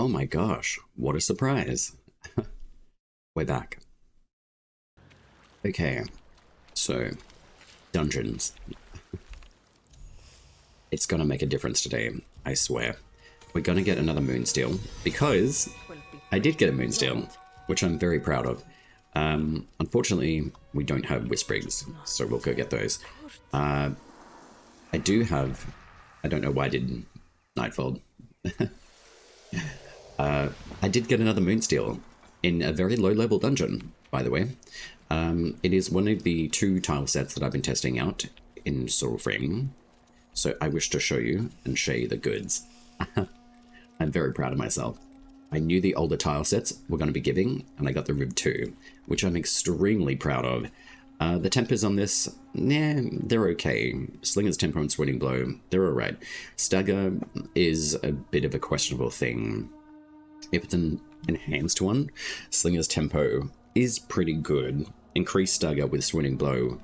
Oh my gosh, what a surprise. We're back. Okay, so dungeons. It's gonna make a difference today, I swear. We're gonna get another Moonsteel, because I did get a Moonsteel, which I'm very proud of. Unfortunately, we don't have Whisprings, so we'll go get those. I do have... I don't know why I did Nightfold. I did get another Moonsteel in a very low-level dungeon, by the way. It is one of the 2 tile sets that I've been testing out in Soulframe, so I wish to show you and show you the goods. I'm very proud of myself. I knew the older tile sets were going to be giving, and I got the Rib 2, which I'm extremely proud of. The tempers on this, nah, they're okay. Slinger's Tempo and Swinging Blow, they're alright. Stagger is a bit of a questionable thing. If it's an enhanced one, Slinger's Tempo is pretty good. Increased Stagger with Swinging Blow,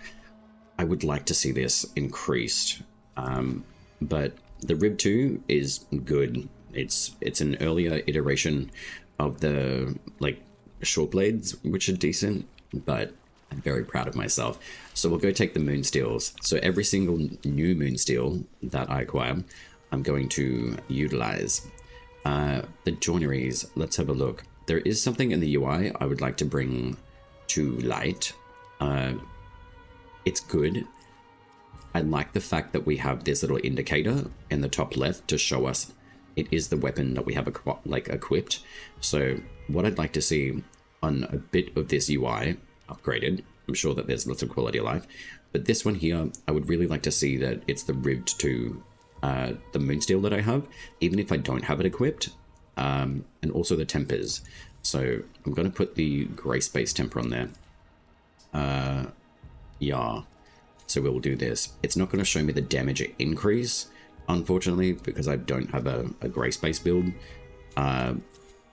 I would like to see this increased. But the Rib 2 is good. It's an earlier iteration of the, like, short blades, which are decent, but I'm very proud of myself. So we'll go take the Moonsteels. So every single new Moonsteel that I acquire, I'm going to utilize. The joineries, let's have a look. There is something in the UI I would like to bring to light. It's good. I like the fact that we have this little indicator in the top left to show us it is the weapon that we have equipped. So what I'd like to see on a bit of this UI upgraded, I'm sure that there's lots of quality of life, but this one here, I would really like to see that it's the ribbed to the Moonsteel that I have, even if I don't have it equipped, and also the tempers. So I'm going to put the Grace-based temper on there. Yeah, so we'll do this. It's not going to show me the damage increase, unfortunately, because I don't have a Grace-based build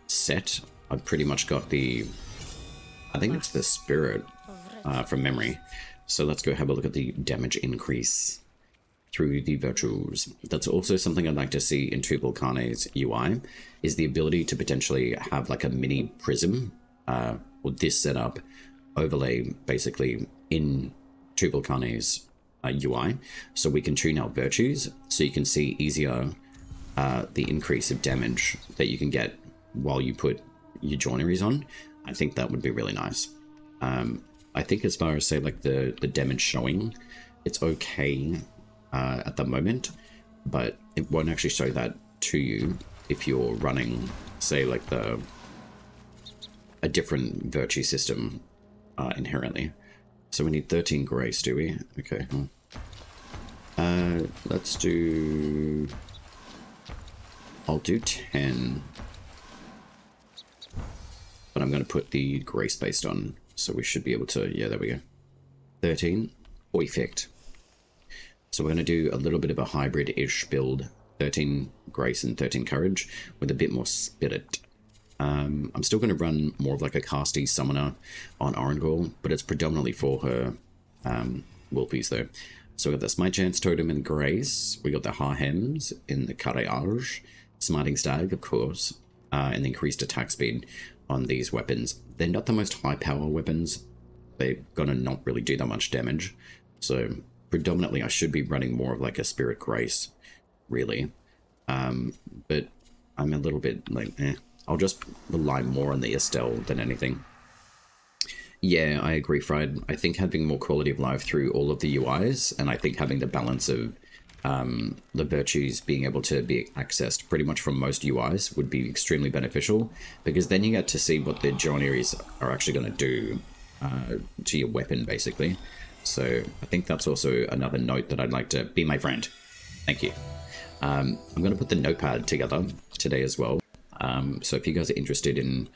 set. I've pretty much got the, I think it's the Spirit from memory. So let's go have a look at the damage increase through the virtuals. That's also something I'd like to see in Two Volcanes UI, is the ability to potentially have like a mini prism, with this setup overlay basically in Two Volcanes UI, so we can tune out virtues, so you can see easier the increase of damage that you can get while you put your joineries on. I think that would be really nice. I think as far as, say, like the damage showing, it's okay at the moment, but it won't actually show that to you if you're running, say, like a different virtue system inherently. So we need 13 grace, do we? Okay. Let's do... I'll do 10. But I'm going to put the grace based on, so we should be able to... Yeah, there we go. 13. Perfect. So we're going to do a little bit of a hybrid-ish build. 13 grace and 13 courage with a bit more spirit. I'm still going to run more of like a casty summoner on Orangol, but it's predominantly for her Wolfies though. So we got the Smite Chance Totem in Grace, we got the Harhems in the Carrage, Smarting Stag, of course, and the increased attack speed on these weapons. They're not the most high power weapons, they're going to not really do that much damage, so predominantly I should be running more of like a Spirit Grace, really. But I'm a little bit like, I'll just rely more on the Estelle than anything. Yeah, I agree, Fried. I think having more quality of life through all of the UIs, and I think having the balance of the virtues being able to be accessed pretty much from most UIs would be extremely beneficial, because then you get to see what the joineries are actually going to do to your weapon, basically. So I think that's also another note that I'd like to be my friend. Thank you. I'm going to put the notepad together today as well. So if you guys are interested in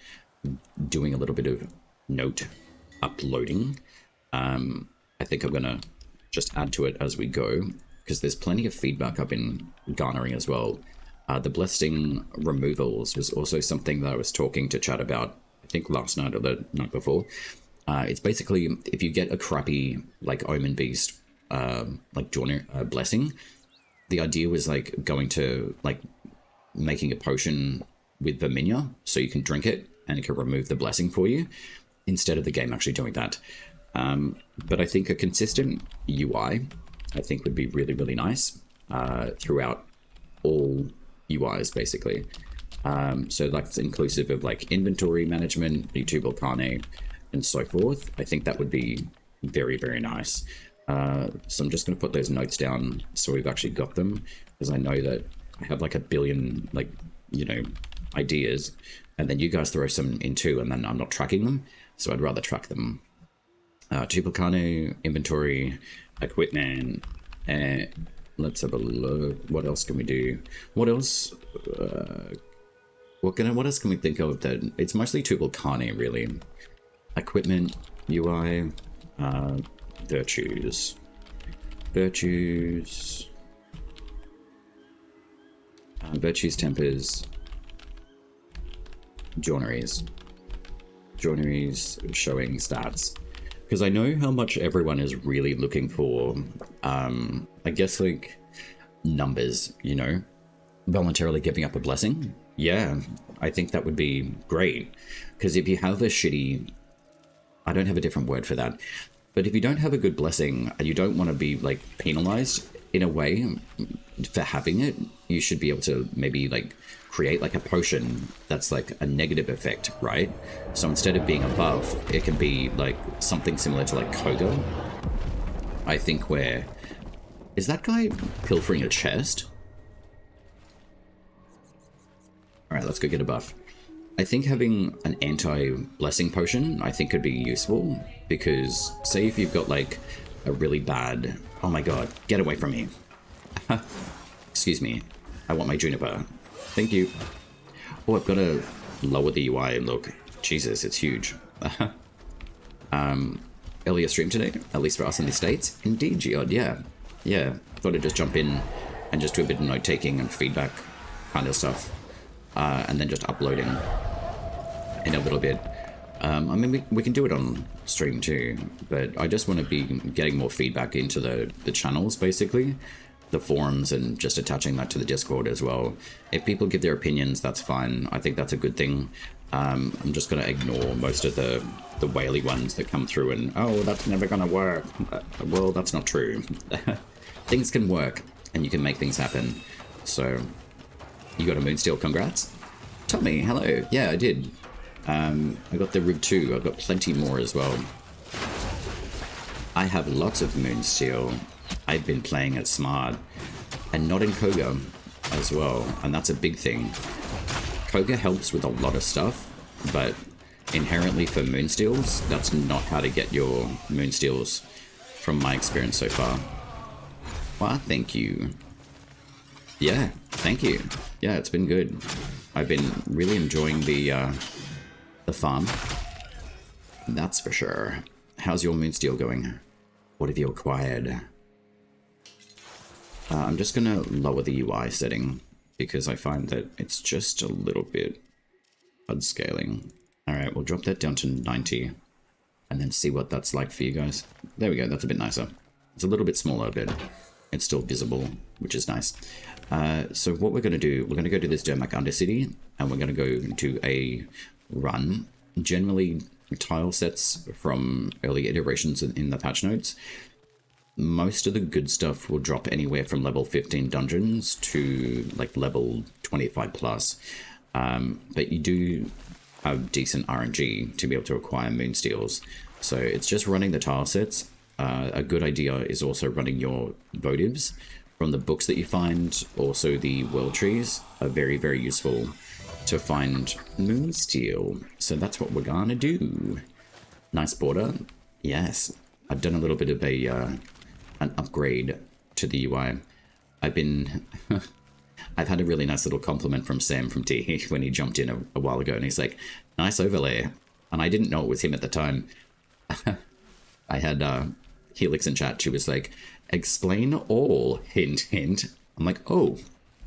doing a little bit of note uploading, I think I'm gonna just add to it as we go, because there's plenty of feedback I've been garnering as well. The blessing removals was also something that I was talking to chat about, I think last night or the night before. It's basically, if you get a crappy like Omen Beast like joiner blessing, the idea was like going to like making a potion with Verminia, so you can drink it and it can remove the blessing for you, instead of the game actually doing that. But I think a consistent UI, I think, would be really, really nice throughout all UIs, basically. So that's inclusive of like inventory management, YouTube Arcane, and so forth. I think that would be very, very nice. So I'm just going to put those notes down so we've actually got them, because I know that I have like a billion, like, you know, ideas, and then you guys throw some in too, and then I'm not tracking them. So I'd rather track them. YouTube Arcane, inventory, equipment, and let's have a look. What else can we do? What else? What else can we think of that? It's mostly Tubal Carne, really. Equipment, UI, virtues, virtues, tempers, joineries, showing stats. Because I know how much everyone is really looking for, I guess, like, numbers, you know? Voluntarily giving up a blessing. Yeah, I think that would be great. Because if you have a shitty... I don't have a different word for that. But if you don't have a good blessing, and you don't want to be, like, penalized in a way for having it, you should be able to maybe, like, create, like, a potion that's, like, a negative effect, right? So instead of being a buff, it can be, like, something similar to, like, Koga. I think where... Is that guy pilfering a chest? Alright, let's go get a buff. I think having an anti-blessing potion, I think, could be useful, because say if you've got like a really bad... Oh my god, get away from me. Excuse me, I want my juniper. Thank you. Oh, I've got to lower the UI, look. Jesus, it's huge. Earlier stream today, at least for us in the States. Indeed, Geod, yeah. Yeah, thought I'd just jump in and just do a bit of note-taking and feedback kind of stuff. And then just uploading in a little bit. I mean, we can do it on stream too, but I just want to be getting more feedback into the channels, basically, the forums, and just attaching that to the Discord as well. If people give their opinions, that's fine. I think that's a good thing. I'm just going to ignore most of the whaley ones that come through and, oh, that's never going to work. Well, that's not true. Things can work, and you can make things happen. So... You got a Moonsteel, congrats. Tommy, hello. Yeah, I did. I got the Rib 2. I've got plenty more as well. I have lots of Moonsteel. I've been playing it smart. And not in Koga as well. And that's a big thing. Koga helps with a lot of stuff, but inherently for Moonsteels, that's not how to get your Moonsteels from my experience so far. Well, thank you. Yeah, thank you. Yeah, it's been good. I've been really enjoying the farm. That's for sure. How's your Moonsteel going? What have you acquired? I'm just going to lower the UI setting, because I find that it's just a little bit unscaling. Alright, we'll drop that down to 90, and then see what that's like for you guys. There we go, that's a bit nicer. It's a little bit smaller, but it's still visible, which is nice. So what we're going to do, we're going to go to this Dermak Undercity, and we're going to go to a run. Generally, tile sets from early iterations in the patch notes, most of the good stuff will drop anywhere from level 15 dungeons to like level 25 plus. But you do have decent RNG to be able to acquire Moonsteels. So it's just running the tile sets. A good idea is also running your votives from the books that you find. Also the world trees are very, very useful to find Moonsteel. So that's what we're gonna do. Nice border. Yes, I've done a little bit of a an upgrade to the UI. I've been I've had a really nice little compliment from Sam from T when he jumped in a while ago, and he's like, nice overlay. And I didn't know it was him at the time. I had Helix in chat. She was like, explain all, hint, hint. I'm like, oh,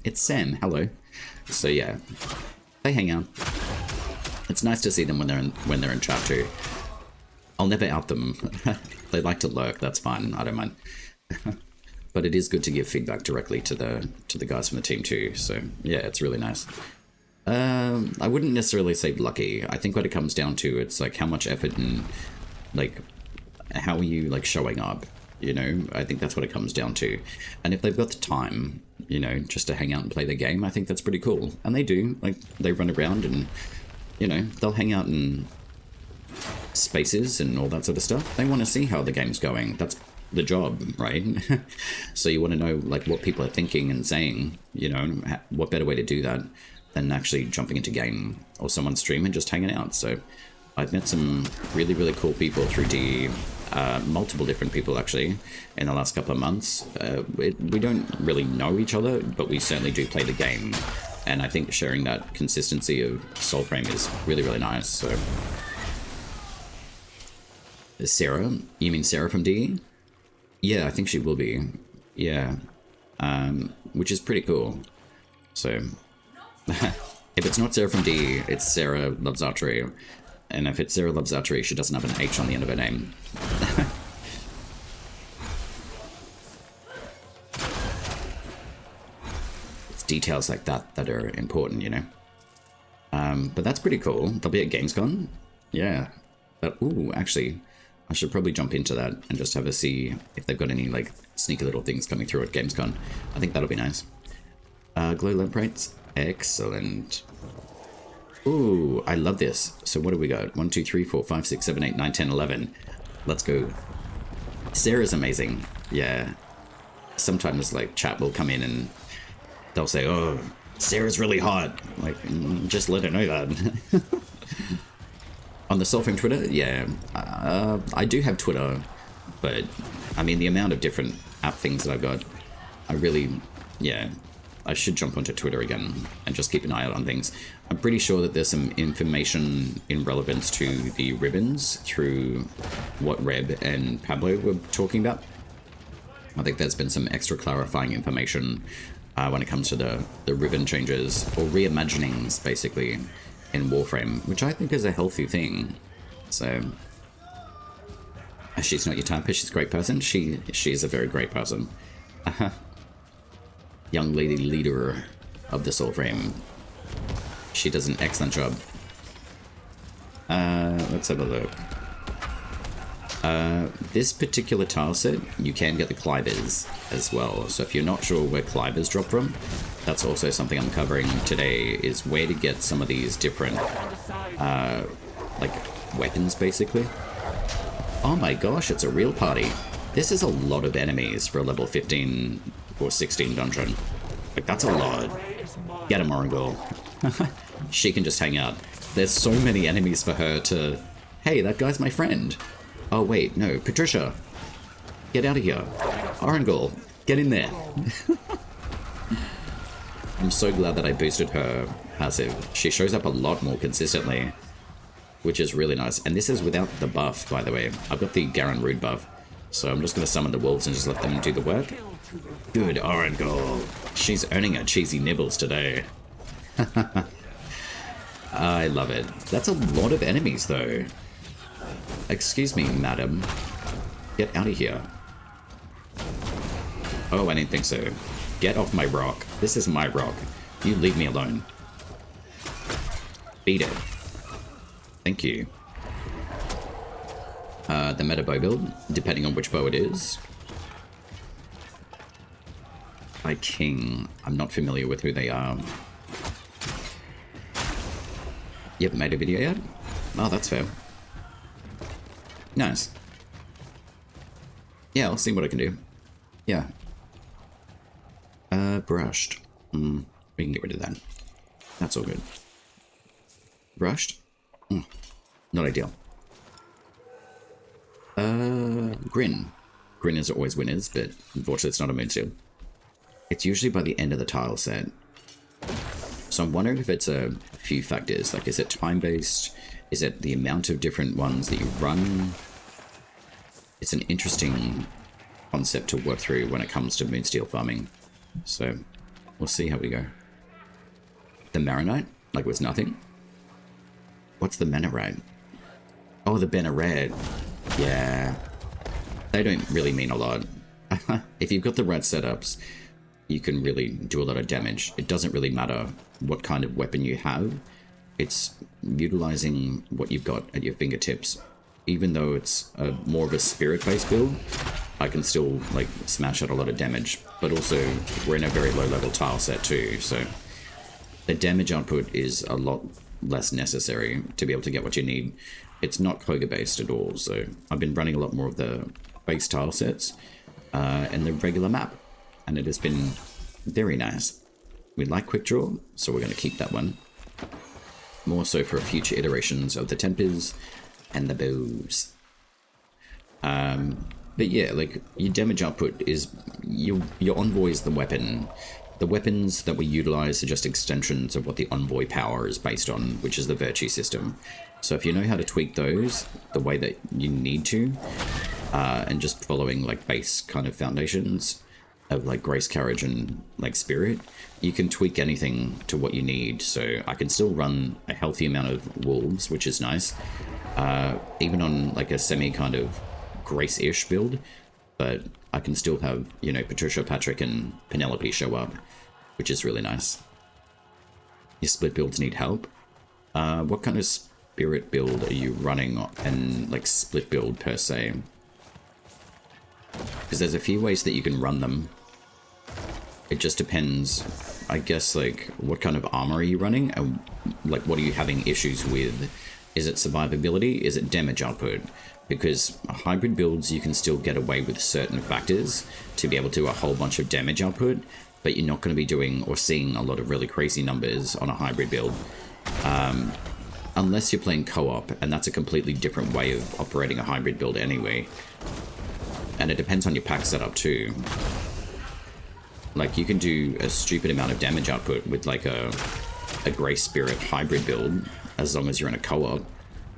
it's Sam, hello. So yeah, they hang out. It's nice to see them when they're in chat too. I'll never out them. They like to lurk, that's fine, I don't mind. But it is good to give feedback directly to the guys from the team too. So yeah, it's really nice. I wouldn't necessarily say lucky. I think what it comes down to, it's like how much effort and like how are you like showing up, you know? I think that's what it comes down to. And if they've got the time, you know, just to hang out and play the game, I think that's pretty cool. And they do, like they run around and, you know, they'll hang out in spaces and all that sort of stuff. They want to see how the game's going. That's the job, right? So you want to know like what people are thinking and saying, you know, what better way to do that than actually jumping into game or someone's stream and just hanging out. So I've met some really, really cool people through DE, multiple different people actually in the last couple of months. We don't really know each other, but we certainly do play the game. And I think sharing that consistency of Soulframe is really, really nice. So Sarah, you mean Sarah from DE? Yeah, I think she will be. Yeah, which is pretty cool. So if it's not Sarah from DE, it's Sarah Loves Archery. And if it's Sarah Loves Archery, she doesn't have an H on the end of her name. It's details like that that are important, you know. But that's pretty cool. They'll be at Gamescom. Yeah. Ooh, actually, I should probably jump into that and just have a see if they've got any like sneaky little things coming through at Gamescom. I think that'll be nice. Glow lamprites. Excellent. Ooh, I love this. So what do we got? 1, 2, 3, 4, 5, 6, 7, 8, 9, 10, 11. Let's go. Sarah's amazing. Yeah. Sometimes like chat will come in and they'll say, oh, Sarah's really hot. Like, just let her know that. On the Soulframe Twitter? Yeah. I do have Twitter, but I mean the amount of different app things that I've got, I really, yeah. I should jump onto Twitter again and just keep an eye out on things. I'm pretty sure that there's some information in relevance to the ribbons through what Reb and Pablo were talking about. I think there's been some extra clarifying information when it comes to the ribbon changes or reimaginings, basically, in Warframe, which I think is a healthy thing. So, she's not your type, she's a great person. She's a very great person. Young lady leader of the Soulframe. She does an excellent job. Let's have a look. This particular tile set, you can get the climbers as well. So if you're not sure where climbers drop from, that's also something I'm covering today, is where to get some of these different, like, weapons, basically. Oh my gosh, it's a real party. This is a lot of enemies for a level 15 or 16 dungeon. Like, that's a lot. Get him, Orangul. She can just hang out. There's so many enemies for her to... Hey, that guy's my friend. Oh, wait, no. Patricia. Get out of here. Orangul, get in there. I'm so glad that I boosted her passive. She shows up a lot more consistently, which is really nice. And this is without the buff, by the way. I've got the Garen Rude buff. So I'm just going to summon the wolves and just let them do the work. Good Orangul. She's earning her cheesy nibbles today. I love it. That's a lot of enemies, though. Excuse me, madam. Get out of here. Oh, I didn't think so. Get off my rock. This is my rock. You leave me alone. Beat it. Thank you. The meta bow build, depending on which bow it is. By King. I'm not familiar with who they are. You haven't made a video yet? Oh, that's fair. Nice. Yeah, I'll see what I can do. Yeah. Brushed. We can get rid of that. That's all good. Brushed? Not ideal. Grin. Grin is always winners, but unfortunately it's not a Moonsteel. It's usually by the end of the tile set. So I'm wondering if it's a few factors, like is it time-based? Is it the amount of different ones that you run? It's an interesting concept to work through when it comes to Moonsteel farming. So we'll see how we go. The Marinite? Like with nothing? What's the Menarite? Oh, the Benared. Yeah. They don't really mean a lot. If you've got the right setups, you can really do a lot of damage. It doesn't really matter what kind of weapon you have. It's utilizing what you've got at your fingertips. Even though it's more of a spirit-based build, I can still like smash out a lot of damage. But also, we're in a very low-level tile set too, so the damage output is a lot less necessary to be able to get what you need. It's not Koga-based at all, so I've been running a lot more of the base tile sets and the regular map, and it has been very nice. We like quick draw, so we're going to keep that one. More so for future iterations of the tempers and the bows. But yeah, like, your damage output is, your envoy is the weapon. The weapons that we utilize are just extensions of what the envoy power is based on, which is the virtue system. So if you know how to tweak those the way that you need to, and just following like base kind of foundations of like grace, courage, and like spirit, you can tweak anything to what you need. So I can still run a healthy amount of wolves, which is nice, even on like a semi kind of grace-ish build, but I can still have, you know, Patricia, Patrick, and Penelope show up, which is really nice. Your split builds need help. What kind of spirit build are you running, and like split build per se? Because there's a few ways that you can run them. It just depends, I guess, like what kind of armor are you running, and like what are you having issues with? Is it survivability? Is it damage output? Because hybrid builds, you can still get away with certain factors to be able to do a whole bunch of damage output, but you're not going to be doing or seeing a lot of really crazy numbers on a hybrid build. Unless you're playing co-op, and that's a completely different way of operating a hybrid build anyway. And it depends on your pack setup too. Like, you can do a stupid amount of damage output with like a Grace Spirit hybrid build, as long as you're in a co-op.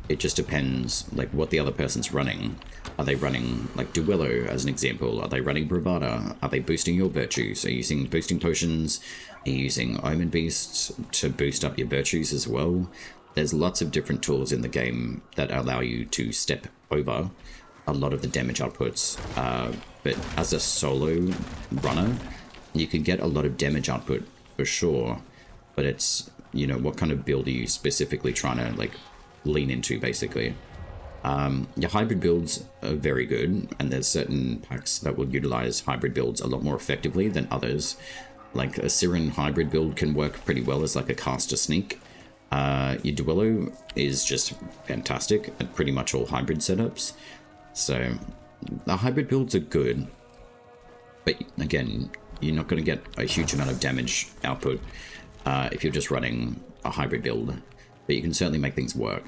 It just depends, like, what the other person's running. Are they running, like, Duello, as an example? Are they running Bravada? Are they boosting your virtues? Are you using boosting potions? Are you using Omen Beasts to boost up your virtues as well? There's lots of different tools in the game that allow you to step over a lot of the damage outputs. But as a solo runner, you can get a lot of damage output for sure. But it's, you know, what kind of build are you specifically trying to, like, lean into, basically. Your hybrid builds are very good, and there's certain packs that will utilize hybrid builds a lot more effectively than others. Like a Siren hybrid build can work pretty well as like a caster sneak. Your Duello is just fantastic at pretty much all hybrid setups. So the hybrid builds are good, but again, you're not going to get a huge amount of damage output if you're just running a hybrid build. But you can certainly make things work.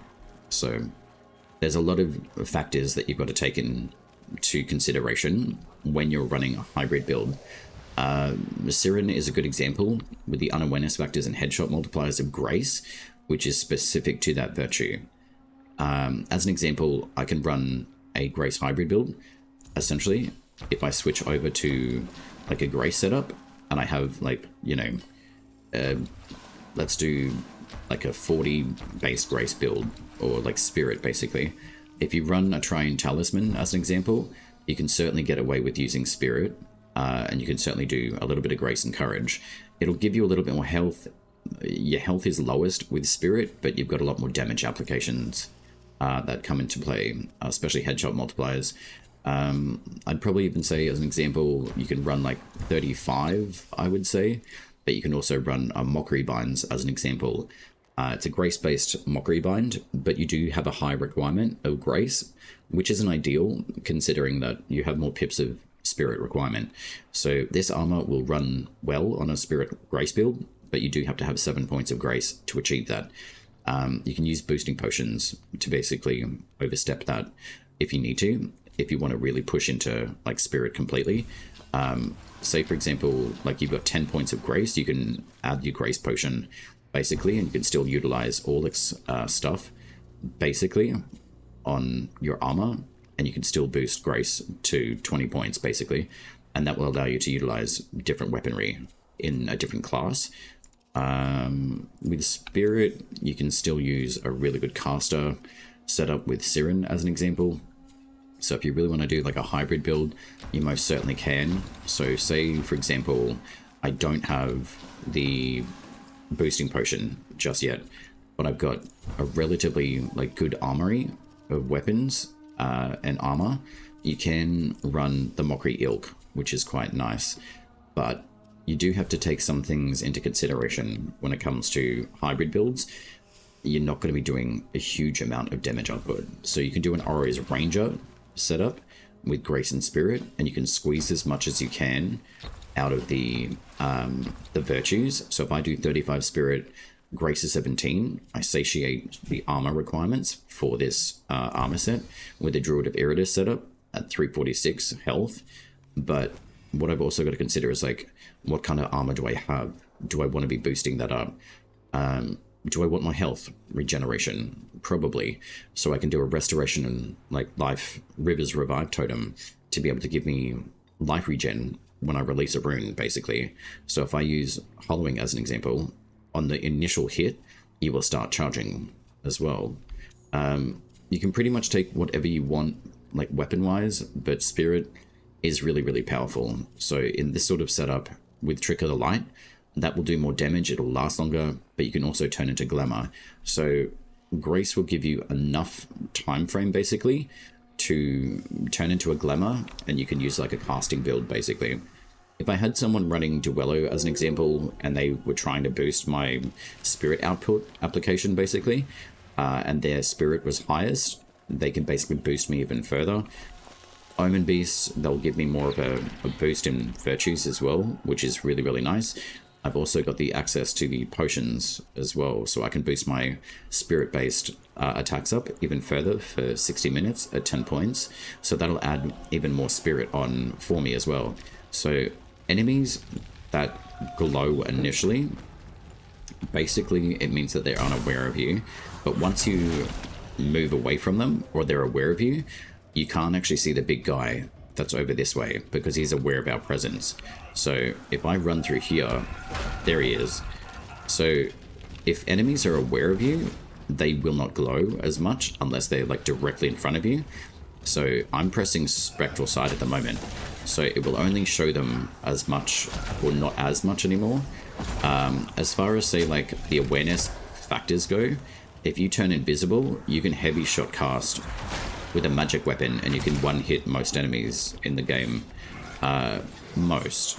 So there's a lot of factors that you've got to take into consideration when you're running a hybrid build. Siren is a good example with the unawareness factors and headshot multipliers of Grace, which is specific to that virtue. As an example, I can run a Grace hybrid build. Essentially, if I switch over to like a Grace setup, and I have like, you know, let's do like a 40 base Grace build, or like Spirit basically. If you run a Triune Talisman as an example, you can certainly get away with using Spirit, and you can certainly do a little bit of Grace and Courage. It'll give you a little bit more health. Your health is lowest with Spirit, but you've got a lot more damage applications that come into play, especially headshot multipliers. I'd probably even say, as an example, you can run like 35, I would say, but you can also run a Mockery Binds as an example. It's a Grace-based Mockery Bind, but you do have a high requirement of Grace, which isn't ideal, considering that you have more pips of Spirit requirement. So this armor will run well on a Spirit Grace build, but you do have to have 7 points of Grace to achieve that. You can use boosting potions to basically overstep that if you need to, if you want to really push into like Spirit completely. Say, for example, like you've got 10 points of Grace, you can add your Grace potion, basically, and you can still utilize all this stuff, basically, on your armor, and you can still boost Grace to 20 points, basically, and that will allow you to utilize different weaponry in a different class. With Spirit, you can still use a really good caster setup with Siren, as an example. So if you really want to do like a hybrid build, you most certainly can. So say, for example, I don't have the boosting potion just yet, but I've got a relatively like good armory of weapons and armor. You can run the Mockery Ilk, which is quite nice, but you do have to take some things into consideration when it comes to hybrid builds. You're not going to be doing a huge amount of damage output. So you can do an Auro's Ranger setup with Grace and Spirit, and you can squeeze as much as you can out of the virtues. So if I do 35 Spirit, Grace is 17, I satiate the armor requirements for this armor set with the Druid of Iridus setup at 346 health. But what I've also got to consider is like, what kind of armor do I have? Do I want to be boosting that up? Do I want my health regeneration? Probably. So I can do a restoration and like life Rivers Revive totem to be able to give me life regen when I release a rune, basically. So if I use Hollowing as an example, on the initial hit, you will start charging as well. You can pretty much take whatever you want, like weapon-wise, but Spirit is really, really powerful. So in this sort of setup with Trick of the Light, that will do more damage, it'll last longer, but you can also turn into Glamour. So Grace will give you enough time frame, basically, to turn into a Glamour, and you can use like a casting build, basically. If I had someone running Duello as an example, and they were trying to boost my Spirit output application, basically, and their Spirit was highest, they can basically boost me even further. Omen Beasts, they'll give me more of a boost in virtues as well, which is really, really nice. I've also got the access to the potions as well, so I can boost my spirit-based attacks up even further for 60 minutes at 10 points. So that'll add even more spirit on for me as well. So enemies that glow initially, basically it means that they're unaware of you. But once you move away from them, or they're aware of you, you can't actually see the big guy that's over this way because he's aware of our presence. So if I run through here, there he is. So if enemies are aware of you, they will not glow as much unless they're like directly in front of you. So I'm pressing Spectral Sight at the moment, so it will only show them as much or not as much anymore. As far as say like the awareness factors go, if you turn invisible, you can heavy shot cast with a magic weapon, and you can one-hit most enemies in the game. Most.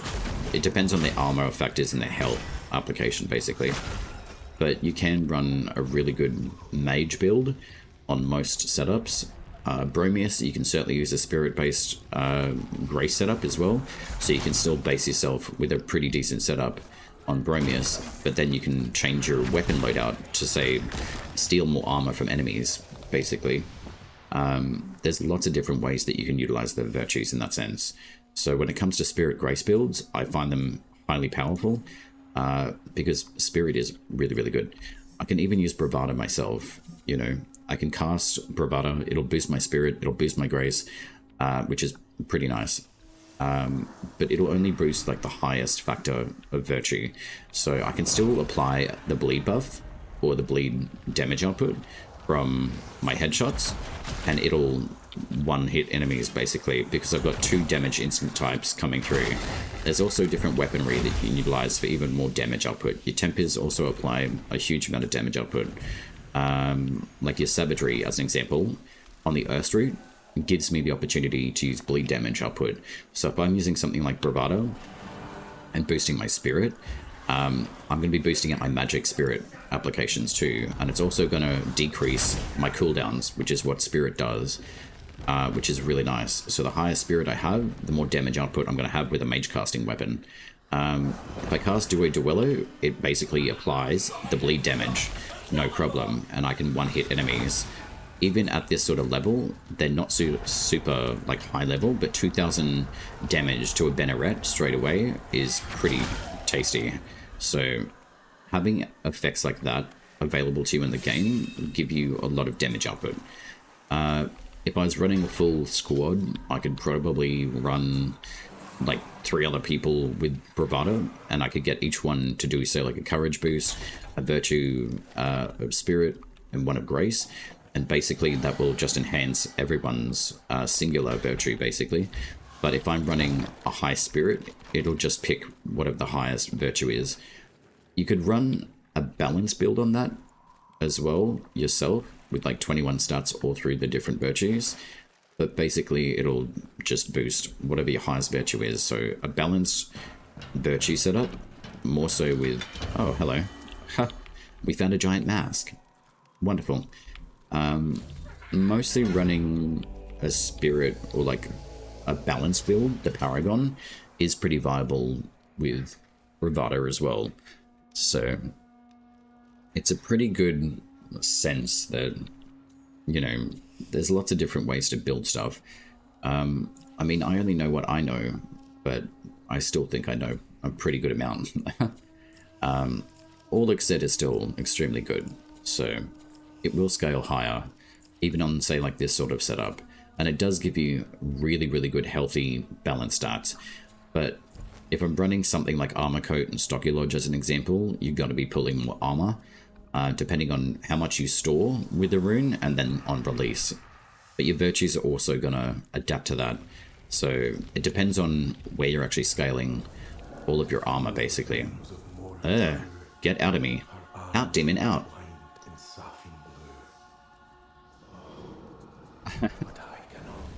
It depends on the armor factors and the health application, basically. But you can run a really good mage build on most setups. Bromius, you can certainly use a spirit-based grace setup as well, so you can still base yourself with a pretty decent setup on Bromius, but then you can change your weapon loadout to, say, steal more armor from enemies, basically. There's lots of different ways that you can utilize the virtues in that sense. So when it comes to Spirit Grace builds, I find them highly powerful because Spirit is really, really good. I can even use Bravado myself, you know. I can cast Bravado, it'll boost my Spirit, it'll boost my Grace, which is pretty nice. But it'll only boost like the highest factor of virtue. So I can still apply the bleed buff or the bleed damage output from my headshots, and it'll one-hit enemies basically because I've got 2 damage instant types coming through. There's also different weaponry that you can utilize for even more damage output. Your Tempers also apply a huge amount of damage output. Like your Savagery, as an example, on the Earth Root, gives me the opportunity to use bleed damage output. So if I'm using something like Bravado and boosting my Spirit, I'm going to be boosting up my magic Spirit applications too, and it's also going to decrease my cooldowns, which is what Spirit does, which is really nice. So the higher Spirit I have, the more damage output I'm going to have with a mage casting weapon. If I cast Duello, it basically applies the bleed damage, no problem, and I can one-hit enemies. Even at this sort of level, they're not super like high level, but 2000 damage to a Banneret straight away is pretty tasty. So having effects like that available to you in the game give you a lot of damage output. If I was running a full squad, I could probably run like 3 other people with Bravado, and I could get each one to do, say, like a courage boost, a virtue of Spirit, and one of Grace. And basically that will just enhance everyone's singular virtue, basically. But if I'm running a high spirit, it'll just pick whatever the highest virtue is. You could run a balance build on that as well yourself with like 21 stats all through the different virtues. But basically it'll just boost whatever your highest virtue is. So a balanced virtue setup, more so with... Oh, hello. Ha! We found a giant mask. Wonderful. Mostly running a spirit or like a balance build, the Paragon, is pretty viable with Bravado as well. So it's a pretty good sense that, you know, there's lots of different ways to build stuff. I mean, I only know what I know, but I still think I know a pretty good amount. All Exit is still extremely good, so it will scale higher, even on, say, like this sort of setup. And it does give you really, really good, healthy, balanced stats. But if I'm running something like Armor Coat and Stocky Lodge as an example, you've got to be pulling more armor, depending on how much you store with the rune and then on release. But your virtues are also going to adapt to that. So it depends on where you're actually scaling all of your armor, basically. Get out of me. Out, demon, out.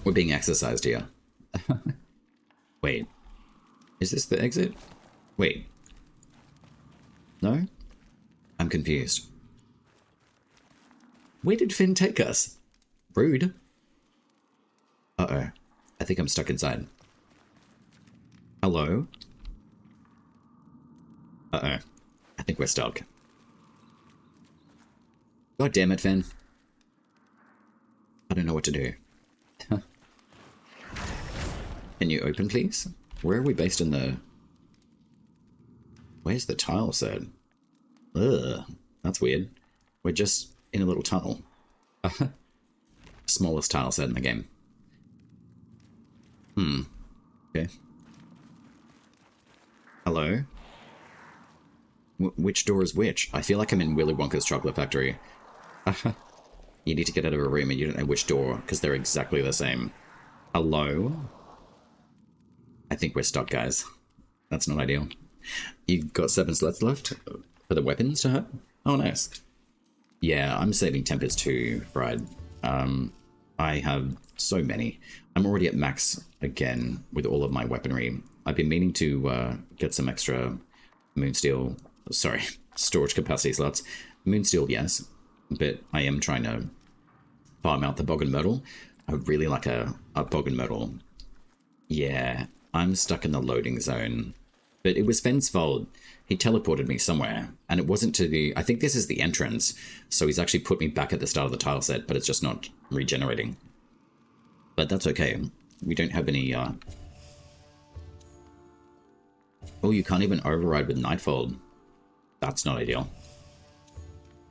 We're being exercised here. Wait. Is this the exit? Wait. No? I'm confused. Where did Finn take us? Rude. Uh-oh. I think I'm stuck inside. Hello? Uh-oh. I think we're stuck. God damn it, Finn. I don't know what to do. Can you open, please? Where are we based in the... Where's the tile set? Ugh, that's weird. We're just in a little tunnel. Smallest tile set in the game. Okay. Hello? Which door is which? I feel like I'm in Willy Wonka's chocolate factory. You need to get out of a room and you don't know which door, because they're exactly the same. Hello? I think we're stuck, guys. That's not ideal. You've got 7 slots left for the weapons to have? Oh, nice. Yeah, I'm saving tempers too, Fried. I have so many. I'm already at max again with all of my weaponry. I've been meaning to get some extra Moonsteel, sorry, storage capacity slots. Moonsteel, yes, but I am trying to farm out the Bog and Myrtle. I would really like a Bog and Myrtle. Yeah, I'm stuck in the loading zone. But it was Fenn's fault. He teleported me somewhere, and it wasn't to the... I think this is the entrance, so he's actually put me back at the start of the tile set, but it's just not regenerating. But that's okay. We don't have any... Oh, you can't even override with Nightfold. That's not ideal.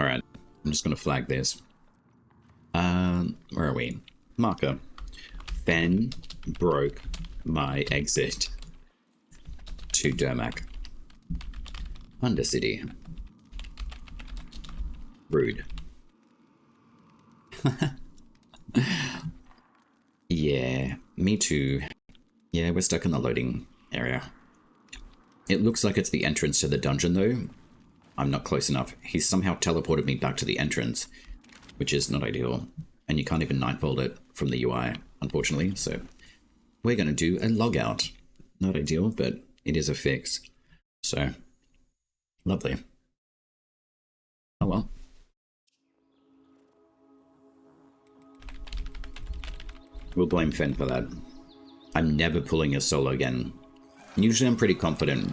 Alright, I'm just going to flag this. Where are we? Marker. Fen broke my exit to Dermac. Undercity. Rude. Yeah, me too. Yeah, we're stuck in the loading area. It looks like it's the entrance to the dungeon, though. I'm not close enough. He's somehow teleported me back to the entrance, which is not ideal. And you can't even Nightfold it from the UI, unfortunately. So we're going to do a logout. Not ideal, but it is a fix. So, lovely. Oh well. We'll blame Fen for that. I'm never pulling a solo again. Usually I'm pretty confident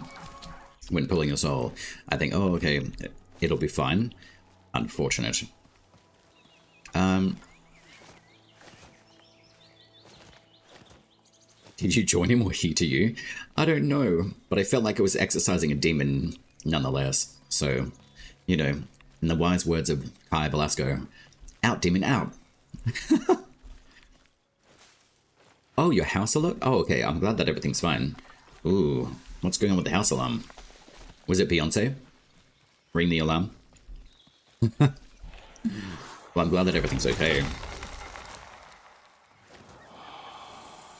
when pulling a soul. I think, oh, okay, it'll be fine. Unfortunate. Did you join him or he to you? I don't know, but I felt like I was exercising a demon nonetheless. So, you know, in the wise words of Kai Velasco, out, demon, out. Oh, your house alert? Oh, okay, I'm glad that everything's fine. Ooh, what's going on with the house alarm? Was it Beyonce? Ring the alarm? Well, I'm glad that everything's okay.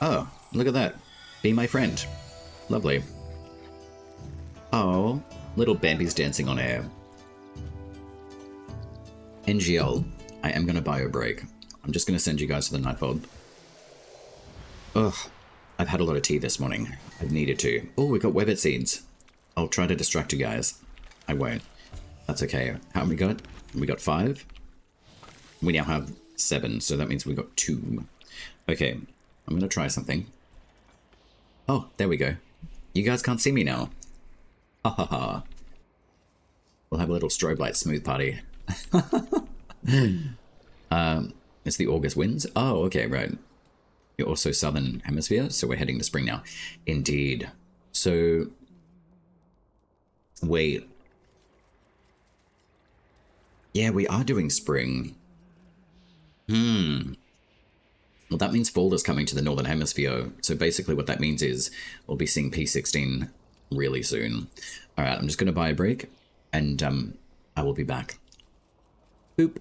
Oh, look at that. Be my friend. Lovely. Oh, little Bambi's dancing on air. NGL, I am going to buy a break. I'm just going to send you guys to the Nightfold. Ugh, I've had a lot of tea this morning. I've needed to. Oh, we got Webbit seeds. I'll try to distract you guys. I won't. That's okay. How many we got? We got 5. We now have 7, so that means we got 2. Okay, I'm going to try something. Oh, there we go. You guys can't see me now. Ha ha ha. We'll have a little strobe light smooth party. It's the August winds. Oh, okay, right. You're also Southern Hemisphere, so we're heading to spring now. Indeed. So, wait. Yeah, we are doing spring. Well, that means fall is coming to the Northern Hemisphere. So basically what that means is we'll be seeing P16 really soon. All right, I'm just going to buy a break, and I will be back. Boop.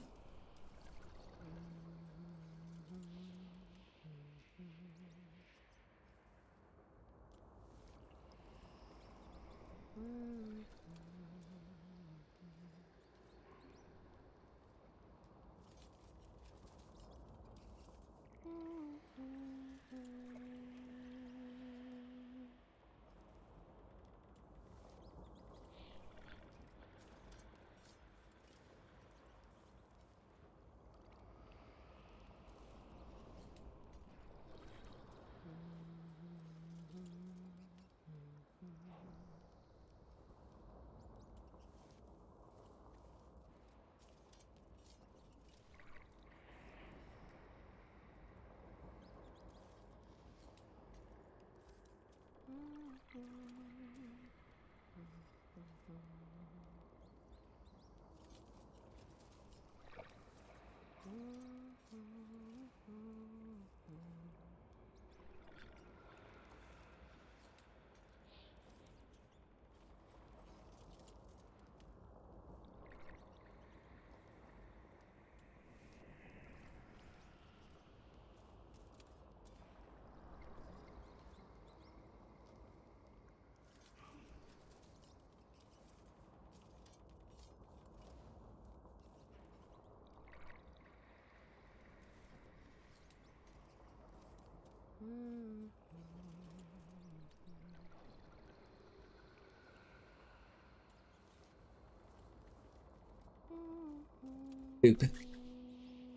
Boop.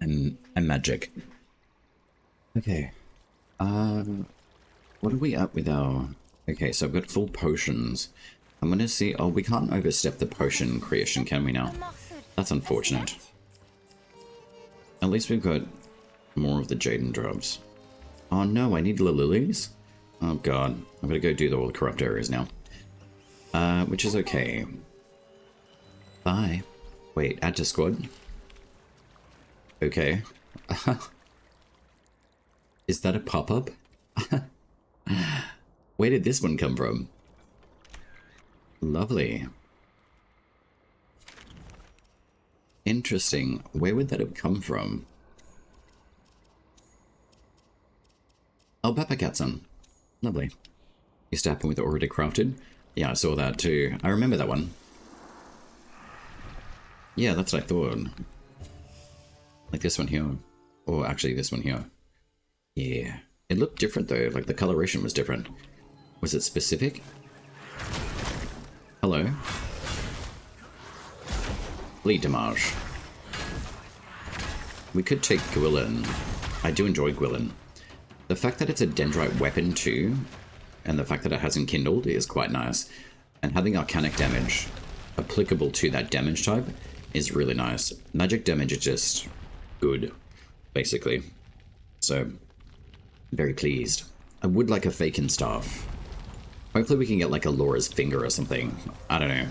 I'm magic. Okay. What are we at with our... Okay, so I've got full potions. I'm gonna see... Oh, we can't overstep the potion creation, can we now? That's unfortunate. At least we've got more of the Jaden drops. Oh no, I need the lilies? Oh god. I'm gonna go do all the corrupt areas now. Which is okay. Bye. Wait, add to squad? Okay. Is that a pop-up? Where did this one come from? Lovely. Interesting. Where would that have come from? Oh, Peppercatson. Lovely. Used to happen with already crafted. Yeah, I saw that too. I remember that one. Yeah, that's what I thought. Like this one here. Or actually this one here. Yeah. It looked different though. Like the coloration was different. Was it specific? Hello? Bleed damage. We could take Gwillin. I do enjoy Gwillin. The fact that it's a dendrite weapon too, and the fact that it hasn't kindled is quite nice. And having arcanic damage applicable to that damage type is really nice. Magic damage is just good, basically. So, very pleased. I would like a Fakin staff. Hopefully we can get like a Laura's finger or something. I don't know.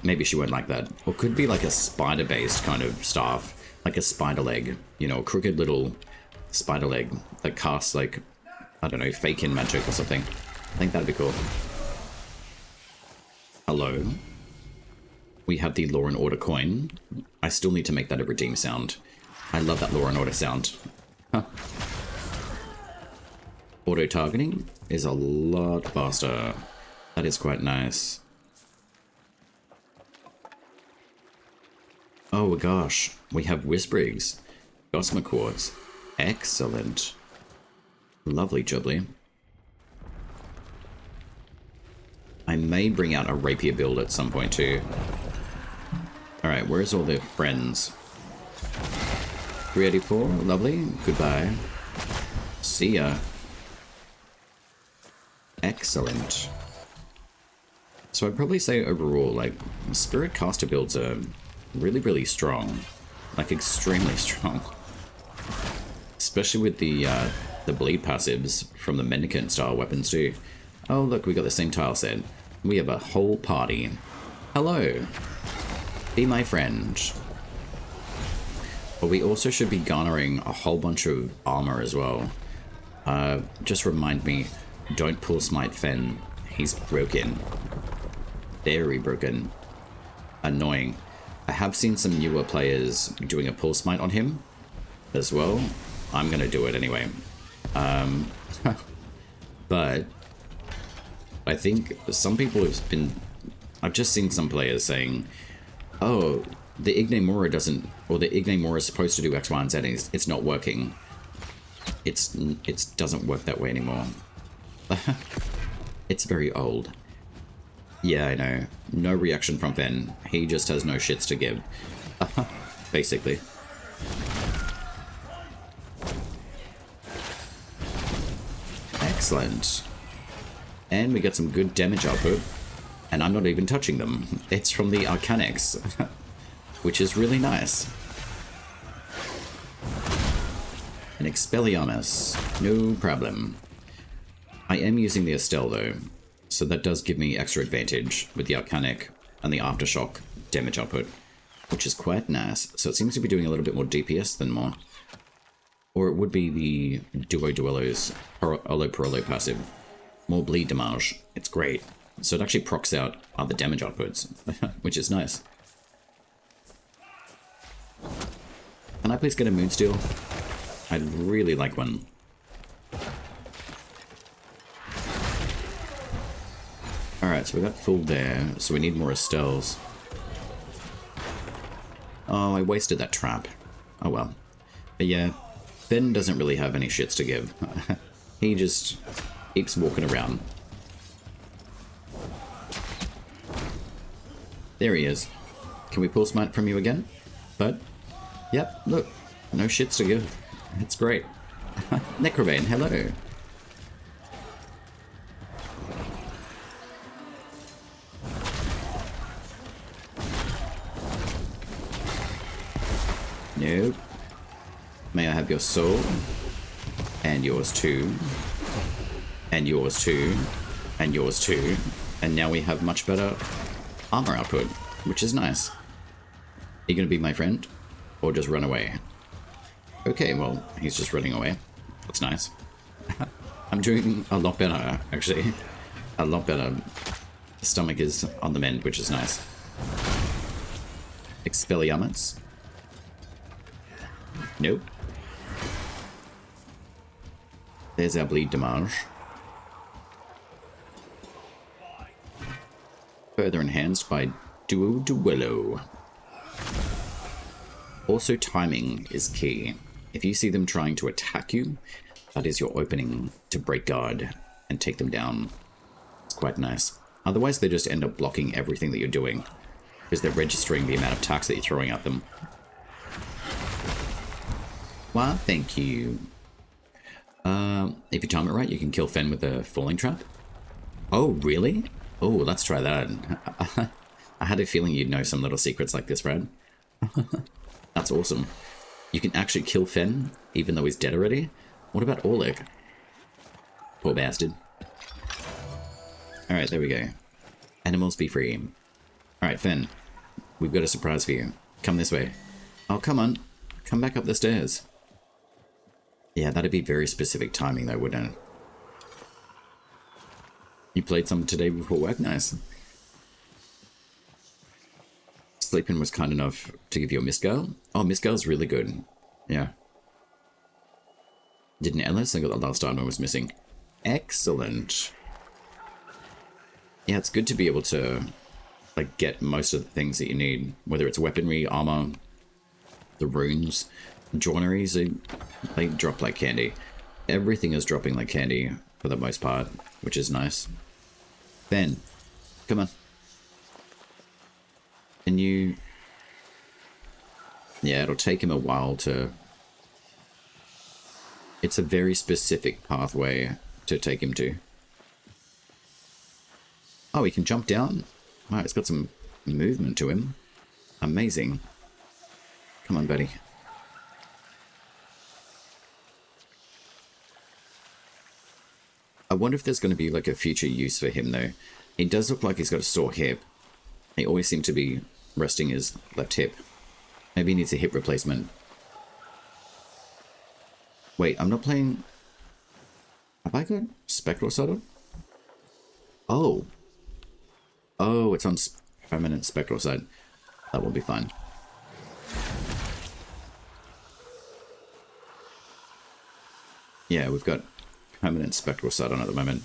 Maybe she won't like that. Or could be like a spider-based kind of staff. Like a spider leg. You know, a crooked little spider leg that casts like, I don't know, Fakin magic or something. I think that'd be cool. Hello. We have the Law and Order coin. I still need to make that a redeem sound. I love that Law and Order sound. Huh. auto-targeting is a lot faster. That is quite nice. Oh gosh, we have Whisprigs. Gosma Quartz. Excellent. Lovely jubbly. I may bring out a rapier build at some point too. Alright, where's all their friends? 384, lovely. Goodbye. See ya. Excellent. So I'd probably say overall, like, Spirit Caster builds are really, really strong. Like, extremely strong. Especially with the bleed passives from the Mendicant style weapons too. Oh look, we got the same tile set. We have a whole party. Hello. Be my friend. But we also should be garnering a whole bunch of armor as well. Just remind me, don't pull Smite Fen. He's broken. Very broken. Annoying. I have seen some newer players doing a pull smite on him as well. I'm gonna do it anyway. But I think some people have been... I've just seen some players saying, oh, the Ignemora doesn't... Or the Ignemora is supposed to do X, Y, and Z, and it's not working. It doesn't work that way anymore. It's very old. Yeah, I know. No reaction from Fen. He just has no shits to give. Basically. Excellent. And we get some good damage output. And I'm not even touching them. It's from the Arcanics. Which is really nice. An Expelliarmus. No problem. I am using the Estelle though. So that does give me extra advantage with the Arcanic and the Aftershock damage output, which is quite nice. So it seems to be doing a little bit more DPS than more. Or it would be the Duello's Olo passive. More bleed damage. It's great. So it actually procs out other damage outputs, which is nice. Can I please get a Moonsteel? I'd really like one. Alright, so we got full there, so we need more Estelles. Oh, I wasted that trap. Oh well. But yeah, Ben doesn't really have any shits to give. He just keeps walking around. There he is. Can we pull smite from you again? But, yep, look, no shits to give. It's great. Necrobane, hello. Nope. May I have your soul? And yours too. And yours too. And yours too. And now we have much better armor output, which is nice. Are you gonna be my friend? Or just run away? Okay, well, he's just running away. That's nice. I'm doing a lot better, actually. A lot better. The stomach is on the mend, which is nice. Expelliarmus. Nope. There's our bleed damage. Further enhanced by Duello. Also, timing is key. If you see them trying to attack you, that is your opening to break guard and take them down. It's quite nice. Otherwise, they just end up blocking everything that you're doing because they're registering the amount of attacks that you're throwing at them. Well, thank you. If you time it right, you can kill Fen with a falling trap. Oh, really? Oh, let's try that. I had a feeling you'd know some little secrets like this, Brad. That's awesome. You can actually kill Fen, even though he's dead already? What about Oleg? Poor bastard. Alright, there we go. Animals be free. Alright, Fen. We've got a surprise for you. Come this way. Oh, come on. Come back up the stairs. Yeah, that'd be very specific timing though, wouldn't it? You played some today before work? Nice. Sleeping was kind enough to give you a Misgale? Oh, Misgale's really good. Yeah. Didn't Ellis? I got the last item I was missing. Excellent. Yeah, it's good to be able to like get most of the things that you need, whether it's weaponry, armor, the runes, joineries. They drop like candy. Everything is dropping like candy for the most part, which is nice. Ben, come on. Can you... Yeah, it'll take him a while to... It's a very specific pathway to take him to. Oh, he can jump down? Wow, it's got some movement to him. Amazing. Come on, buddy. I wonder if there's going to be like a future use for him though. It does look like he's got a sore hip. He always seems to be resting his left hip. Maybe he needs a hip replacement. Wait, I'm not playing... Have I got Spectral Saddle? Oh. Oh, it's on permanent Spectral side. That will be fine. Yeah, we've got permanent Spectral side on at the moment.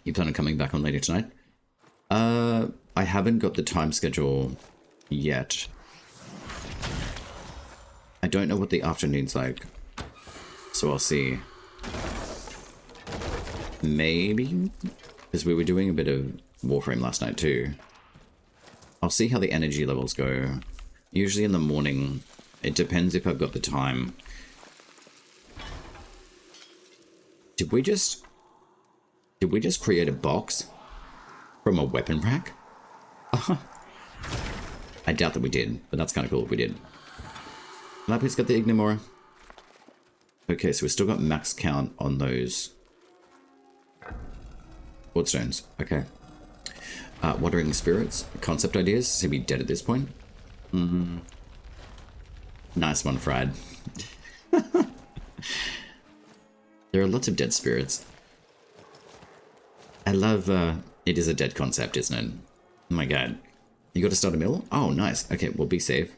You plan on coming back on later tonight? I haven't got the time schedule yet. I don't know what the afternoon's like, so I'll see. Maybe? Because we were doing a bit of Warframe last night too. I'll see how the energy levels go. Usually in the morning, it depends if I've got the time. Did we just create a box from a weapon rack? I doubt that we did, but that's kind of cool if we did. Can I please get the Ignimora? Okay, so we've still got max count on those Wardstones. Okay. Wandering Spirits. Concept ideas. Seem to be dead at this point. Nice one, Fried. There are lots of dead spirits. I love, it is a dead concept, isn't it? Oh my god. You got to start a mill? Oh, nice. Okay, well, be safe.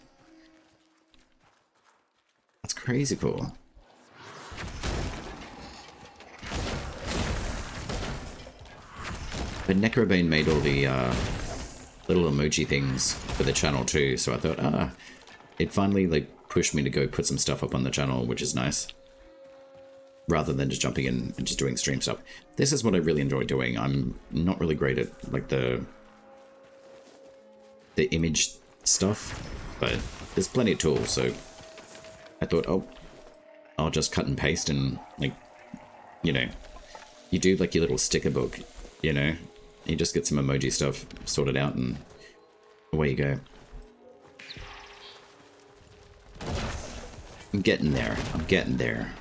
That's crazy cool. But Necrobane made all the little emoji things for the channel too, so I thought, it finally like pushed me to go put some stuff up on the channel, which is nice. Rather than just jumping in and just doing stream stuff. This is what I really enjoy doing. I'm not really great at like the image stuff, but there's plenty of tools, so I thought, oh, I'll just cut and paste and like, you know, you do like your little sticker book, you know, you just get some emoji stuff sorted out and away you go. I'm getting there. I'm getting there.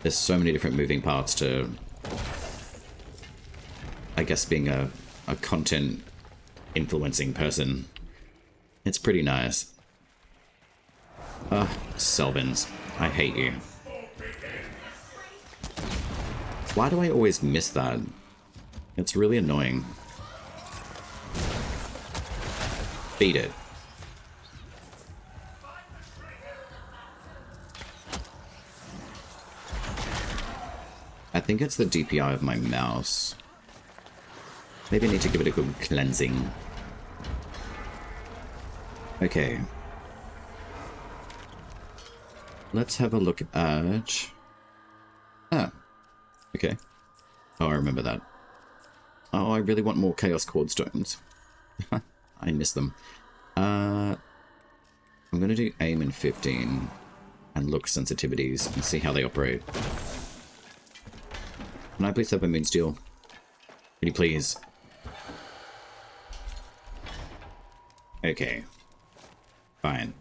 There's so many different moving parts to, I guess, being a content influencing person. It's pretty nice. Selvins. I hate you. Why do I always miss that? It's really annoying. Beat it. I think it's the DPI of my mouse. Maybe I need to give it a good cleansing. Okay. Let's have a look at... Ah. Okay. Oh, I remember that. Oh, I really want more Chaos Cordstones. I miss them. I'm going to do aim in 15 and look sensitivities and see how they operate. Can I please have a Moonsteel? Pretty please. Okay. Fine.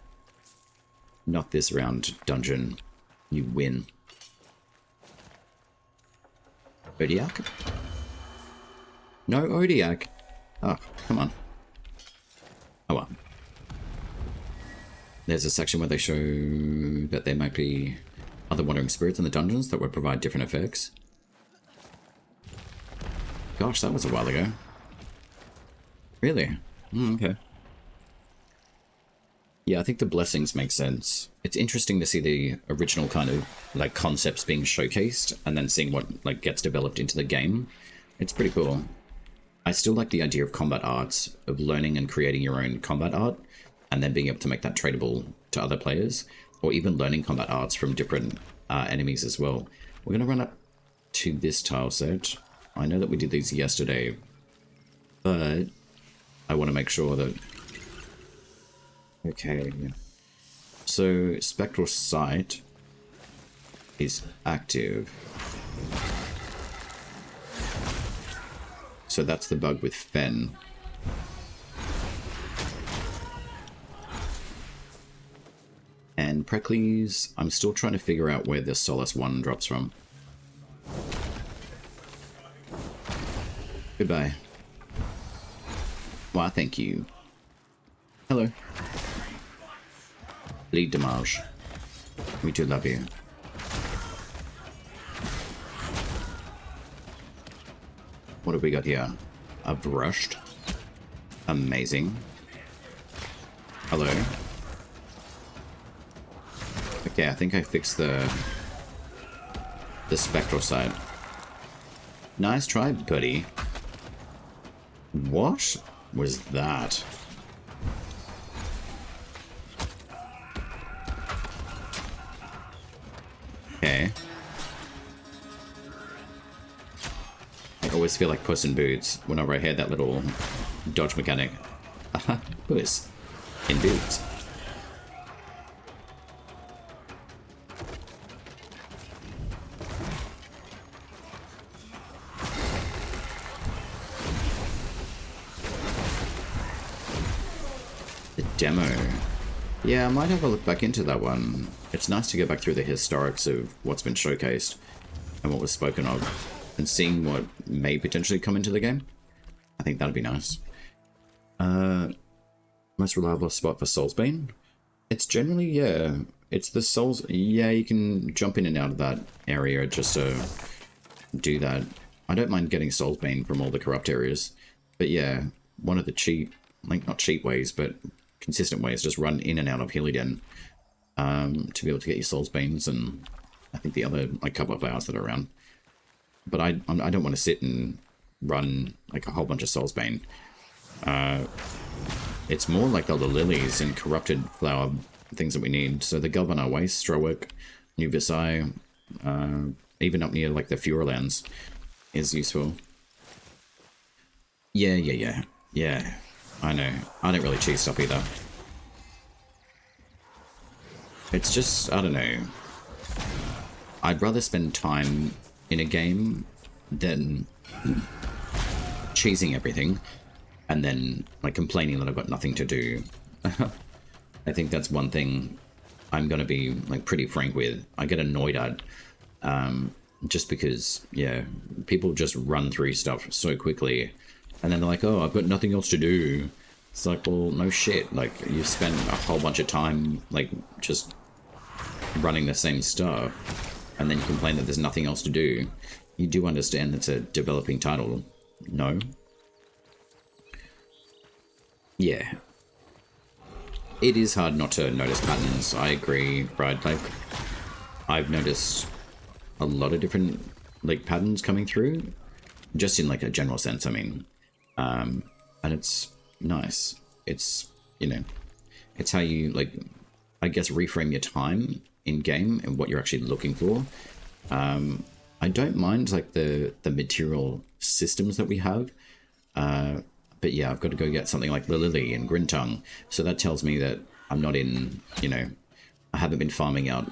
Not this round, dungeon. You win. Odiak? No Odiak. Oh, come on. Oh well. There's a section where they show that there might be other wandering spirits in the dungeons that would provide different effects. Gosh, that was a while ago. Really? Okay. Yeah, I think the blessings make sense. It's interesting to see the original kind of like concepts being showcased and then seeing what like gets developed into the game. It's pretty cool. I still like the idea of combat arts, of learning and creating your own combat art, and then being able to make that tradable to other players, or even learning combat arts from different enemies as well. We're going to run up to this tile set. I know that we did these yesterday, but I want to make sure that... Okay, so Spectral Sight is active. So that's the bug with Fen. And Precles, I'm still trying to figure out where the Solace 1 drops from. Goodbye. Why, thank you. Hello. Lead Damage. We do love you. What have we got here? A brushed. Amazing. Hello. Okay, I think I fixed the spectral side. Nice try, buddy. What was that? Okay. I always feel like Puss in Boots whenever I hear that little dodge mechanic. Aha, Puss in Boots. The demo. Yeah, I might have a look back into that one. It's nice to go back through the historics of what's been showcased and what was spoken of, and seeing what may potentially come into the game. I think that'd be nice. Most reliable spot for Soulsbane? It's generally, yeah, it's the Souls. Yeah, you can jump in and out of that area just to do that. I don't mind getting Soulsbane from all the corrupt areas, but yeah, one of the cheap, like not cheap ways, but consistent ways, just run in and out of Heliden to be able to get your Soulsbanes, and I think the other like couple of flowers that are around. But I don't want to sit and run like a whole bunch of Soulsbane. It's more like all the lilies and corrupted flower things that we need. So the Galvanar Waste, Strowick, New Visai, even up near like the Furelands is useful. Yeah. I know. I don't really cheese stuff either. It's just, I don't know. I'd rather spend time in a game than cheesing everything and then like complaining that I've got nothing to do. I think that's one thing I'm gonna be like pretty frank with. I get annoyed at just because, yeah, people just run through stuff so quickly and then they're like, oh, I've got nothing else to do. It's like, well, no shit. Like, you spend a whole bunch of time like just running the same stuff and then you complain that there's nothing else to do. You do understand it's a developing title, no? Yeah. It is hard not to notice patterns. I agree, Bride. Like, I've noticed a lot of different like patterns coming through, just in like a general sense. I mean, and it's nice. It's, you know, it's how you like, I guess, reframe your time in game and what you're actually looking for. I don't mind like the material systems that we have. But yeah, I've got to go get something like the Lily and Grintongue. So that tells me that I'm not in, you know, I haven't been farming out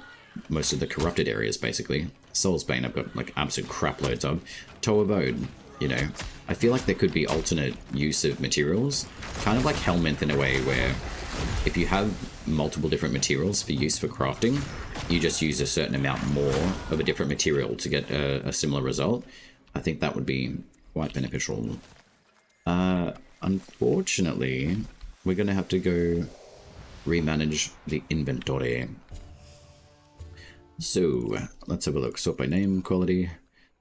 most of the corrupted areas, basically. Soulsbane, I've got like absolute crap loads of. Toavode, you know. I feel like there could be alternate use of materials. Kind of like Helminth in a way where if you have multiple different materials for use for crafting, you just use a certain amount more of a different material to get a similar result. I think that would be quite beneficial. Unfortunately, we're going to have to go remanage the inventory. So, let's have a look. Sort by name, quality,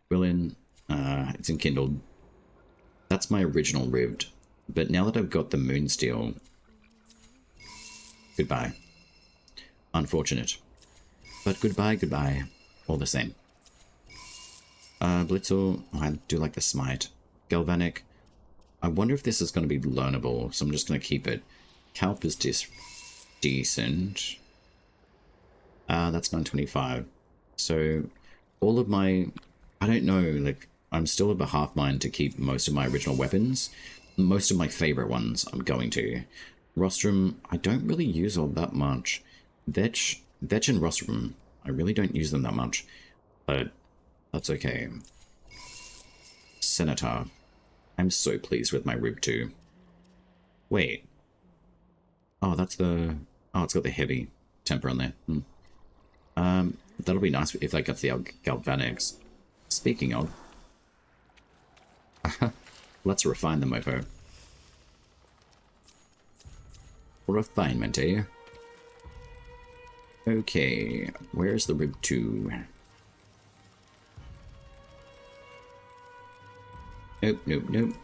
Willin, it's enkindled. That's my original Rived. But now that I've got the Moonsteel, Goodbye. Unfortunate. But goodbye, goodbye. All the same. Blitzel. Oh, I do like the smite. Galvanic. I wonder if this is going to be learnable, so I'm just going to keep it. Calp is decent. That's 925. So, all of my... I don't know, like, I'm still of a half mind to keep most of my original weapons. Most of my favorite ones I'm going to. Rostrum, I don't really use all that much. Vetch and Rostrum, I really don't use them that much. But that's okay. Senator. I'm so pleased with my Rib 2. Wait. Oh, that's the... Oh, it's got the heavy temper on there. That'll be nice if that gets the Galvanics. Speaking of... let's refine the mofo. Refinement, eh? Okay, where's the Rib 2? Nope.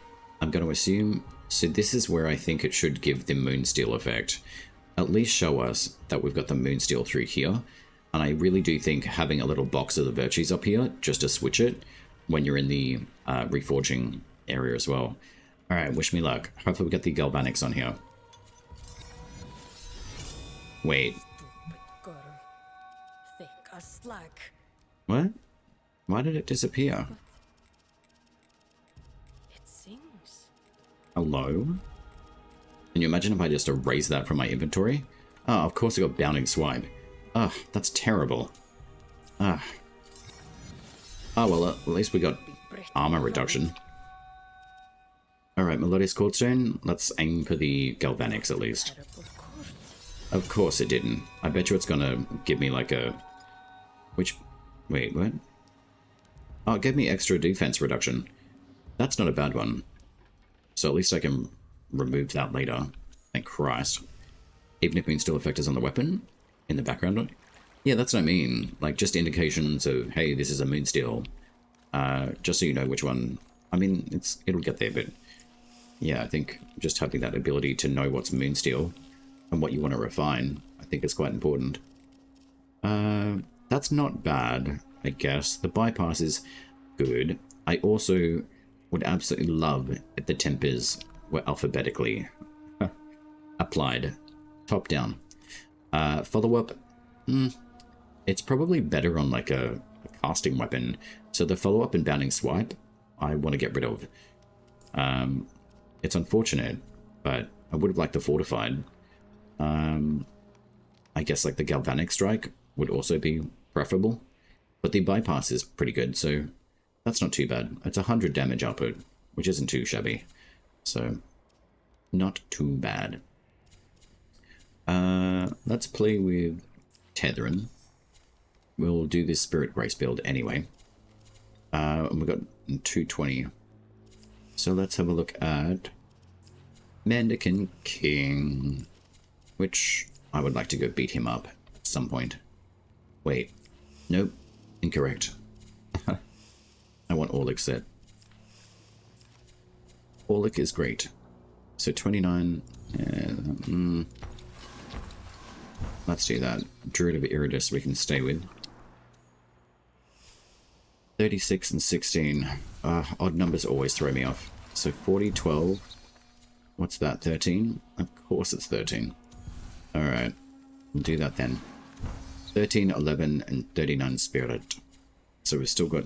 I'm going to assume... So this is where I think it should give the Moonsteel effect. At least show us that we've got the Moonsteel through here. And I really do think having a little box of the Virtues up here, just to switch it, when you're in the reforging area as well. Alright, wish me luck. Hopefully we get the Galvanics on here. Wait. What? Why did it disappear? It sings. Hello? Can you imagine if I just erase that from my inventory? Oh, of course I got Bounding Swipe. Ugh, that's terrible. Ah. Oh, well, at least we got armor reduction. Alright, Melodious Chordstone. Let's aim for the Galvanics at least. Of course it didn't. I bet you it's gonna give me like a... Which... Wait, what? Oh, it gave me extra defense reduction. That's not a bad one. So at least I can remove that later. Thank Christ. Even if Moonsteel effect is on the weapon? In the background? Yeah, that's what I mean. Like, just indications of, hey, this is a Moonsteel. Just so you know which one. I mean, it'll get there, but... Yeah, I think just having that ability to know what's Moonsteel and what you want to refine, I think is quite important. That's not bad, I guess. The bypass is good. I also would absolutely love if the tempers were alphabetically applied. Top down. Follow-up, it's probably better on like a casting weapon. So the follow-up and Bounding Swipe, I want to get rid of. It's unfortunate, but I would have liked the Fortified. I guess like the Galvanic Strike would also be preferable. But the bypass is pretty good, so that's not too bad. It's 100 damage output, which isn't too shabby. So, not too bad. Let's play with Tetherin. We'll do this Spirit Grace build anyway. And we've got 220. So let's have a look at Mandakin King, which I would like to go beat him up at some point. Wait. Nope. Incorrect. I want Orlick set. Orlick is great. So 29. Let's do that. Druid of Iridus we can stay with. 36 and 16. Odd numbers always throw me off. So 40, 12. What's that? 13? Of course it's 13. Alright. We'll do that then. 13, 11, and 39 Spirit. So we've still got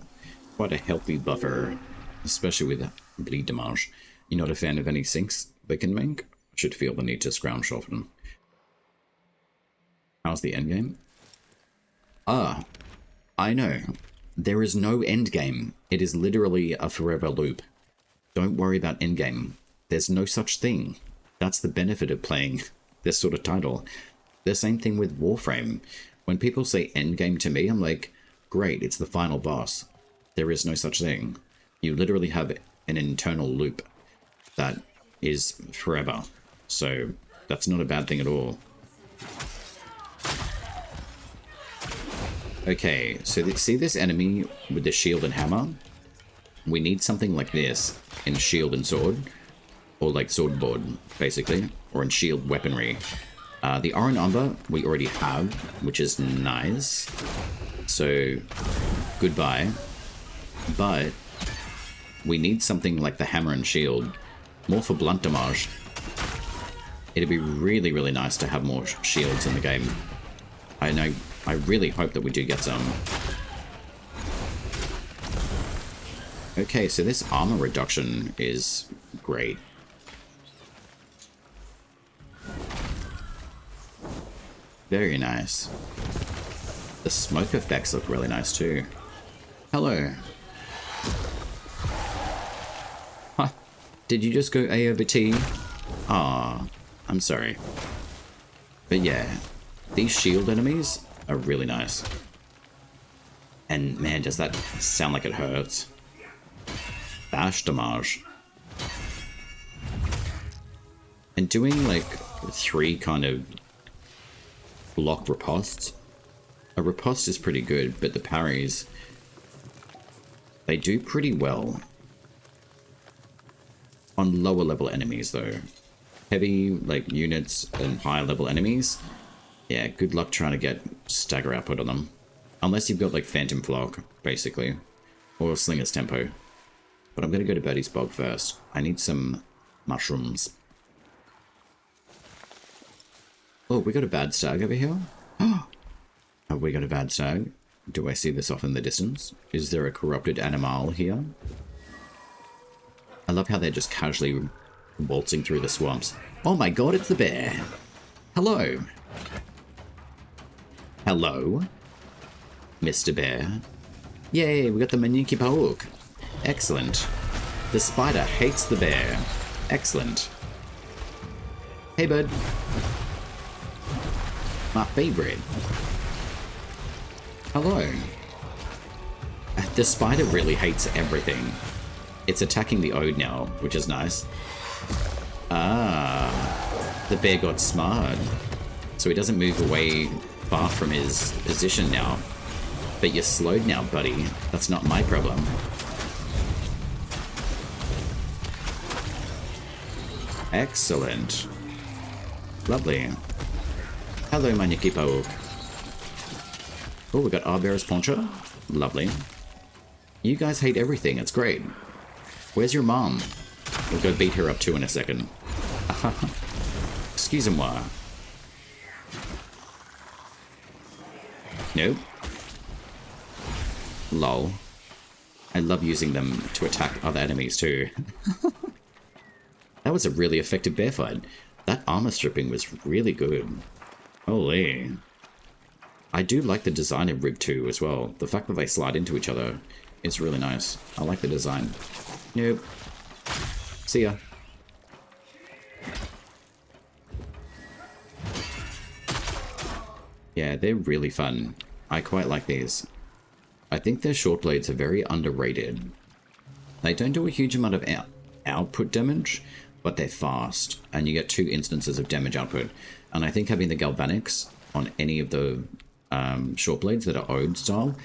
quite a healthy buffer, especially with bleed damage. You're not a fan of any sinks they can make? I should feel the need to scrounge off them. How's the endgame? Ah, I know. There is no endgame. It is literally a forever loop. Don't worry about endgame. There's no such thing. That's the benefit of playing this sort of title. The same thing with Warframe. When people say endgame to me, I'm like, great, it's the final boss. There is no such thing. You literally have an internal loop that is forever. So that's not a bad thing at all. Okay, so see this enemy with the shield and hammer? We need something like this in shield and sword. Or like sword board, basically. Or in shield weaponry. The Iron Umber we already have, which is nice. So, goodbye. But we need something like the Hammer and Shield. More for blunt damage. It'd be really, really nice to have more shields in the game. I really hope that we do get some. Okay, so this armor reduction is great. Very nice. The smoke effects look really nice too. Hello. Huh. Did you just go A over T? Ah, I'm sorry. But yeah, these shield enemies are really nice. And man, does that sound like it hurts. Bash damage. And doing like 3 kind of block ripostes. A riposte is pretty good, but the parries, they do pretty well. On lower level enemies though. Heavy like units and higher level enemies, yeah, good luck trying to get stagger output on them. Unless you've got like Phantom Flock, basically. Or Slinger's Tempo. But I'm gonna go to Birdie's Bog first. I need some mushrooms. Oh, we got a bad stag over here? Have we got a bad stag? Do I see this off in the distance? Is there a corrupted animal here? I love how they're just casually waltzing through the swamps. Oh my god, it's the bear! Hello! Hello? Mr. Bear. Yay, we got the Maniki Pauk. Excellent. The spider hates the bear. Excellent. Hey, bud. My favorite. Hello. The spider really hates everything. It's attacking the Ode now, which is nice. Ah, the bear got smart. So he doesn't move away far from his position now. But you're slowed now, buddy. That's not my problem. Excellent. Lovely. Hello, my Niki Pauk. Oh, we got Arberis Poncho. Lovely. You guys hate everything. It's great. Where's your mom? We'll go beat her up too in a second. Excusez-moi. Nope. Lol. I love using them to attack other enemies too. That was a really effective bear fight. That armor stripping was really good. Holy. I do like the design of Rib 2 as well. The fact that they slide into each other is really nice. I like the design. Nope. See ya. Yeah, they're really fun. I quite like these. I think their short blades are very underrated. They don't do a huge amount of output damage, but they're fast, and you get 2 instances of damage output. And I think having the Galvanics on any of the short blades that are Ode style,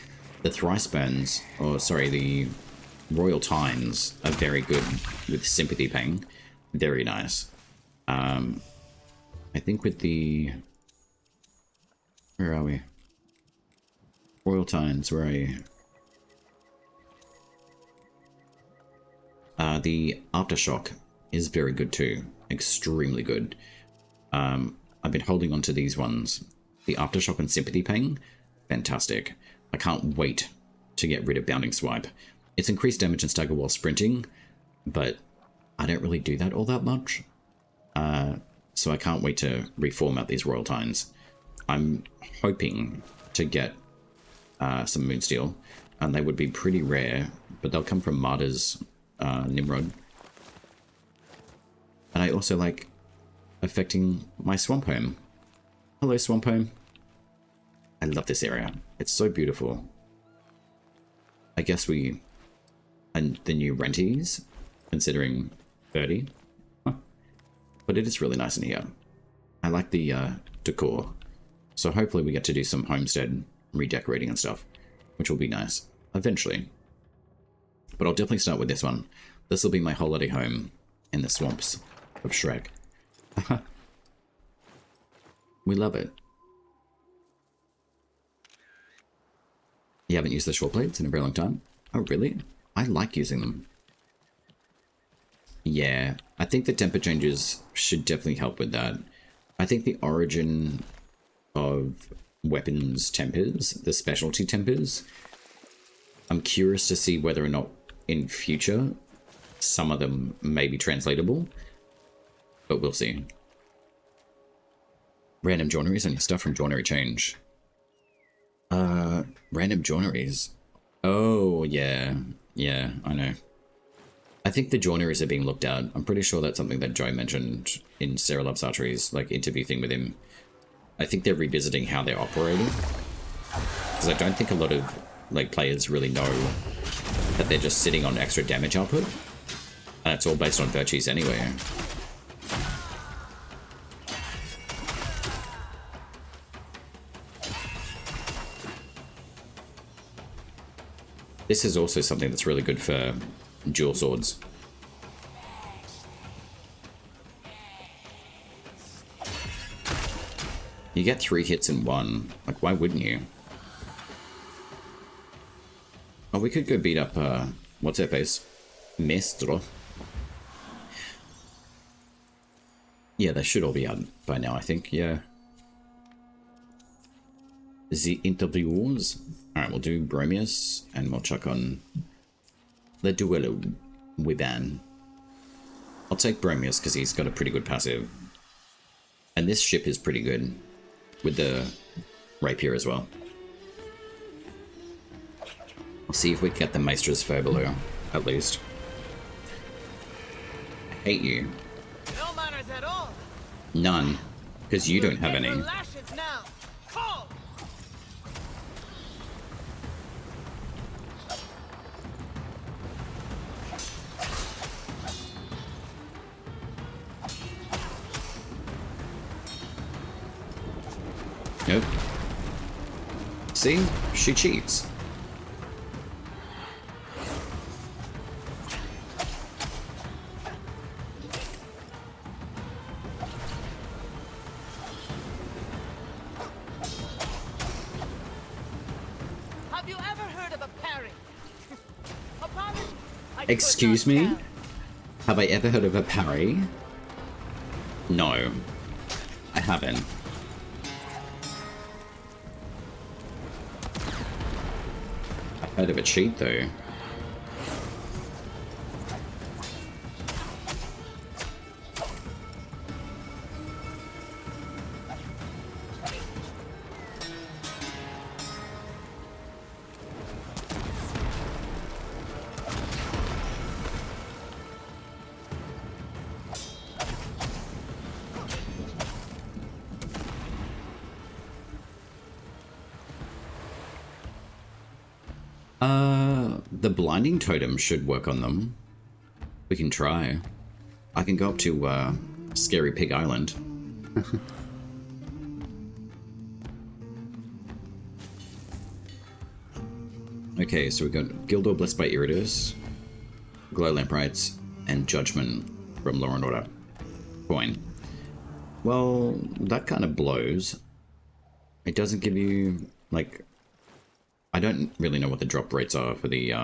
the Thrice Burns, or sorry, the Royal Tines are very good with Sympathy Ping. Very nice. I think with the... Where are we? Royal Tines, where are you? The Aftershock is very good too. Extremely good. I've been holding on to these ones. The Aftershock and Sympathy Ping, fantastic. I can't wait to get rid of Bounding Swipe. It's increased damage and stagger while sprinting, but I don't really do that all that much. So I can't wait to reformat these Royal Tines. I'm hoping to get some Moonsteel, and they would be pretty rare, but they'll come from Martyr's Nimrod. And I also like affecting my Swamp Home. Hello, Swamp Home. I love this area. It's so beautiful. I guess we... and the new renties, considering 30. Huh. But it is really nice in here. I like the decor. So hopefully we get to do some homestead redecorating and stuff, which will be nice, eventually. But I'll definitely start with this one. This will be my holiday home in the swamps of Shrek. We love it. You haven't used the short blades in a very long time? Oh, really? I like using them. Yeah, I think the temper changes should definitely help with that. I think the origin of weapons tempers, the specialty tempers, I'm curious to see whether or not in future some of them may be translatable, but we'll see. Random joineries on your stuff from joinery change. Random joineries. Oh, yeah. Yeah, I know. I think the joineries are being looked at. I'm pretty sure that's something that Joe mentioned in Sarah Loves Archery's like interview thing with him. I think they're revisiting how they're operating. Because I don't think a lot of like players really know that they're just sitting on extra damage output. And it's all based on virtues anyway. This is also something that's really good for dual swords. You get 3 hits in one. Like, why wouldn't you? Oh, we could go beat up, what's her face? Maestro. Yeah, they should all be out by now, I think, yeah. The interviews. Alright, we'll do Bromius, and we'll chuck on the Duello Wiban. I'll take Bromius because he's got a pretty good passive. And this ship is pretty good with the rapier as well. I'll see if we can get the Maestra's Furbelow, at least. I hate you. No manners at all. None, because you don't have any. Nope. See? She cheats. Have you ever heard of a parry? Excuse me? Have I ever heard of a parry? No. I haven't. Heard of a cheat though. The blinding totem should work on them. We can try. I can go up to Scary Pig Island. Okay, so we've got Gildor Blessed by Iridus, Glow Lamprites, and Judgment from Law and Order. Coin. Well, that kind of blows. It doesn't give you, like... I don't really know what the drop rates are for the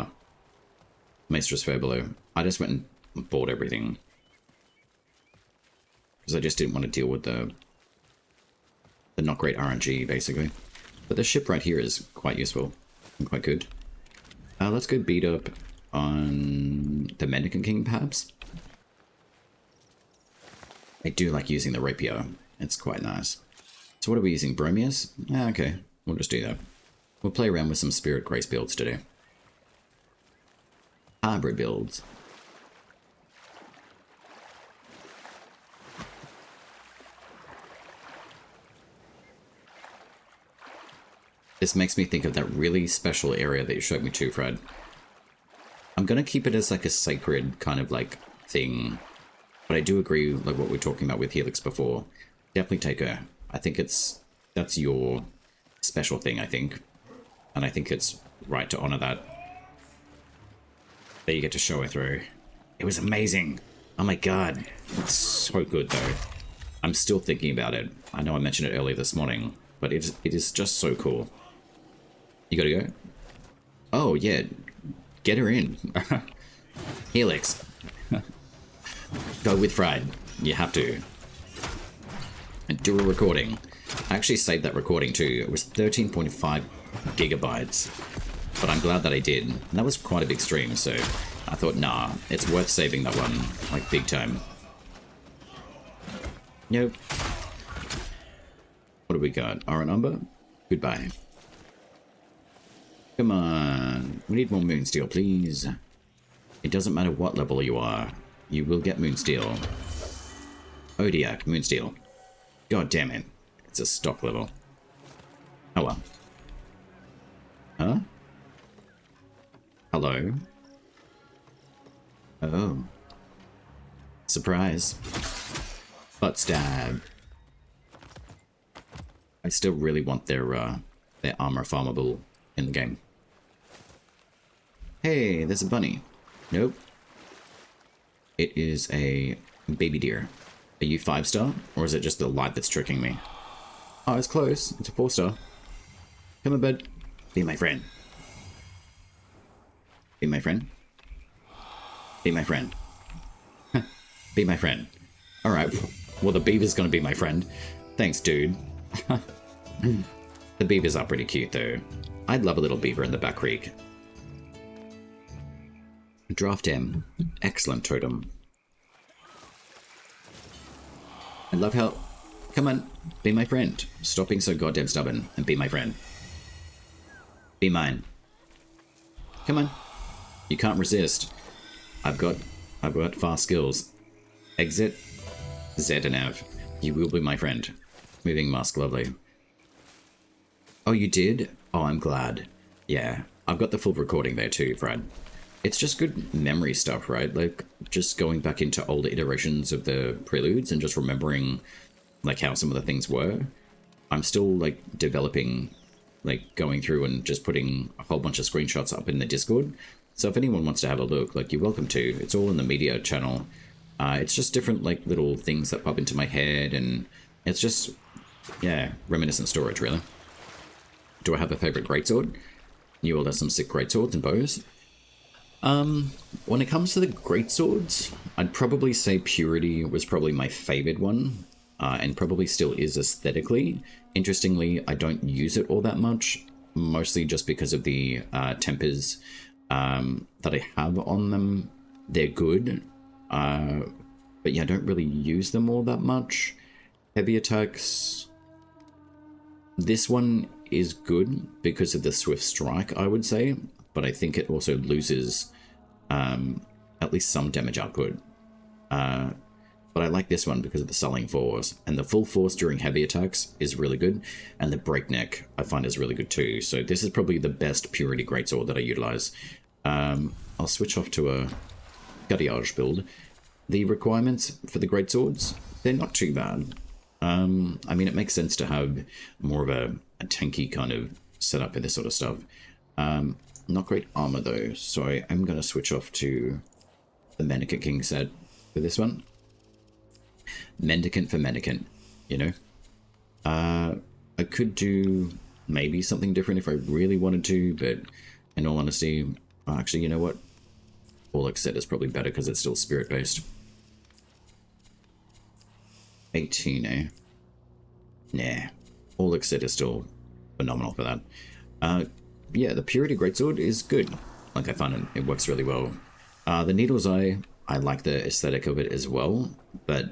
Maestra's Furbelow. I just went and bought everything. Because I just didn't want to deal with the not great RNG, basically. But the ship right here is quite useful and quite good. Let's go beat up on the Mendicant King, perhaps. I do like using the rapier. It's quite nice. So what are we using? Bromius? Okay, we'll just do that. We'll play around with some Spirit Grace builds today. Hybrid builds. This makes me think of that really special area that you showed me too, Fred. I'm going to keep it as like a sacred kind of like thing. But I do agree, like what we were talking about with Helix before. Definitely take her. I think that's your special thing, I think. And I think it's right to honor that. There you get to show her through. It was amazing. Oh my god. It's so good though. I'm still thinking about it. I know I mentioned it earlier this morning, but it is just so cool. You gotta go? Oh, yeah. Get her in. Helix. Go with Fried. You have to. And do a recording. I actually saved that recording too. It was 13.5 gigabytes. But I'm glad that I did. And that was quite a big stream, so I thought, nah, it's worth saving that one, like, big time. Nope. What do we got? Our number? Goodbye. Come on. We need more Moonsteel, please. It doesn't matter what level you are. You will get Moonsteel. Odiak, Moonsteel. God damn it. It's a stock level. Oh well. Huh? Hello? Oh. Surprise. Butt stab. I still really want their armor farmable in the game. Hey, there's a bunny. Nope. It is a baby deer. Are you 5-star? Or is it just the light that's tricking me? Oh, it's close. It's a 4-star. Come on, bud. Be my friend. Be my friend. Be my friend. Be my friend. Alright. Well, the beaver's gonna be my friend. Thanks, dude. The beavers are pretty cute, though. I'd love a little beaver in the back creek. Draft M. Excellent totem. I love how... Come on, be my friend. Stop being so goddamn stubborn and be my friend. Be mine. Come on. You can't resist. I've got fast skills. Exit. Z and F. You will be my friend. Moving mask, lovely. Oh, you did? Oh, I'm glad. Yeah, I've got the full recording there too, Fred. It's just good memory stuff, right? Like, just going back into older iterations of the Preludes and just remembering, like, how some of the things were. I'm still, like, developing, like, going through and just putting a whole bunch of screenshots up in the Discord. So if anyone wants to have a look, like, you're welcome to. It's all in the media channel. It's just different, like, little things that pop into my head, and it's just, yeah, reminiscent storage, really. Do I have a favorite greatsword? You all have some sick greatswords and bows. When it comes to the greatswords, I'd probably say Purity was probably my favorite one, and probably still is aesthetically. Interestingly, I don't use it all that much, mostly just because of the tempers that I have on them. They're good, but yeah, I don't really use them all that much. Heavy attacks. This one is good because of the Swift Strike, I would say, but I think it also loses at least some damage output. But I like this one because of the Sullying Force, and the full force during heavy attacks is really good, and the breakneck I find is really good too. So this is probably the best Purity Greatsword that I utilize. I'll switch off to a Guttiage build. The requirements for the Greatswords, they're not too bad. I mean, it makes sense to have more of a tanky kind of setup for this sort of stuff. Not great armor though, so I'm going to switch off to the Mendicant King set for this one. Mendicant for Mendicant, you know? I could do maybe something different if I really wanted to, but in all honesty, actually, you know what? All set is probably better because it's still spirit-based. 18, eh? Nah. All set is still phenomenal for that. Yeah, the Purity Greatsword is good. Like, I find it works really well. The Needle's Eye, I like the aesthetic of it as well, but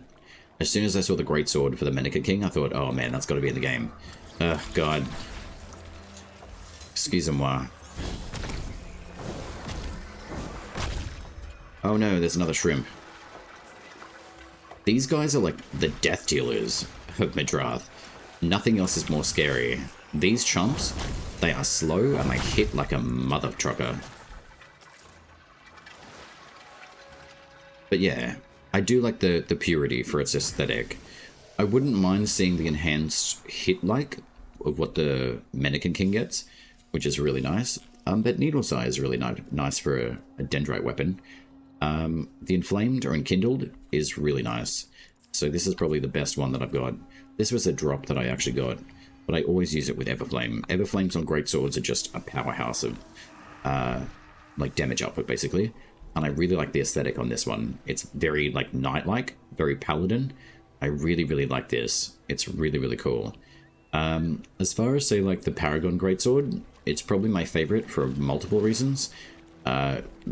as soon as I saw the Greatsword for the Mendicant King, I thought, oh man, that's got to be in the game. God. Excusez-moi. Oh no, there's another shrimp. These guys are like the death dealers of Midrath. Nothing else is more scary. These chumps, they are slow and they hit like a mother trucker. But yeah, I do like the Purity for its aesthetic. I wouldn't mind seeing the enhanced hit like of what the Mendicant King gets, which is really nice. But Needle's Eye is really nice for a Dendrite weapon. The Inflamed or Enkindled is really nice. So this is probably the best one that I've got. This was a drop that I actually got, but I always use it with Everflame. Everflames on greatswords are just a powerhouse of like damage output basically, and I really like the aesthetic on this one. It's very like knight-like, very paladin. I really like this. It's really cool. As far as say like the Paragon greatsword, it's probably my favorite for multiple reasons.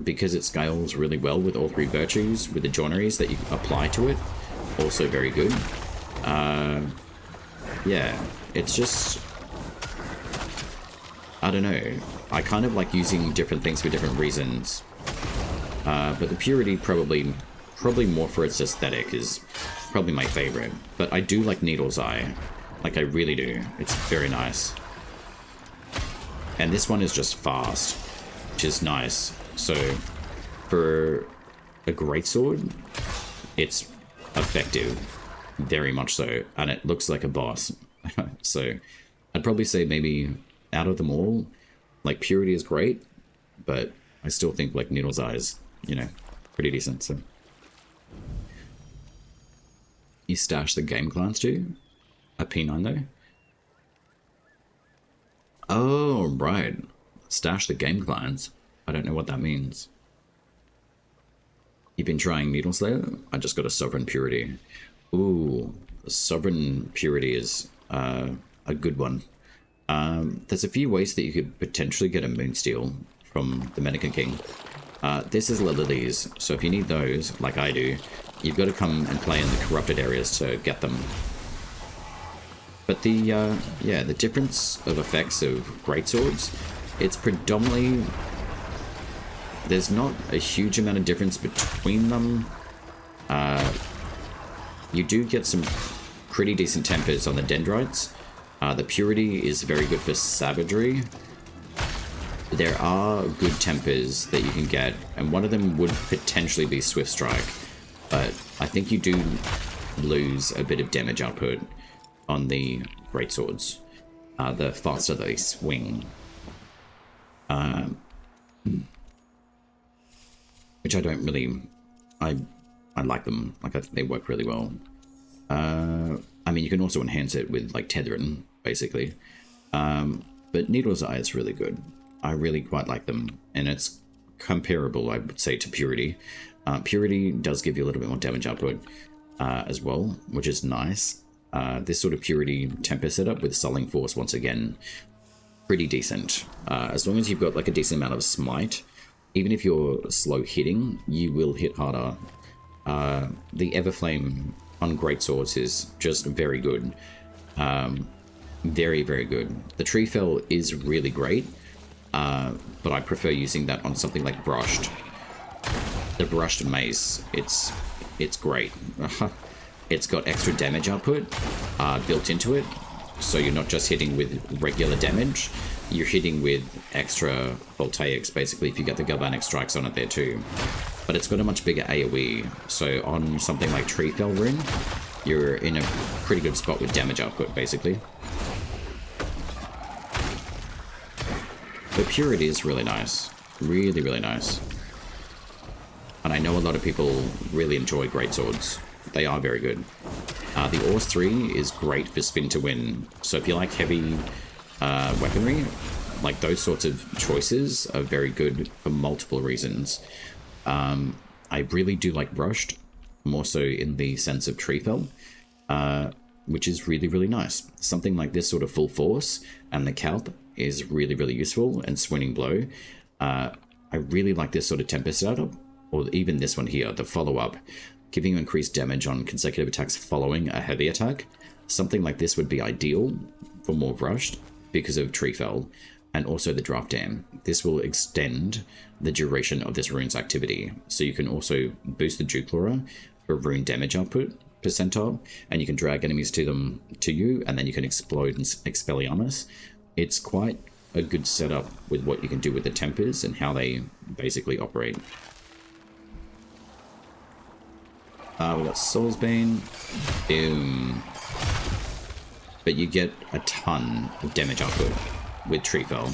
Because it scales really well with all three virtues, with the joineries that you apply to it. Also very good. Yeah, it's just, I don't know. I kind of like using different things for different reasons. But the Purity probably more for its aesthetic is probably my favorite. But I do like Needle's Eye. Like I really do. It's very nice. And this one is just fast, which is nice. So for a greatsword, it's effective, very much so, and it looks like a boss. So I'd probably say maybe out of them all, like Purity is great, but I still think like Needle's Eye is, you know, pretty decent. So you stash the game clients too? A P9 though? Oh, right. Stash the game clients. I don't know what that means. You've been trying Needle Slayer? I just got a Sovereign Purity. Ooh, Sovereign Purity is a good one. There's a few ways that you could potentially get a Moonsteel from the Mannequin King. This is Lilies, so if you need those, like I do, you've got to come and play in the corrupted areas to get them. But the, yeah, the difference of effects of greatswords, it's predominantly, there's not a huge amount of difference between them. You do get some pretty decent tempers on the Dendrites. The Purity is very good for Savagery. There are good tempers that you can get, and one of them would potentially be Swift Strike, but I think you do lose a bit of damage output on the greatswords, the faster they swing. Which I don't really, I like them. Like I think they work really well. I mean, you can also enhance it with like tethering, basically. But Needle's Eye is really good. I really quite like them, and it's comparable, I would say, to Purity. Purity does give you a little bit more damage output as well, which is nice. This sort of Purity temper setup with Sulling Force, once again, pretty decent. As long as you've got like a decent amount of smite, even if you're slow hitting, you will hit harder. The Everflame on greatswords is just very good. Very good. The Tree Fell is really great, but I prefer using that on something like Brushed. The Brushed Mace, it's great. It's got extra damage output built into it, so you're not just hitting with regular damage, you're hitting with extra voltaics, basically, if you get the Galvanic Strikes on it there too. But it's got a much bigger AoE, so on something like Tree Fell Rune, you're in a pretty good spot with damage output, basically. The Purity is really nice. Really nice. And I know a lot of people really enjoy greatswords. They are very good. The Ors 3 is great for spin to win. So if you like heavy weaponry, like those sorts of choices are very good for multiple reasons. I really do like Brushed, more so in the sense of Tree Fell, which is really nice. Something like this sort of Full Force and the Calp is really useful, and Swinging Blow. I really like this sort of temper setup, or even this one here, the follow-up, giving you increased damage on consecutive attacks following a heavy attack. Something like this would be ideal for more Brushed because of Tree Fell, and also the Draft Dam. This will extend the duration of this rune's activity, so you can also boost the Jukelaura for rune damage output percentile, and you can drag enemies to you, and then you can explode and Expelliarmus. It's quite a good setup with what you can do with the tempers and how they basically operate. We got Soulsbane. Boom. But you get a ton of damage output with Tree Fell.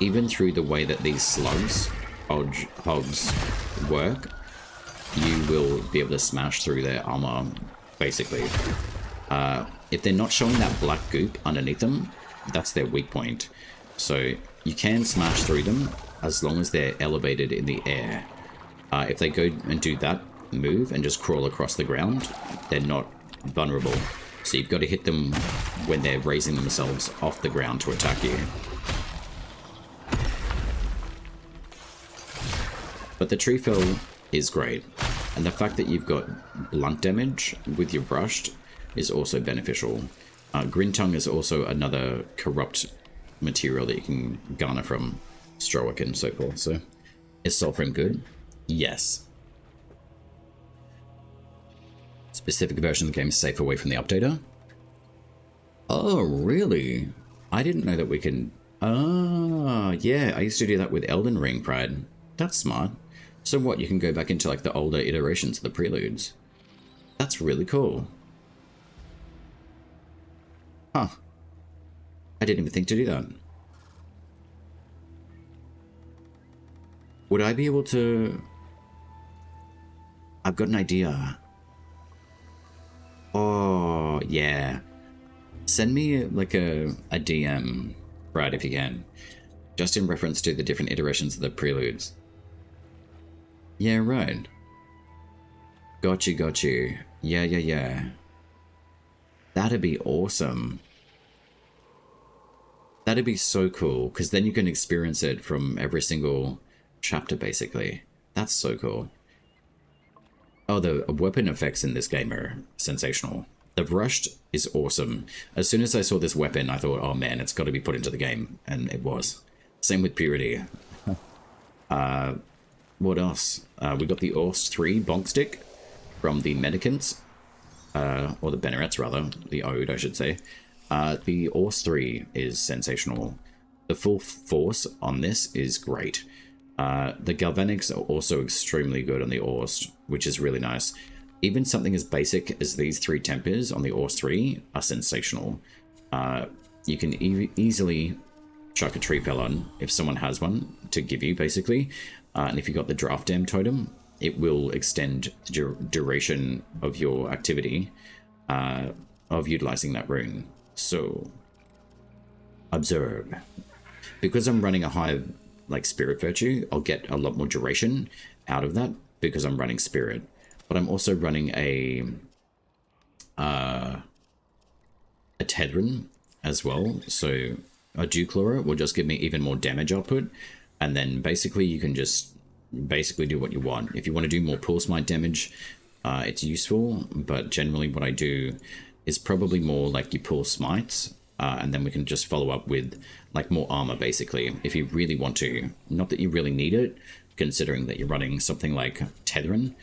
Even through the way that these slugs, hogs, work, you will be able to smash through their armor, basically. If they're not showing that black goop underneath them, that's their weak point. So you can smash through them as long as they're elevated in the air. If they go and do that move and just crawl across the ground, they're not vulnerable. So you've got to hit them when they're raising themselves off the ground to attack you. But the tree fell is great, and the fact that you've got blunt damage with your brushed is also beneficial. Grin tongue is also another corrupt material that you can garner from Stroic and so forth. So, is Soulframe good? Yes. Specific version of the game is safe away from the updater. Oh, really? I didn't know that we can... Ah, yeah, I used to do that with Elden Ring Pride. That's smart. So what, you can go back into like the older iterations of the Preludes? That's really cool. Huh. I didn't even think to do that. Would I be able to... I've got an idea. Oh, yeah. Send me like a DM, right, if you can. Just in reference to the different iterations of the Preludes. Yeah, right. Got you. Yeah. That'd be awesome. That'd be so cool, because then you can experience it from every single chapter, basically. That's so cool. Oh, the weapon effects in this game are sensational. The rushed is awesome. As soon as I saw this weapon, I thought, oh man, it's got to be put into the game, and it was. Same with Purity. What else? We got the Orst 3 bonk stick from the Medicants, or the Bennerets rather, the Ode I should say. The Orst 3 is sensational. The full force on this is great. The Galvanics are also extremely good on the Orst, which is really nice. Even something as basic as these 3 tempers on the Orst 3 are sensational. You can easily chuck a tree fell on if someone has one to give you, basically. And if you got the Draft Dam totem, it will extend the duration of your activity of utilizing that rune. So, observe. Because I'm running a high like Spirit Virtue, I'll get a lot more duration out of that because I'm running Spirit. But I'm also running a Tedrin as well, so a Dewclaw will just give me even more damage output, and then basically you can just do what you want. If you want to do more pulse smite damage, it's useful, but generally what I do is probably more like you pull smites, and then we can just follow up with like more armor, basically, if you really want to. Not that you really need it, considering that you're running something like Tethrin,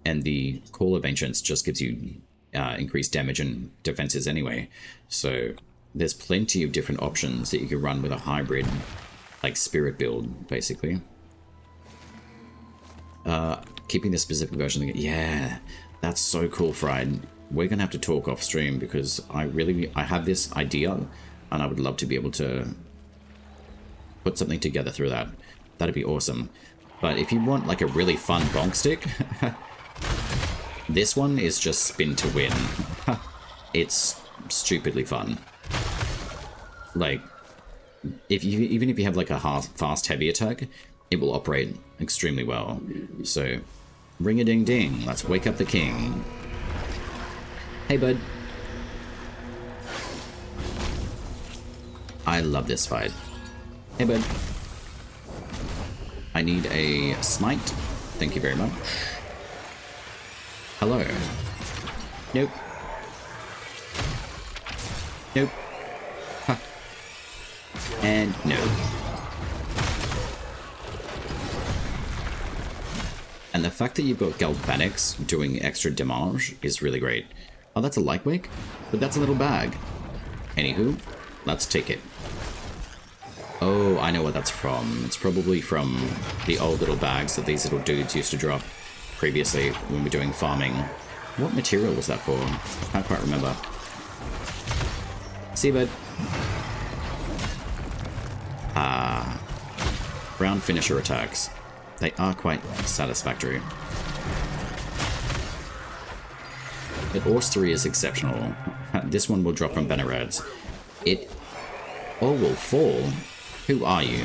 and the Call of Ancients just gives you increased damage and defenses anyway. So there's plenty of different options that you can run with a hybrid, like spirit build, basically. Keeping the specific version of the game. Yeah, that's so cool, Fried. We're gonna have to talk off stream because I have this idea and I would love to be able to put something together through that. That'd be awesome. But if you want like a really fun bonk stick, this one is just spin to win. It's stupidly fun. Like, even if you have like a fast heavy attack, it will operate extremely well. So, ring-a-ding-ding, let's wake up the king. Hey, bud. I love this fight. Hey, bud. I need a smite. Thank you very much. Hello. Nope. Nope. Huh. And no. And the fact that you've got Galvanics doing extra damage is really great. Oh, that's a light wake? But that's a little bag. Anywho, let's take it. Oh, I know what that's from. It's probably from the old little bags that these little dudes used to drop previously when we were doing farming. What material was that for? I can't quite remember. See you, bud. Round finisher attacks. They are quite satisfactory. The Ors 3 is exceptional. This one will drop from Bannerats. It all will fall. Who are you?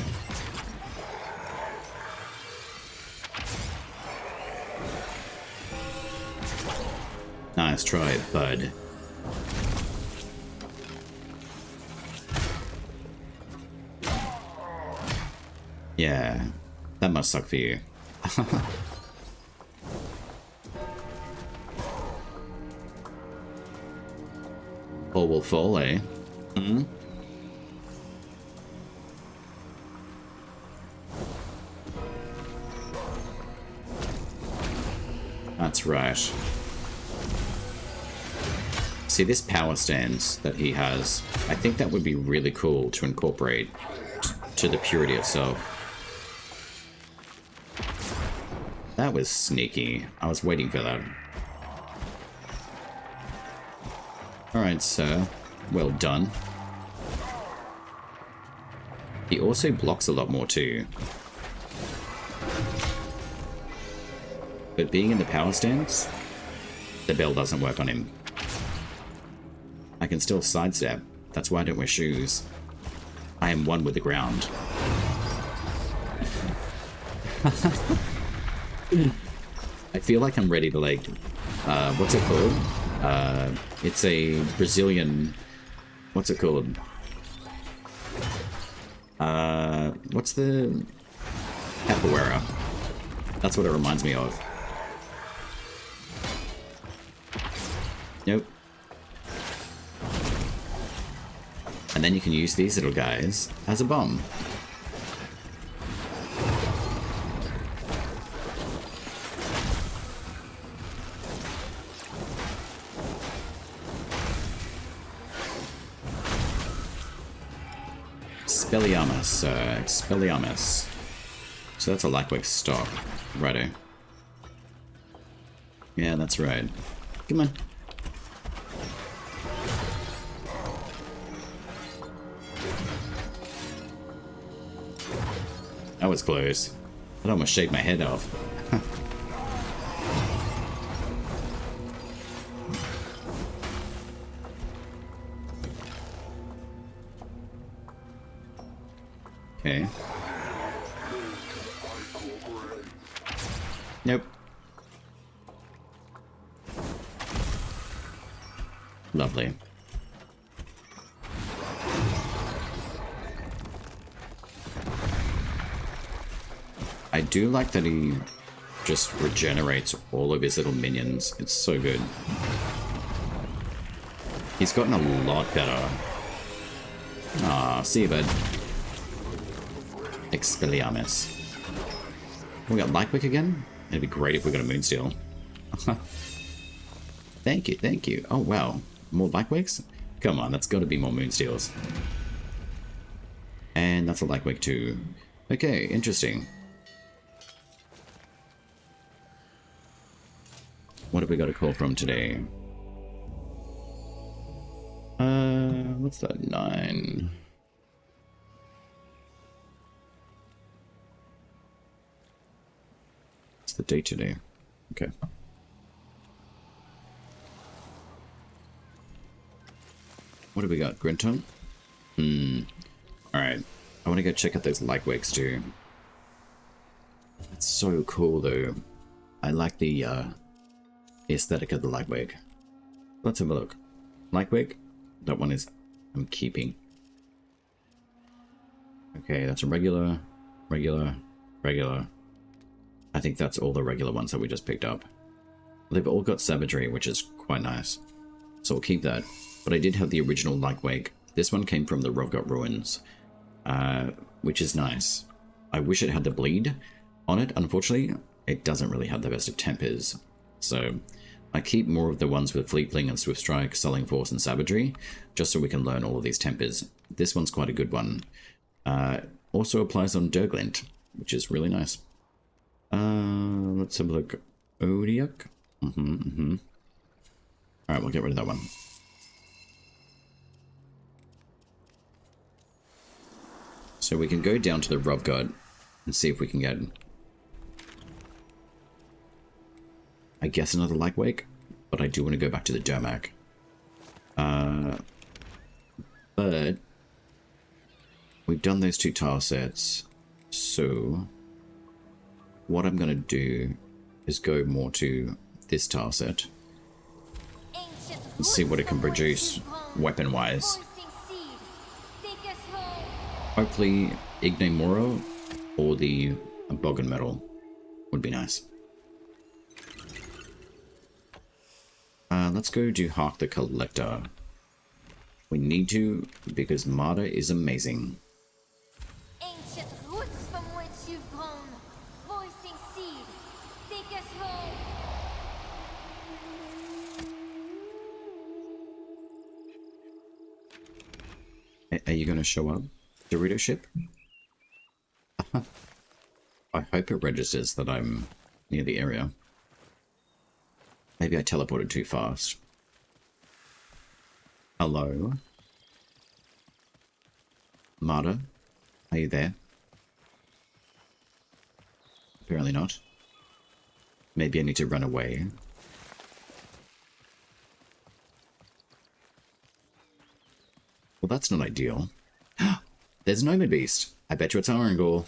Nice try, bud. Yeah, that must suck for you. All will fall, eh? Hmm? That's right. See, this power stance that he has, I think that would be really cool to incorporate to the purity itself. That was sneaky. I was waiting for that. Alright, sir. Well done. He also blocks a lot more too. But being in the power stance, the bell doesn't work on him. I can still sidestep. That's why I don't wear shoes. I am one with the ground. I feel like I'm ready to, like, what's it called? It's a Brazilian, what's it called? What's the capoeira? That's what it reminds me of. Nope. And then you can use these little guys as a bomb. Expelliarmus, Expelliarmus. So that's a Lightweight stock. Righto. Yeah, that's right. Come on. That was close. That almost shaved my head off. Okay. Nope. Lovely. I do like that he just regenerates all of his little minions. It's so good. He's gotten a lot better. Ah, see you, bud. Expelliarmus. We got Lightwick again? It'd be great if we got a Moonsteel. Thank you, thank you. Oh, wow. More Lightwicks? Come on, that's got to be more Moonsteels. And that's a Lightwick too. Okay, interesting. What have we got to call from today? What's that? 9. What's the date today? Okay. What do we got? Grinton? Alright. I want to go check out those Lightwakes too. It's so cool though. I like the aesthetic of the Lightwake. Let's have a look. Lightwake? That one is... I'm keeping. Okay, that's a regular, regular, regular. I think that's all the regular ones that we just picked up. They've all got savagery, which is quite nice. So we'll keep that. But I did have the original Lightwake. This one came from the Rovgot Ruins, which is nice. I wish it had the bleed on it. Unfortunately, it doesn't really have the best of tempers. So I keep more of the ones with Fleet Fling and Swift Strike, Sulling Force and Savagery, just so we can learn all of these tempers. This one's quite a good one. Also applies on Durglint, which is really nice. Let's have a look. Odiak. Alright, we'll get rid of that one. So we can go down to the Rovgot and see if we can get, I guess, another Lightwake. but I do want to go back to the Dermac. But we've done those 2 tile sets, so what I'm going to do is go more to this tile set and see what it can produce weapon-wise. Hopefully Igne Moro or the Bogan Metal would be nice. Let's go do Hark the Collector. We need to, because Marta is amazing. Ancient roots from which you've grown, voicing seed, take us home. Are you going to show up, Dorito ship? I hope it registers that I'm near the area. Maybe I teleported too fast. Hello? Marta? Are you there? Apparently not. Maybe I need to run away. Well, that's not ideal. There's an Omen Beast. I bet you it's Arangor.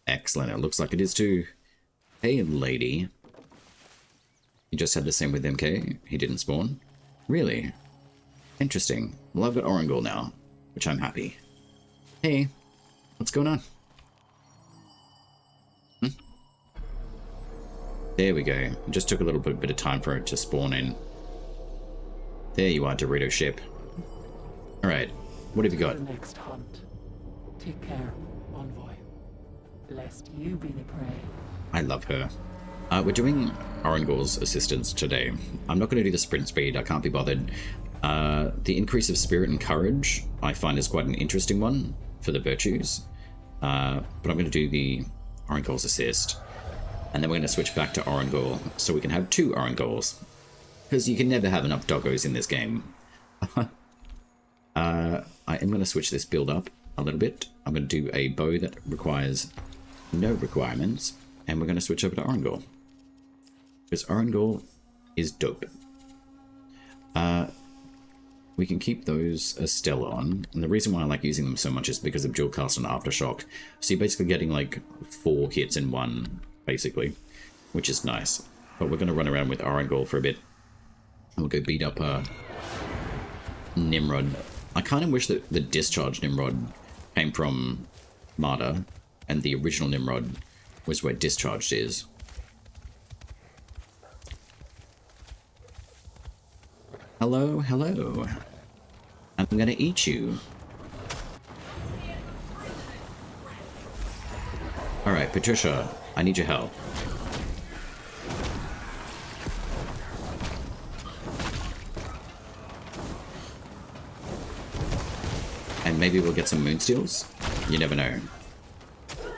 Excellent. It looks like it is too. Hey, lady. You just had the same with MK? He didn't spawn? Really? Interesting. Well, I've got Arangor now, which I'm happy. Hey, what's going on? There we go. It just took a little bit of time for it to spawn in. There you are, Dorito ship. Alright, what have you got? The next hunt. Take care, envoy. Lest you be the prey. I love her. We're doing Arangor's assistance today. I'm not going to do the sprint speed, I can't be bothered. The increase of spirit and courage I find is quite an interesting one for the virtues. But I'm going to do the Arangor's assist. And then we're going to switch back to Arangor so we can have 2 Arangors. Because you can never have enough doggos in this game. I am going to switch this build up a little bit. I'm going to do a bow that requires no requirements. And we're going to switch over to Arangor. Because Arangor is dope. We can keep those as Stella on. And the reason why I like using them so much is because of dual cast and Aftershock. So you're basically getting like 4 hits in one, basically. Which is nice. But we're going to run around with Arangor for a bit. And we'll go beat up Nimrod. I kind of wish that the discharge Nimrod came from Marta. And the original Nimrod was where discharged is. Hello, hello. I'm gonna eat you. Alright, Patricia, I need your help. And maybe we'll get some Moonsteels? You never know.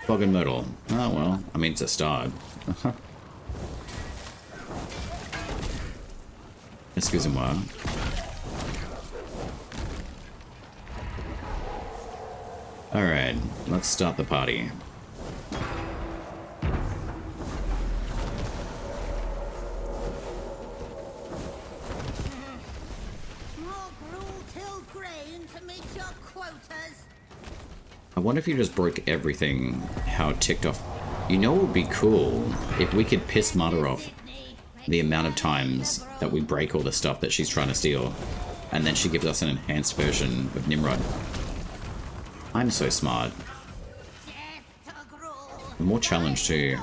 Fog and Myrtle. Oh well, I mean it's a start. Excusez-moi. Alright, let's start the party. More gruel-tilled grain to meet your quotas. I wonder if you just broke everything, how it ticked off. You know what would be cool? If we could piss Marta off the amount of times that we break all the stuff that she's trying to steal, and then she gives us an enhanced version of Nimrod. I'm so smart. More challenge too,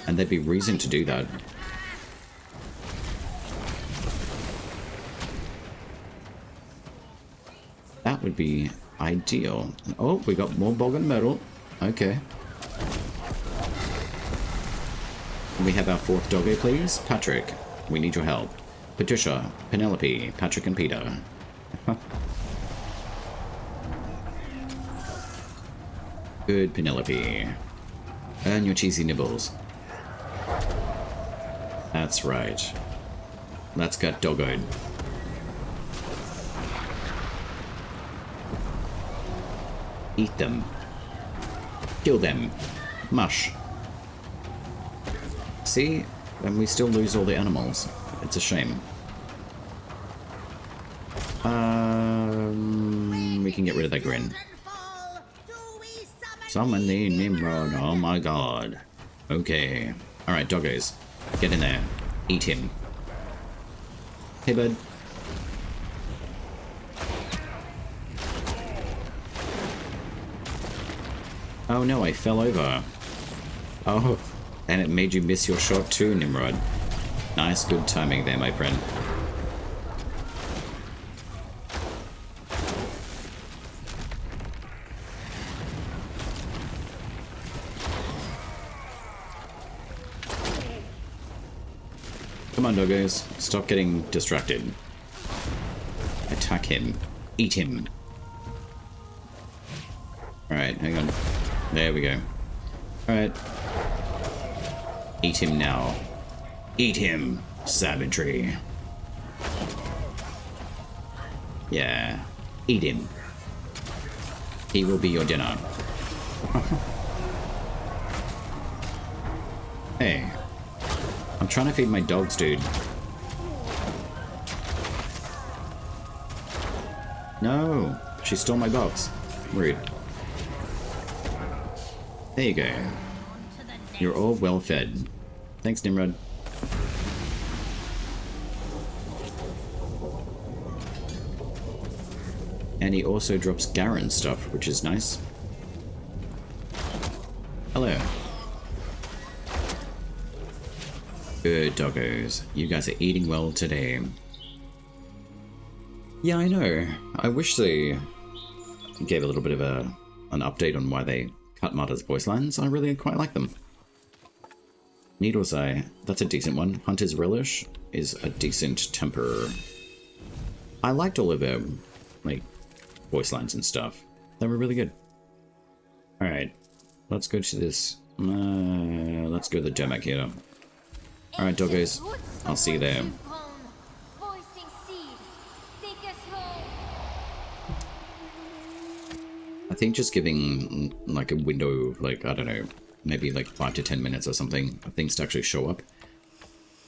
and there'd be reason to do that. That would be ideal. Oh, we got more bog and metal. Okay. Can we have our 4th doggo, please? Patrick, we need your help. Patricia, Penelope, Patrick and Peter. Good, Penelope. Earn your cheesy nibbles. That's right. Let's get doggoed. Eat them. Kill them. Mush. See? And we still lose all the animals. It's a shame. We can get rid of that grin. Summon the Nimrod. Oh my god. Okay. Alright, doggos. Get in there. Eat him. Hey, bud. Oh no, I fell over. Oh, and it made you miss your shot too, Nimrod. Nice, good timing there, my friend. Come on, doggos. Stop getting distracted. Attack him. Eat him. Alright, hang on. There we go. Alright. Eat him now. Eat him, savagery. Yeah. Eat him. He will be your dinner. Hey. I'm trying to feed my dogs, dude. No. She stole my box. Rude. There you go. You're all well fed. Thanks, Nimrod. And he also drops Garen stuff, which is nice. Hello. Good doggos. You guys are eating well today. Yeah, I know. I wish they gave a little bit of an update on why they cut Marta's voice lines. I really quite like them. Needle's Eye, that's a decent one. Hunter's Relish is a decent temper. I liked all of their, like, voice lines and stuff. They were really good. Alright, let's go to this. Let's go to the Demek here. Alright, doggos. I'll see you there. I think just giving, like, a window, like, I don't know, maybe like 5 to 10 minutes or something of things to actually show up.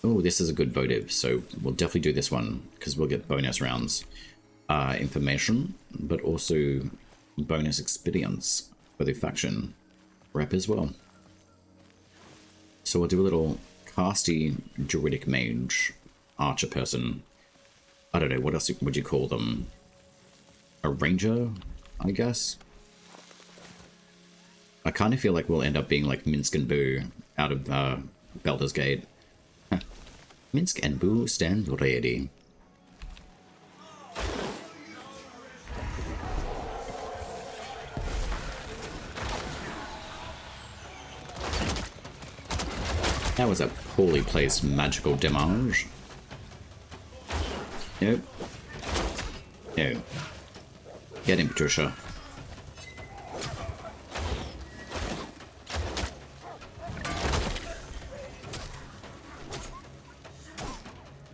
Oh, this is a good votive, so we'll definitely do this one, because we'll get bonus rounds. Information, but also bonus experience for the faction rep as well. So we'll do a little casty druidic mage archer person. I don't know, what else would you call them? A ranger, I guess? I kind of feel like we'll end up being like Minsk and Boo out of Baldur's Gate. Minsk and Boo stand ready. That was a poorly placed magical damage. Nope. No. Get him, Patricia.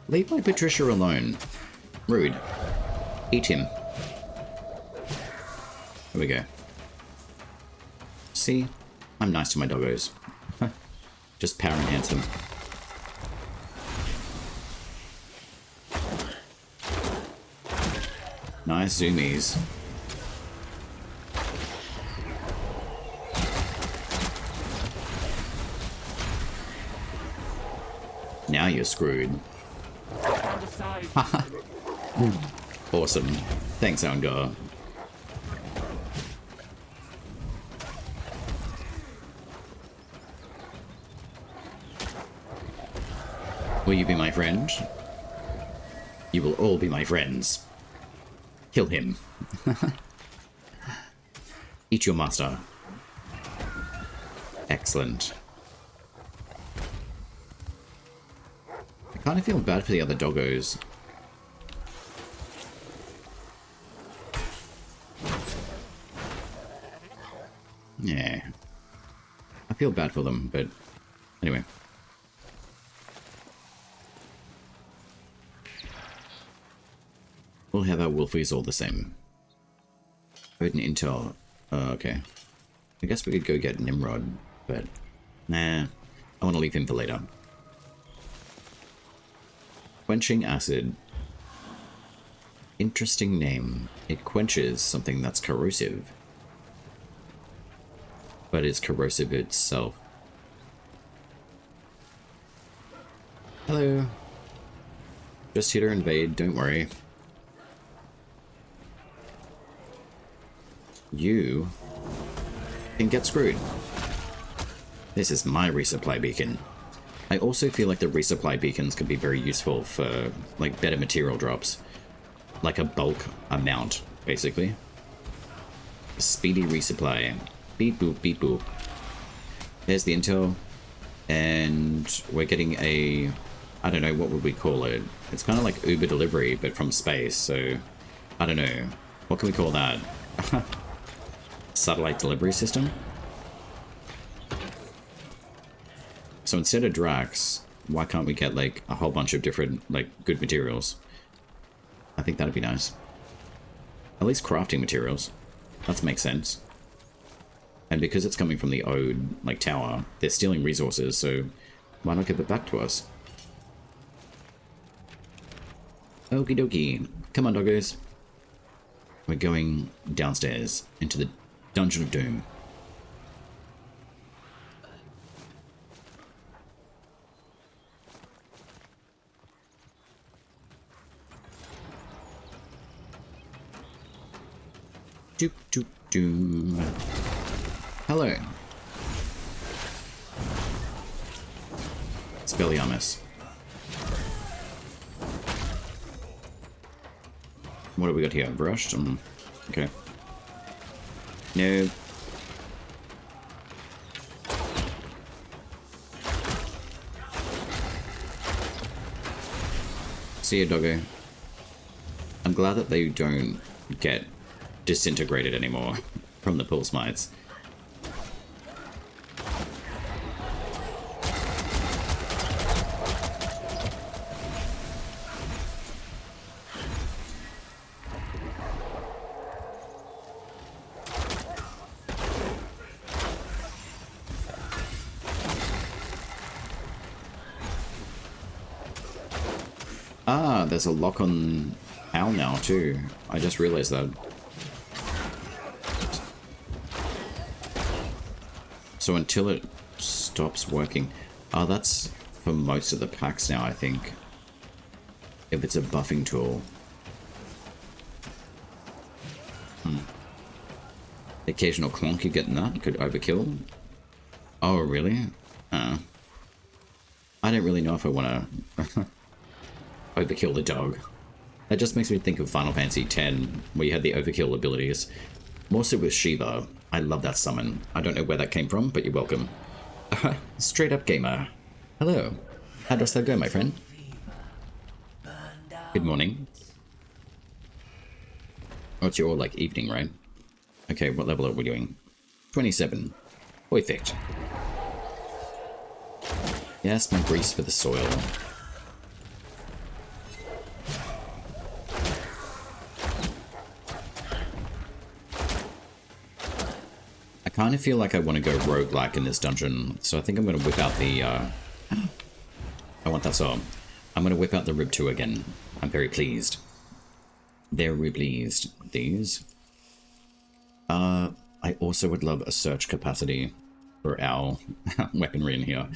Leave my Patricia alone. Rude. Eat him. There we go. See? I'm nice to my doggos. Just power enhance them. Nice zoomies. Now you're screwed. Awesome. Thanks, Angar. Will you be my friend? You will all be my friends. Kill him. Eat your master. Excellent. I kind of feel bad for the other doggos. Yeah. I feel bad for them, but anyway. We'll have our Wolfies all the same. Open intel. Okay. I guess we could go get Nimrod, but nah. I want to leave him for later. Quenching Acid. Interesting name. It quenches something that's corrosive. But is corrosive itself. Hello. Just hit her invade, don't worry. You can get screwed. This is my resupply beacon. I also feel like the resupply beacons could be very useful for, like, better material drops. Like a bulk amount, basically. Speedy resupply. Beep boop, beep boop. There's the intel. And we're getting a... I don't know, what would we call it? It's kind of like Uber delivery, but from space, so... I don't know. What can we call that? Satellite delivery system? So instead of Drax, why can't we get, like, a whole bunch of different, like, good materials? I think that'd be nice. At least crafting materials. That makes sense. And because it's coming from the Ode, like, tower, they're stealing resources, so why not give it back to us? Okie dokie. Come on, doggos. We're going downstairs into the Dungeon of Doom. Doop doop doom. Hello. Spelliarmus. What have we got here? Brushed? Okay. No. See ya, doggo. I'm glad that they don't get disintegrated anymore from the pulse mites. Ah, there's a lock on Al now too. I just realized that. So until it stops working... Oh, that's for most of the packs now, I think. If it's a buffing tool. The occasional clonk you get in that could overkill. Oh, really? I don't really know if I want to overkill the dog. That just makes me think of Final Fantasy X, where you had the overkill abilities. More so with Shiva. I love that summon. I don't know where that came from, but you're welcome. Straight up gamer. Hello. How does that go, my friend? Good morning. Oh, it's your, like, evening, right? Okay, what level are we doing? 27. Perfect. Yes, my grease for the soil. I kind of feel like I want to go roguelike in this dungeon, so I think I'm going to whip out the, I want that saw. I'm going to whip out the Rib 2 again. I'm very pleased. Very pleased. These. I also would love a search capacity for our weaponry in here.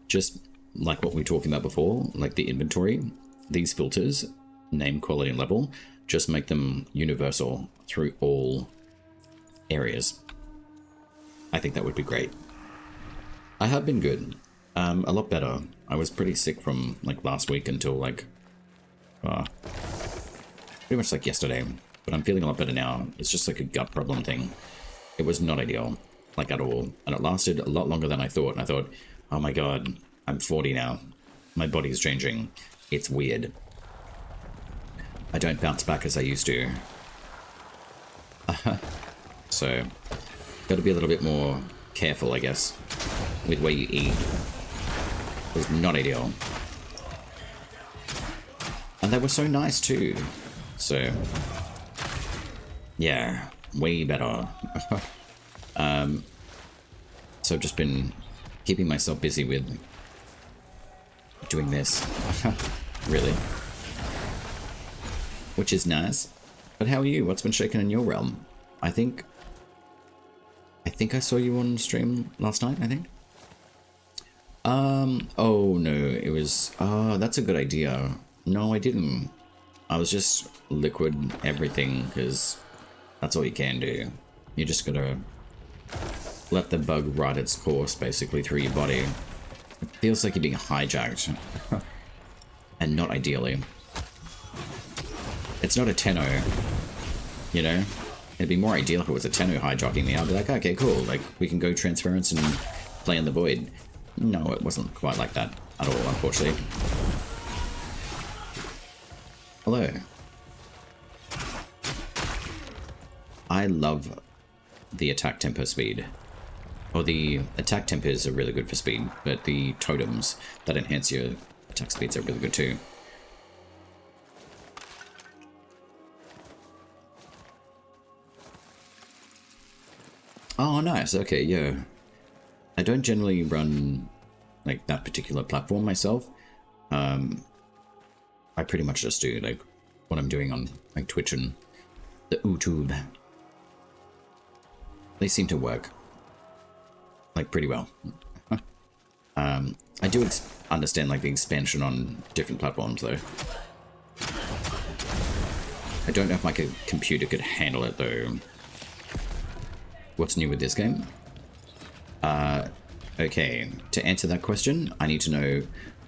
Just like what we were talking about before, like the inventory. These filters, name, quality, and level, just make them universal through all areas. I think that would be great. I have been good. A lot better. I was pretty sick from like last week until like pretty much like yesterday, but I'm feeling a lot better now. It's just like a gut problem thing. It was not ideal, like at all, and it lasted a lot longer than I thought. And I thought, oh my god, I'm 40 now. My body's changing. It's weird. I don't bounce back as I used to. So, got to be a little bit more careful, I guess, with where you eat. It was not ideal. And they were so nice too. So, yeah, way better. So I've just been keeping myself busy with doing this. Really. which is nice. But how are you? What's been shaking in your realm? I think I saw you on stream last night, I think. Oh no, it was, that's a good idea. No, I didn't. I was just liquid everything, because that's all you can do. You just gotta let the bug ride its course, basically, through your body. It feels like you're being hijacked. And not ideally. It's not a Tenno, you know? It'd be more ideal if it was a Tenno hijacking me. I'd be like, okay, cool, like, we can go transference and play in the void. No, it wasn't quite like that at all, unfortunately. Hello. I love the attack tempo speed. Or the attack tempers are really good for speed, but the totems that enhance your attack speeds are really good too. Oh, nice. Okay, yeah. I don't generally run like that particular platform myself. I pretty much just do like what I'm doing on like Twitch and the YouTube. They seem to work like pretty well. I do understand like the expansion on different platforms though. I don't know if my computer could handle it though. What's new with this game? Okay, to answer that question, I need to know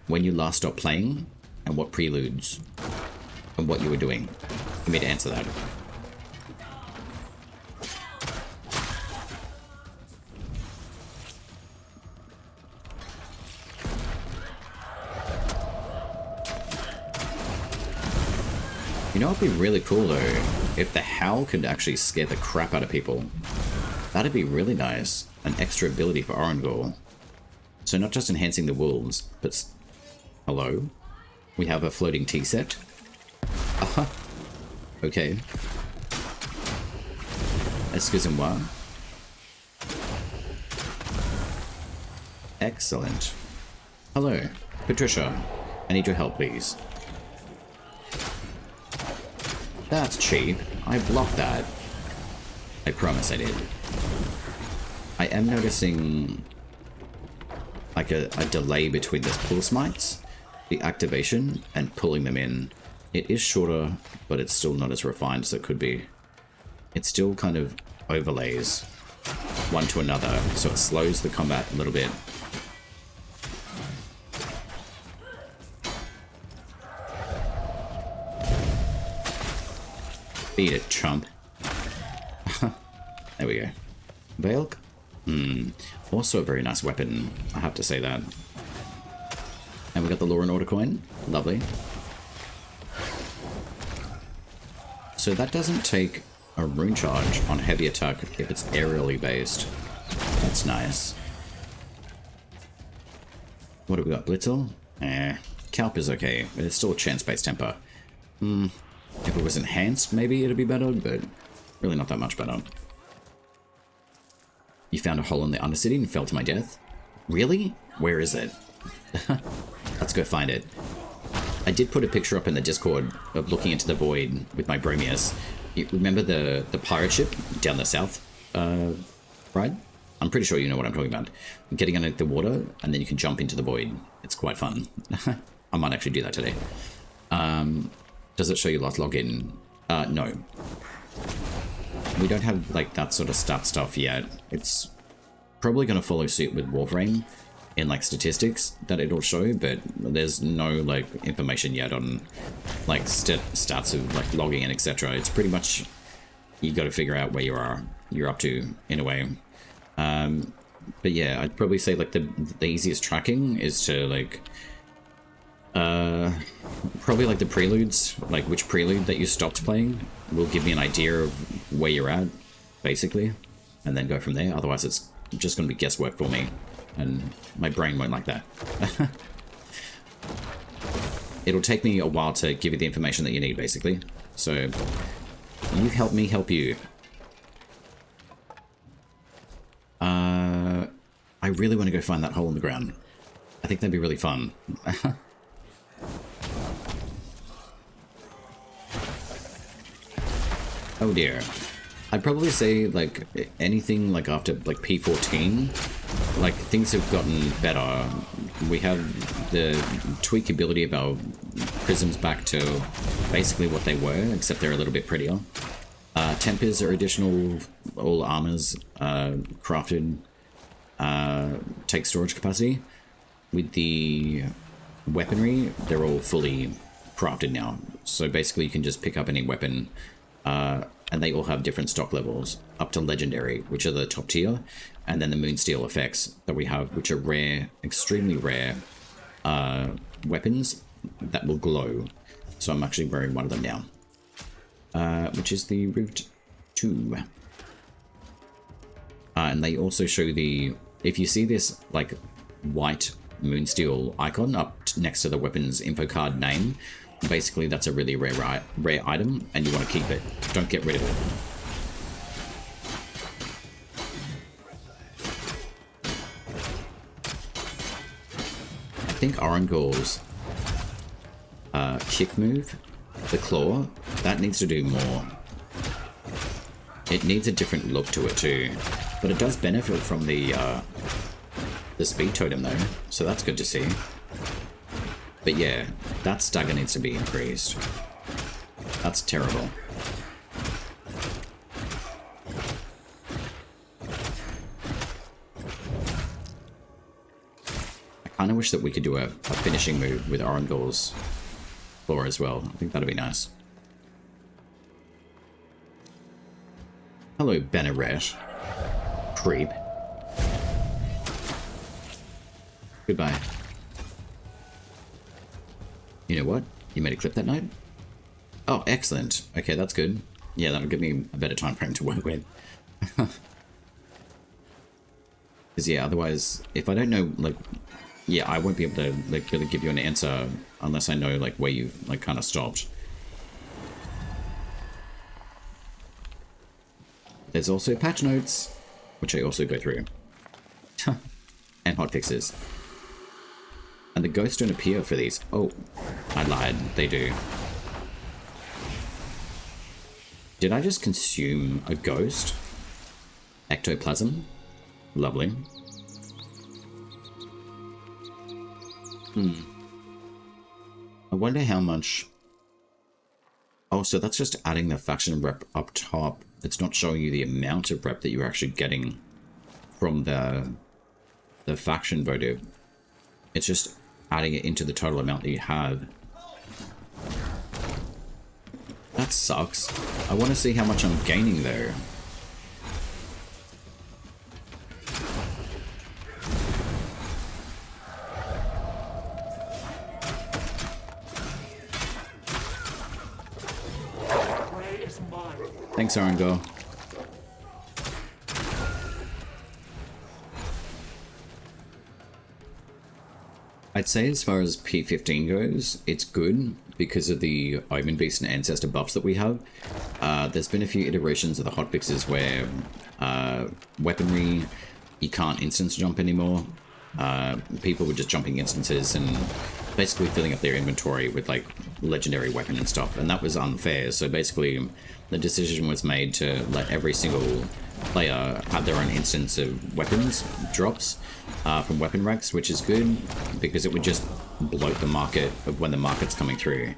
when you last stopped playing and what preludes and what you were doing for me to answer that. You know, it'd be really cool though if the Howl could actually scare the crap out of people. That'd be really nice. An extra ability for Orangor. So not just enhancing the wolves, but... Hello? We have a floating tea set? Okay. Excusez-moi. Excellent. Hello. Patricia. I need your help, please. That's cheap. I blocked that. I promise I did. I am noticing like a delay between the pull smites, the activation, and pulling them in. It is shorter, but it's still not as refined as it could be. It still kind of overlays one to another, so it slows the combat a little bit. Beat it, chump. There we go. Veilk? Also a very nice weapon, I have to say that. And we got the Law and Order coin. Lovely. So that doesn't take a rune charge on heavy attack if it's aerially based. That's nice. What have we got? Blitzel? Calp is okay, but it's still a chance-based temper. If it was enhanced, maybe it'd be better, but really not that much better. You found a hole in the Undercity and fell to my death? Really? Where is it? Let's go find it. I did put a picture up in the Discord of looking into the void with my Bromius. You remember the pirate ship down the south, right? I'm pretty sure you know what I'm talking about. Getting under the water, and then you can jump into the void. It's quite fun. I might actually do that today. Does it show you last login? No. We don't have like that sort of stat stuff yet. It's probably going to follow suit with Warframe in like statistics that it'll show, but there's no like information yet on like stats of like logging and etc. It's pretty much you got to figure out where you're up to in a way. But yeah, I'd probably say like the easiest tracking is to like probably like the preludes, like which prelude that you stopped playing will give me an idea of where you're at, basically, and then go from there. Otherwise it's just going to be guesswork for me, and my brain won't like that. It'll take me a while to give you the information that you need, basically. So you help me help you. I really want to go find that hole in the ground. I think that'd be really fun. Oh dear. I'd probably say, like, anything, like, after, like, P14, like, things have gotten better. We have the tweakability of our prisms back to basically what they were, except they're a little bit prettier. Tempers are additional, all armors, crafted, take storage capacity. With the weaponry, they're all fully crafted now. So basically you can just pick up any weapon, and they all have different stock levels, up to legendary, which are the top tier, and then the Moonsteel effects that we have, which are rare, extremely rare weapons that will glow. So I'm actually wearing one of them now, which is the Rift 2. And they also show the, if you see this like white Moonsteel icon up next to the weapon's info card name, basically that's a really rare item and you want to keep it. Don't get rid of it. I think Orangul's kick move, the claw, that needs to do more. It needs a different look to it too, but it does benefit from the speed totem though, so that's good to see. But yeah, that stagger needs to be increased. That's terrible. I kind of wish that we could do a finishing move with Orangul's claw as well. I think that'd be nice. Hello, Benneret. Creep. Goodbye. You know what? You made a clip that night? Oh, excellent. Okay, that's good. Yeah, that'll give me a better time frame to work with. Because yeah, otherwise, if I don't know, like, yeah, I won't be able to like really give you an answer unless I know like where you like kind of stopped. There's also patch notes, which I also go through, and hotfixes. And the ghosts don't appear for these. Oh, I lied. They do. Did I just consume a ghost? Ectoplasm. Lovely. I wonder how much... Oh, so that's just adding the faction rep up top. It's not showing you the amount of rep that you're actually getting from the faction votive. It's just adding it into the total amount that you have. That sucks. I want to see how much I'm gaining though. Thanks, Arango. I'd say as far as P15 goes, it's good because of the Omen Beast and Ancestor buffs that we have. There's been a few iterations of the hotfixes where weaponry, you can't instance jump anymore. People were just jumping instances and basically filling up their inventory with like legendary weapon and stuff, and that was unfair. So basically the decision was made to let every single player have their own instance of weapons drops from weapon racks, which is good because it would just bloat the market of when the market's coming through.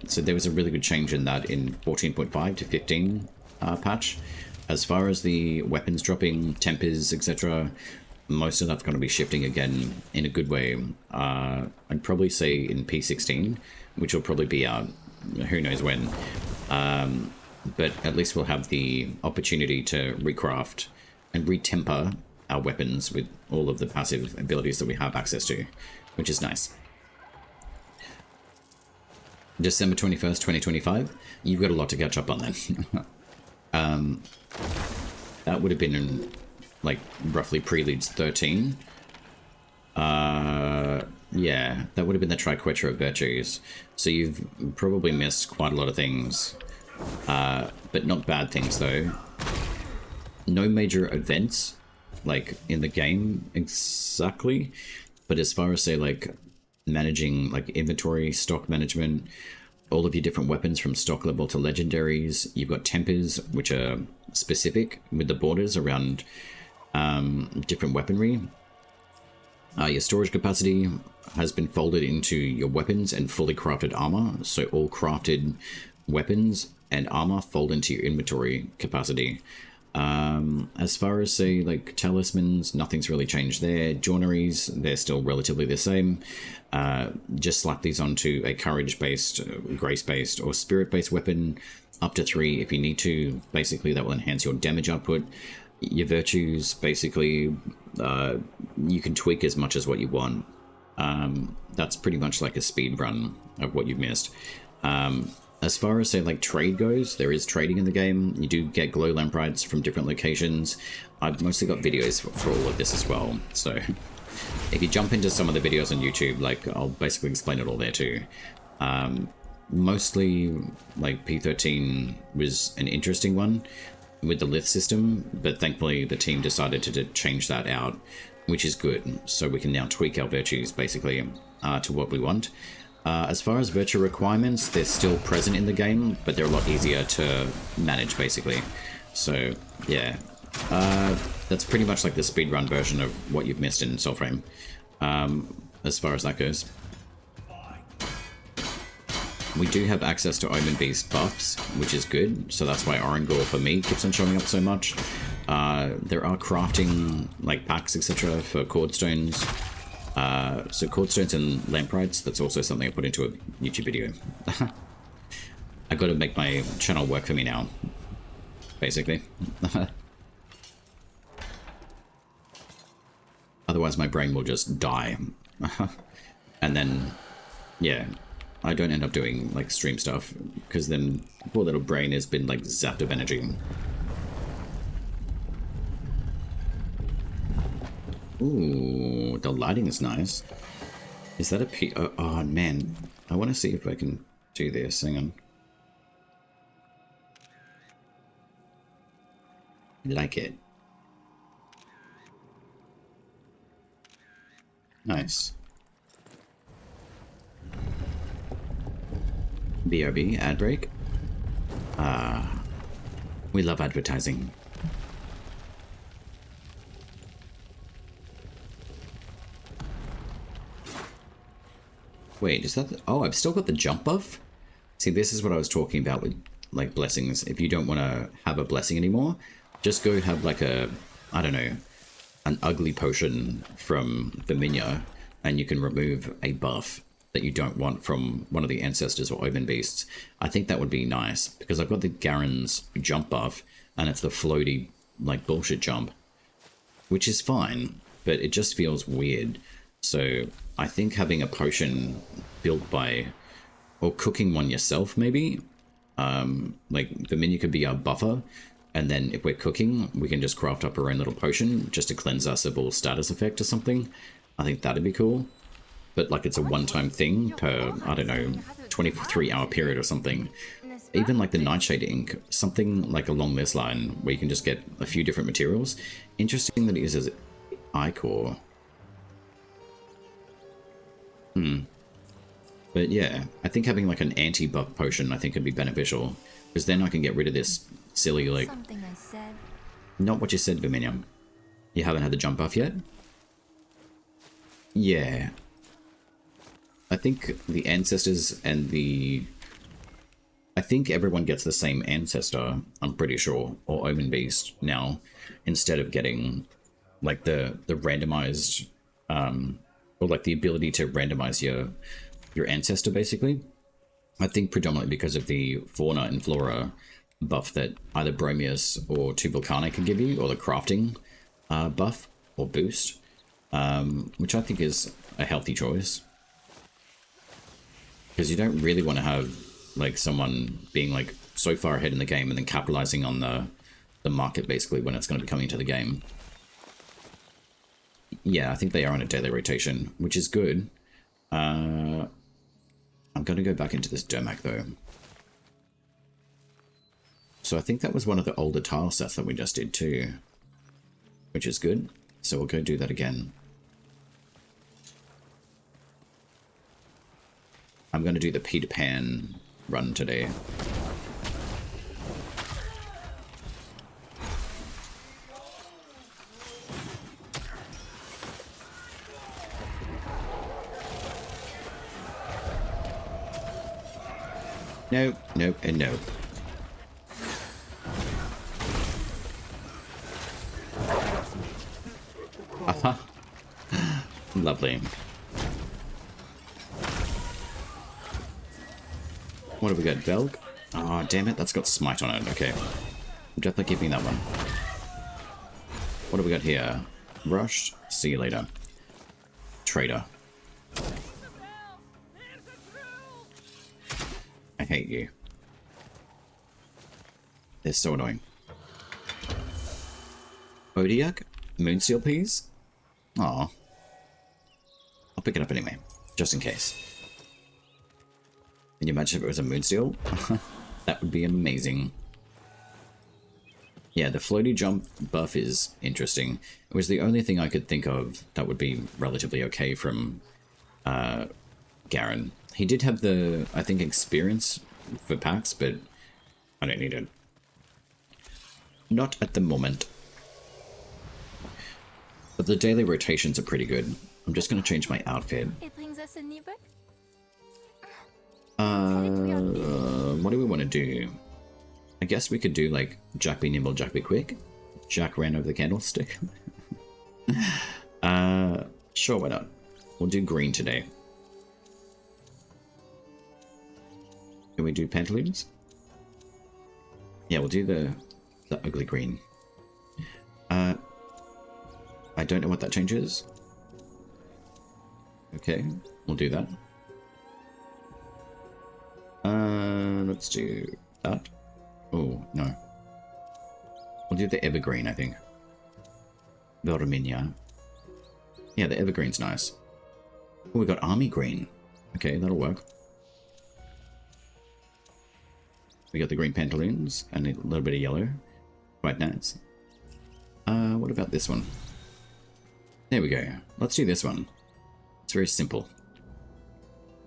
So there was a really good change in that in 14.5 to 15 patch. As far as the weapons dropping, tempers, etc., most of that's going to be shifting again in a good way. I'd probably say in P16, which will probably be out who knows when. But at least we'll have the opportunity to recraft and retemper our weapons with all of the passive abilities that we have access to, which is nice. December 21st, 2025, you've got a lot to catch up on then. That would have been in, like, roughly Preludes 13. Yeah, that would have been the Triquetra of Virtues. So you've probably missed quite a lot of things. But not bad things, though. No major events, like, in the game exactly. But as far as, say, like, managing, like, inventory, stock management, all of your different weapons from stock level to legendaries. You've got tempers, which are specific with the borders around different weaponry. Your storage capacity has been folded into your weapons and fully crafted armor. So all crafted weapons and armor fold into your inventory capacity. As far as, say, like talismans, nothing's really changed there. Joineries, they're still relatively the same. Just slap these onto a courage-based, grace-based, or spirit-based weapon, up to 3 if you need to. Basically, that will enhance your damage output. Your virtues, basically, you can tweak as much as what you want. That's pretty much like a speed run of what you've missed. As far as, say, like trade goes, there is trading in the game. You do get glow lamprites from different locations. I've mostly got videos for all of this as well. So if you jump into some of the videos on YouTube, like I'll basically explain it all there too. Mostly like P13 was an interesting one with the lith system, but thankfully the team decided to change that out, which is good. So we can now tweak our virtues basically to what we want. As far as virtue requirements, they're still present in the game, but they're a lot easier to manage, basically. So, yeah. That's pretty much like the speedrun version of what you've missed in Soulframe, as far as that goes. We do have access to Omen Beast buffs, which is good, so that's why Orangor, for me, keeps on showing up so much. There are crafting, like, packs, etc. for cordstones. So cordstones and lamprites, that's also something I put into a YouTube video. I gotta make my channel work for me now, basically. Otherwise my brain will just die. And then, yeah, I don't end up doing like stream stuff, because then poor little brain has been like zapped of energy. Ooh, the lighting is nice. Is that a P? Oh, man. I want to see if I can do this. Hang on. I like it. Nice. BRB, ad break. We love advertising. Wait, is that... Oh, I've still got the jump buff? See, this is what I was talking about with, like, blessings. If you don't want to have a blessing anymore, just go have, like, a... I don't know, an ugly potion from the Minya, and you can remove a buff that you don't want from one of the ancestors or omen beasts. I think that would be nice, because I've got the Garen's jump buff, and it's the floaty, like, bullshit jump, which is fine, but it just feels weird. So I think having a potion built by, or cooking one yourself maybe, like the menu could be our buffer, and then if we're cooking, we can just craft up our own little potion just to cleanse us of all status effect or something. I think that'd be cool. But like it's a one-time thing per, I don't know, 23-hour period or something. Even like the Nightshade ink, something like along this line where you can just get a few different materials. Interesting that it uses ichor. But yeah, I think having like an anti-buff potion I think could be beneficial, because then I can get rid of this silly, like... Something I said. Not what you said, Verminium. You haven't had the jump buff yet? Yeah. I think the ancestors and the... I think everyone gets the same ancestor, I'm pretty sure, or Omen Beast now, instead of getting like the randomized... or like the ability to randomize your ancestor, basically. I think predominantly because of the fauna and flora buff that either Bromius or 2 Volcanic can give you, or the crafting buff or boost, which I think is a healthy choice. Because you don't really want to have like someone being like so far ahead in the game and then capitalizing on the market basically when it's going to be coming to the game. Yeah, I think they are on a daily rotation, which is good. I'm going to go back into this Dermac, though. So I think that was one of the older tile sets that we just did, too. Which is good. So we'll go do that again. I'm going to do the Peter Pan run today. Nope, nope, and nope. Aha. Lovely. What have we got? Belg? Oh, damn it, that's got smite on it. Okay. Definitely give me that one. What have we got here? Rushed. See you later. Traitor. I hate you. They're so annoying. Odiak? Moonsteel, please? Aw. I'll pick it up anyway, just in case. Can you imagine if it was a Moonsteel? That would be amazing. Yeah, the floaty jump buff is interesting. It was the only thing I could think of that would be relatively okay from Garen. He did have the, I think, experience for packs, but I don't need it. Not at the moment. But the daily rotations are pretty good. I'm just going to change my outfit. It brings us a new book. What do we want to do? I guess we could do like Jack be nimble, Jack be quick. Jack ran over the candlestick. Sure, why not? We'll do green today. Can we do pantaloons? Yeah, we'll do the ugly green. I don't know what that changes. Okay, we'll do that. Let's do that. Oh, no. We'll do the evergreen, I think. Verminia. Yeah, the evergreen's nice. Oh, we got army green. Okay, that'll work. We got the green pantaloons and a little bit of yellow. Quite nice. What about this one? There we go. Let's do this one. It's very simple.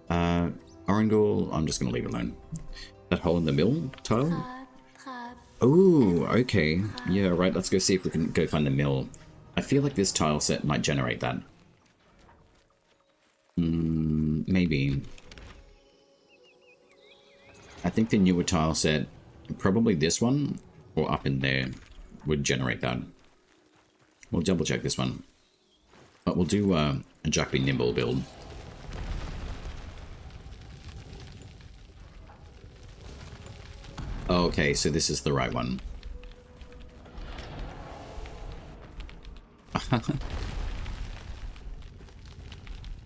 Orangul, I'm just going to leave it alone. That hole in the mill tile? Oh, okay. Yeah, right. Let's go see if we can go find the mill. I feel like this tile set might generate that. Maybe. I think the newer tile set, probably this one, or up in there, would generate that. We'll double check this one. But we'll do a Jack be nimble build. Okay, so this is the right one.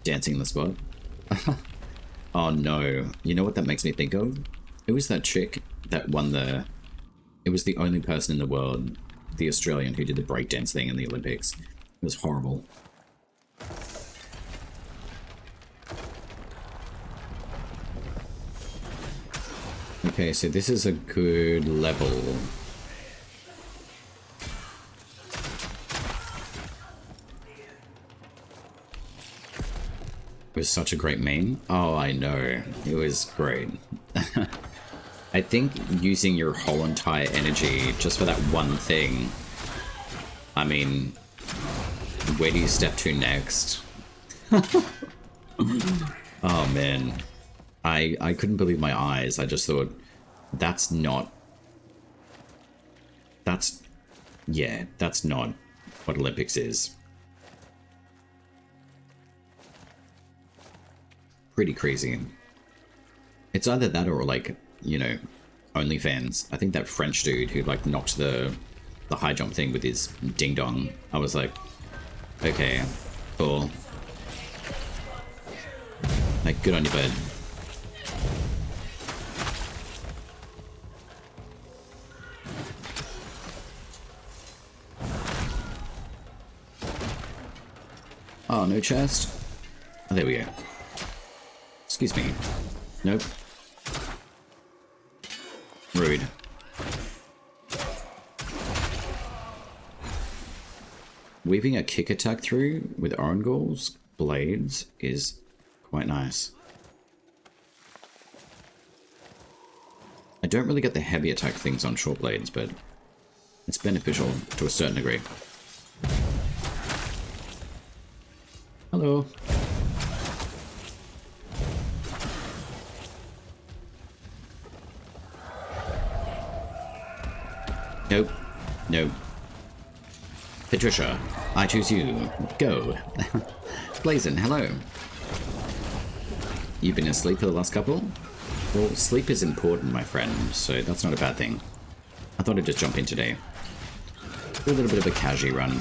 Dancing in the spot. Oh no. You know what that makes me think of? It was that chick that won the... It was the only person in the world, the Australian, who did the breakdance thing in the Olympics. It was horrible. Okay, so this is a good level. It was such a great main. Oh, I know. It was great. I think using your whole entire energy just for that one thing. I mean, where do you step to next? Oh, man. I couldn't believe my eyes. I just thought, that's not... That's... Yeah, that's not what Olympics is. Pretty crazy. It's either that or, like, you know, OnlyFans. I think that French dude who, like, knocked the high jump thing with his ding-dong. I was like, okay, cool. Like, good on you, bud. Oh, no chest? Oh, there we go. Excuse me. Nope. Rude. Weaving a kick attack through with Orangul's blades is quite nice. I don't really get the heavy attack things on short blades, but it's beneficial to a certain degree. Hello. Nope. Nope. Patricia, I choose you. Go. Blazin, hello. You've been asleep for the last couple? Well, sleep is important, my friend, so that's not a bad thing. I thought I'd just jump in today. Do a little bit of a casual run.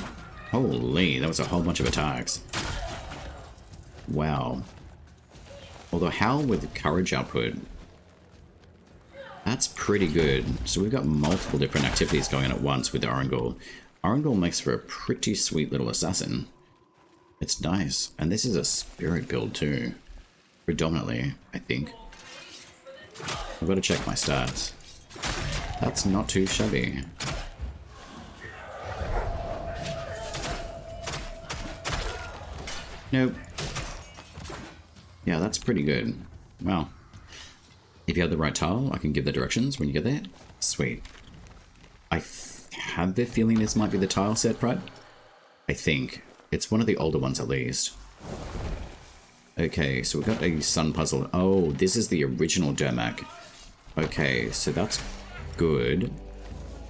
Holy, that was a whole bunch of attacks. Wow. Although Howl with courage output, that's pretty good. So we've got multiple different activities going on at once with Orangul. Orangul makes for a pretty sweet little assassin. It's nice. And this is a spirit build too. Predominantly, I think. I've got to check my stats. That's not too shabby. Nope. Yeah, that's pretty good. Wow. If you have the right tile, I can give the directions when you get there. Sweet. I have the feeling this might be the tile set, right? I think. It's one of the older ones at least. Okay, so we've got a sun puzzle. Oh, this is the original Dermak. Okay, so that's good.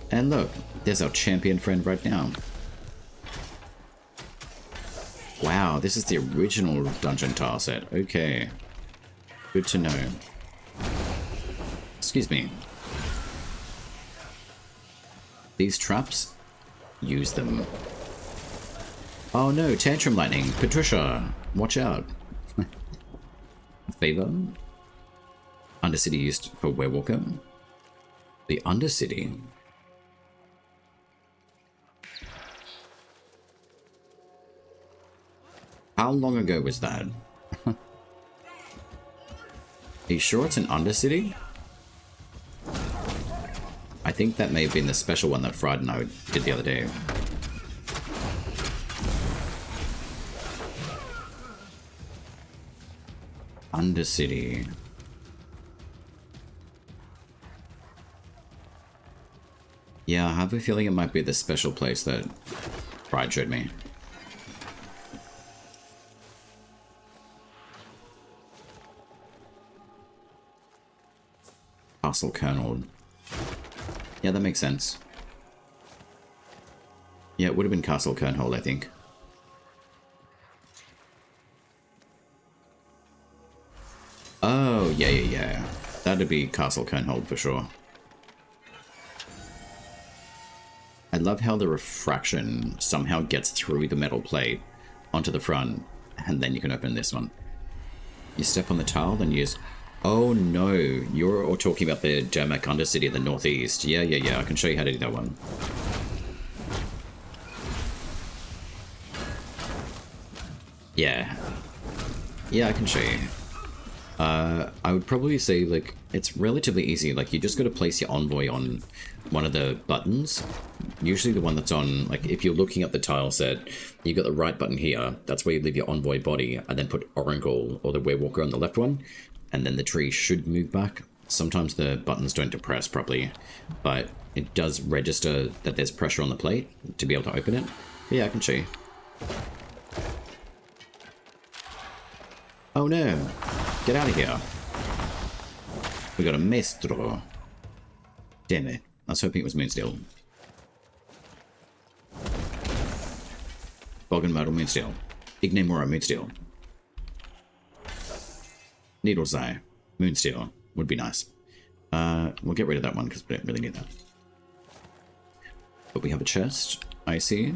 And look, there's our champion friend right now. Wow, this is the original dungeon tile set. Okay. Good to know. Excuse me. These traps, use them. Oh no, Tantrum Lightning. Patricia, watch out. Favor. Undercity used for Werewalker. The Undercity. How long ago was that? Are you sure it's an Undercity? I think that may have been the special one that Fried and I did the other day. Undercity. Yeah, I have a feeling it might be the special place that Fried showed me. Castle Colonel. Yeah, that makes sense. Yeah, it would have been Castle Kernhold, I think. Oh, yeah. That'd be Castle Kernhold for sure. I love how the refraction somehow gets through the metal plate onto the front, and then you can open this one. You step on the tile, then use... Oh no, you're all talking about the Dermak Undercity in the northeast. Yeah, I can show you how to do that one. Yeah, I can show you. I would probably say, like, it's relatively easy. Like, you just got to place your envoy on one of the buttons. Usually the one that's on, like, if you're looking at the tile set, you got the right button here. That's where you leave your envoy body, and then put Orangul or the Werewalker on the left one. And then the tree should move back. Sometimes the buttons don't depress properly, but it does register that there's pressure on the plate to be able to open it. But yeah, I can show you. Oh no! Get out of here! We got a Maestro. Damn it. I was hoping it was Moonsteel. Bog and Myrtle Moonsteel. Ignemora Moonsteel. Needle's Eye, Moonsteel would be nice. We'll get rid of that one because we don't really need that. But we have a chest, I see.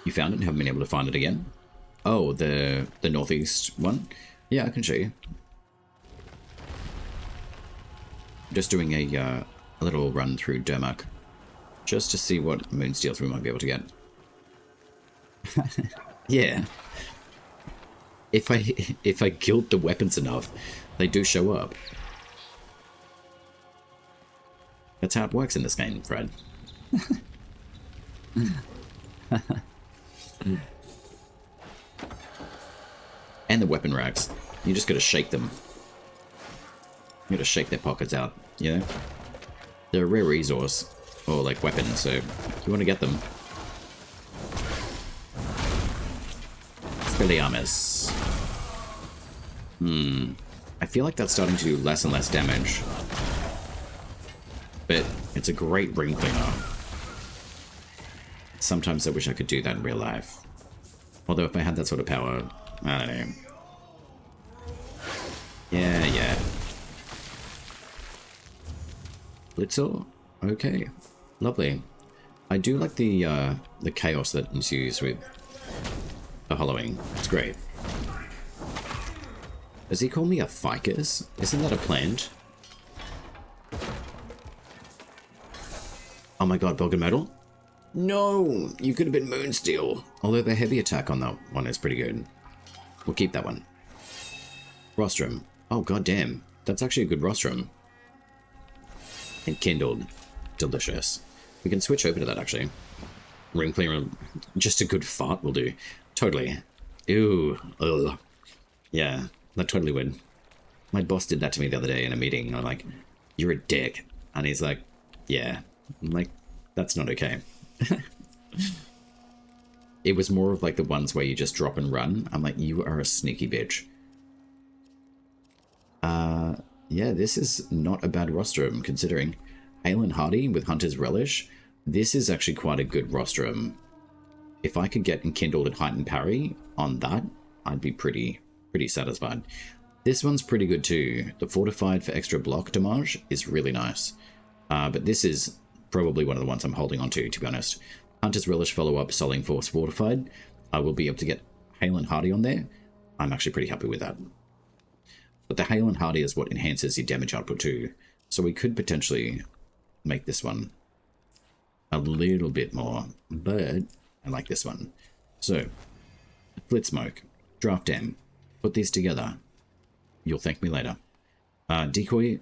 You found it and haven't been able to find it again? Oh, the northeast one? Yeah, I can show you. Just doing a little run through Dermak, just to see what Moonsteels we might be able to get. Yeah. If I guild the weapons enough, they do show up. That's how it works in this game, Fred. And the weapon racks. You just gotta shake them. You gotta shake their pockets out, you know? They're a rare resource, or like weapon, so if you want to get them. Expelliarmus. I feel like that's starting to do less and less damage. But it's a great ring cleaner. Sometimes I wish I could do that in real life. Although if I had that sort of power, I don't know. Yeah. Blitzel? Okay. Lovely. I do like the chaos that ensues with the hollowing. It's great. Does he call me a ficus? Isn't that a plant? Oh my god, Belgian Metal? No! You could have been Moonsteel. Although the heavy attack on that one is pretty good. We'll keep that one. Rostrum. Oh god damn. That's actually a good rostrum. And kindled. Delicious. We can switch over to that actually. Ring cleaner. Just a good fart will do. Totally. Ew. Ugh. Yeah. That totally would. My boss did that to me the other day in a meeting. I'm like, you're a dick. And he's like, yeah. I'm like, that's not okay. It was more of like the ones where you just drop and run. I'm like, you are a sneaky bitch. Yeah, this is not a bad rostrum considering. Hale and Hardy with Hunter's Relish. This is actually quite a good rostrum. If I could get Enkindled and Heightened Parry on that, I'd be pretty satisfied. This one's pretty good too. The Fortified for extra block damage is really nice. But this is probably one of the ones I'm holding on to be honest. Hunter's Relish follow-up, Soling Force Fortified. I will be able to get Hale and Hardy on there. I'm actually pretty happy with that. But the Hale and Hardy is what enhances your damage output too. So we could potentially make this one a little bit more. But I like this one. So, Flit Smoke, Draft Dam. Put these together. You'll thank me later. Decoy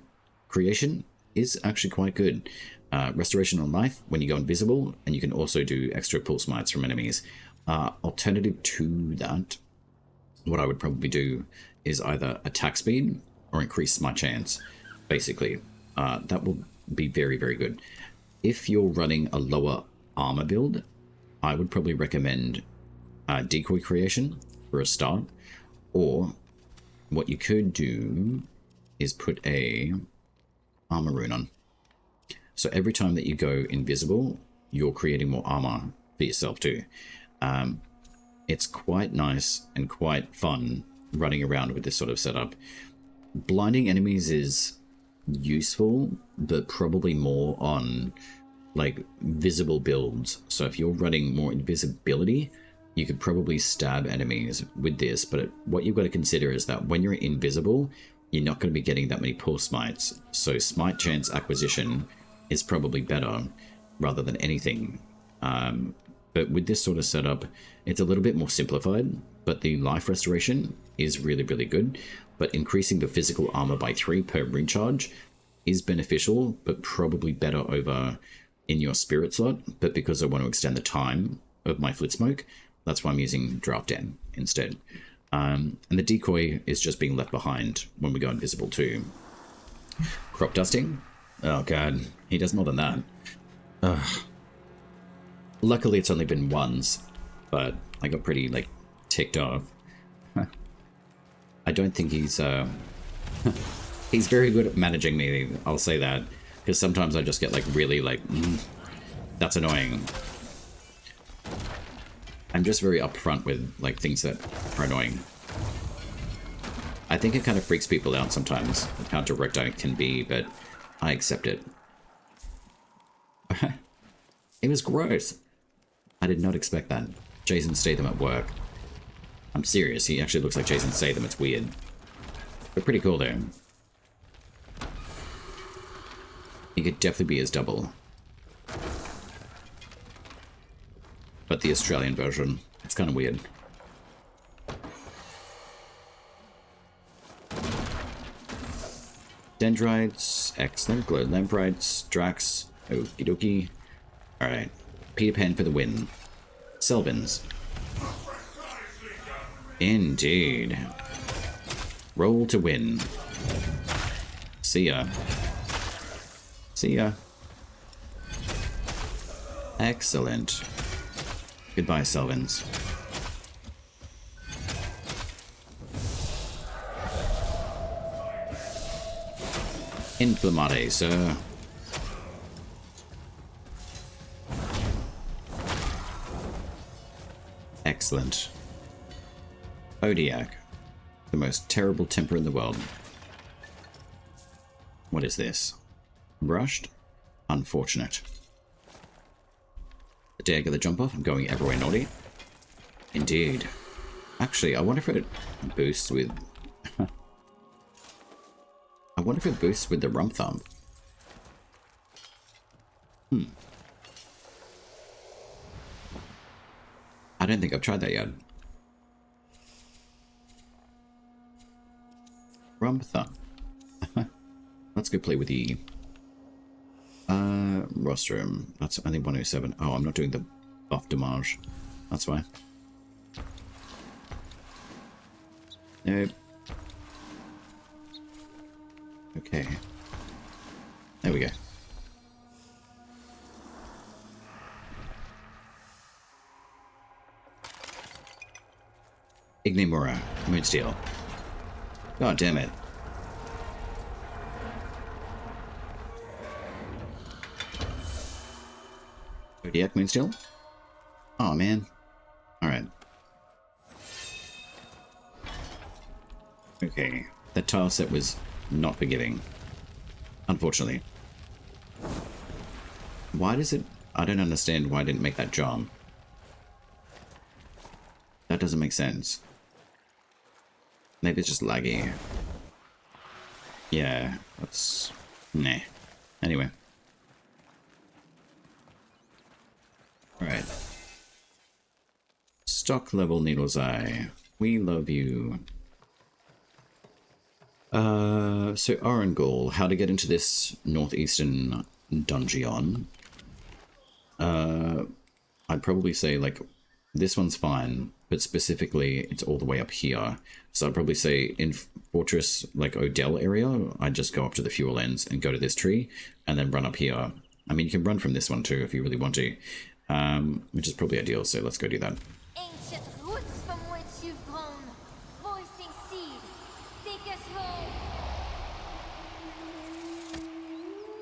Creation is actually quite good. Restoration on Life when you go invisible, and you can also do extra pull smites from enemies. Alternative to that, what I would probably do is either attack speed or increase my chance. Basically, that will be very, very good. If you're running a lower armor build, I would probably recommend Decoy Creation for a start. Or what you could do is put a armor rune on. So every time that you go invisible, you're creating more armor for yourself too. It's quite nice and quite fun running around with this sort of setup. Blinding enemies is useful, but probably more on like visible builds. So if you're running more invisibility, you could probably stab enemies with this, but what you've got to consider is that when you're invisible, you're not going to be getting that many pull smites. So smite chance acquisition is probably better rather than anything. But with this sort of setup, it's a little bit more simplified, but the life restoration is really, really good. But increasing the physical armor by 3 per recharge is beneficial, but probably better over in your spirit slot. But because I want to extend the time of my Flit Smoke, that's why I'm using Draft Den instead. And the decoy is just being left behind when we go invisible too. Crop dusting? Oh god, he does more than that. Ugh. Luckily it's only been once, but I got pretty like ticked off. I don't think he's he's very good at managing me, I'll say that. Because sometimes I just get like really like, that's annoying. I'm just very upfront with like things that are annoying. I think it kind of freaks people out sometimes with how direct I can be, but I accept it. It was gross. I did not expect that. Jason Statham at work. I'm serious, he actually looks like Jason Statham, it's weird. But pretty cool though. He could definitely be his double. But the Australian version, it's kind of weird. Dendrites, excellent. Glowed Lamprites, Drax, okie dokie. Alright, Peter Pan for the win. Selvins. Indeed. Roll to win. See ya. See ya. Excellent. Goodbye, Selvins. Inflammate, sir. Excellent. Odiak. The most terrible temper in the world. What is this? Brushed? Unfortunate. The day I get the jump off, I'm going everywhere naughty. Indeed. Actually, I wonder if it boosts with... I wonder if it boosts with the rump thump. I don't think I've tried that yet. Rump thump. Let's go play with the rostrum. That's only 107. Oh, I'm not doing the buff damage. That's fine. Nope. Okay. There we go. Ignimura, Moonsteel. God damn it. Odiak Moonsteel? Oh man. Alright. Okay. That tile set was not forgiving. Unfortunately. Why does it... I don't understand why I didn't make that jump. That doesn't make sense. Maybe it's just laggy. Yeah, that's... Nah. Anyway. Alright. Stock level Needle's Eye. We love you. So Orangul, how to get into this northeastern dungeon. I'd probably say, like, this one's fine, but specifically it's all the way up here. So I'd probably say in Fortress, like Odell area, I'd just go up to the fuel ends and go to this tree, and then run up here. I mean, you can run from this one too if you really want to, which is probably ideal, so let's go do that. Ancient roots from which you've grown, voicing seed, take us home.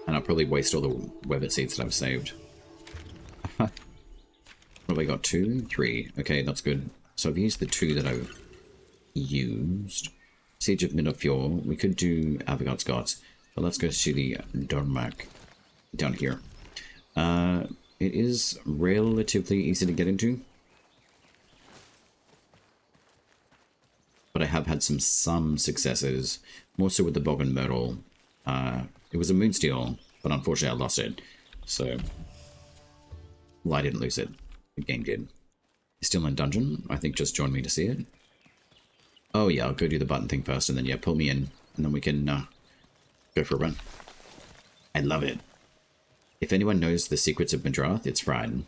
And I'll probably waste all the webbit seeds that I've saved. What have I got? 2? 3. Okay, that's good. So I've used the 2 that I've used. Siege of Midrath. We could do Avogard's Gods, but let's go to the Dormak down here. It is relatively easy to get into, but I have had some successes, more so with the Bog and Myrtle. It was a Moonsteel, but unfortunately I lost it. So, well, I didn't lose it. The game did. Still in dungeon? I think just join me to see it. Oh yeah, I'll go do the button thing first, and then yeah, pull me in, and then we can go for a run. I love it. If anyone knows the secrets of Midrath, it's fried.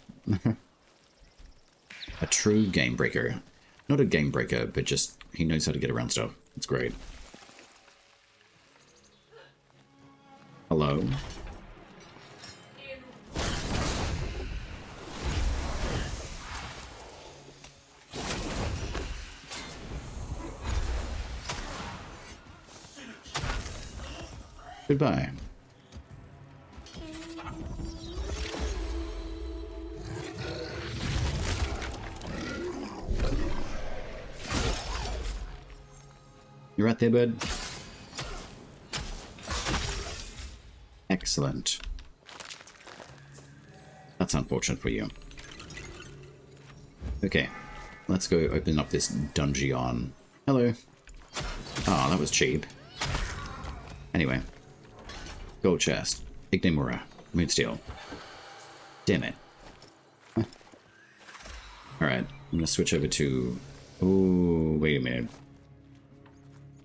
A true game breaker. Not a game breaker, but just he knows how to get around stuff. It's great. Hello? Goodbye. You right there, bud? Excellent. That's unfortunate for you. Okay, let's go open up this dungeon. Hello. Oh, that was cheap. Anyway. Gold chest. Ignimura. Moonsteel. Damn it. Huh. Alright, I'm gonna switch over to... Ooh, wait a minute.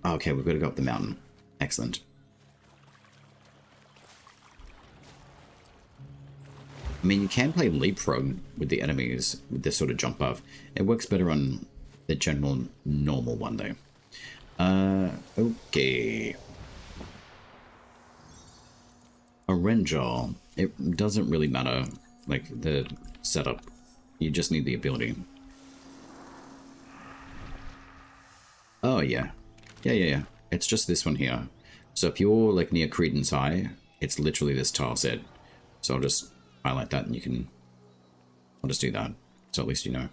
Okay, we've got to go up the mountain. Excellent. I mean, you can play leapfrog with the enemies with this sort of jump buff. It works better on the general normal one, though. Okay. A Renjar. It doesn't really matter, like, the setup. You just need the ability. Oh, yeah. Yeah. It's just this one here. So if you're, like, near Credence High, it's literally this tile set. So I'll just highlight that and you can... I'll just do that. So at least you know.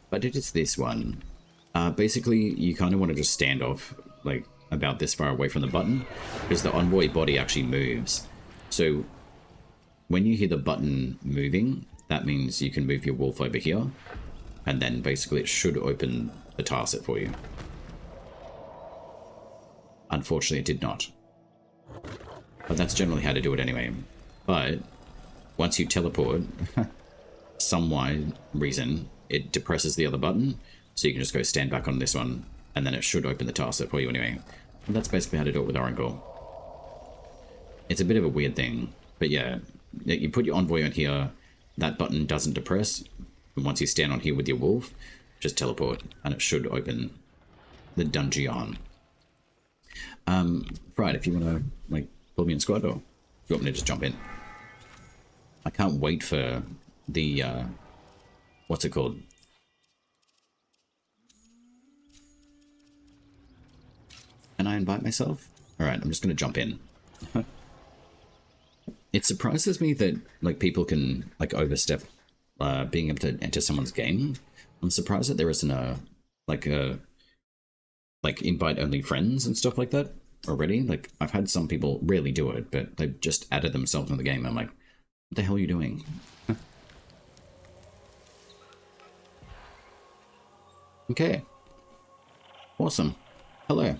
But it is this one. Basically, you kind of want to just stand off, like, about this far away from the button, because the envoy body actually moves. So, when you hear the button moving, that means you can move your wolf over here, and then basically it should open the tile set for you. Unfortunately, it did not. But that's generally how to do it anyway. But, once you teleport, some reason, it depresses the other button, so you can just go stand back on this one, and then it should open the tile set for you anyway. And that's basically how to do it with Orangor. It's a bit of a weird thing, but yeah, you put your envoy on here, that button doesn't depress, and once you stand on here with your wolf, just teleport, and it should open the dungeon. Right, if you want to, like, pull me in squad, or if you want me to just jump in. I can't wait for the, what's it called? Can I invite myself? Alright, I'm just going to jump in. It surprises me that, like, people can, like, overstep being able to enter someone's game. I'm surprised that there isn't a, like, invite only friends and stuff like that already. Like, I've had some people rarely do it, but they've just added themselves in the game. I'm like, what the hell are you doing? Okay. Awesome. Hello.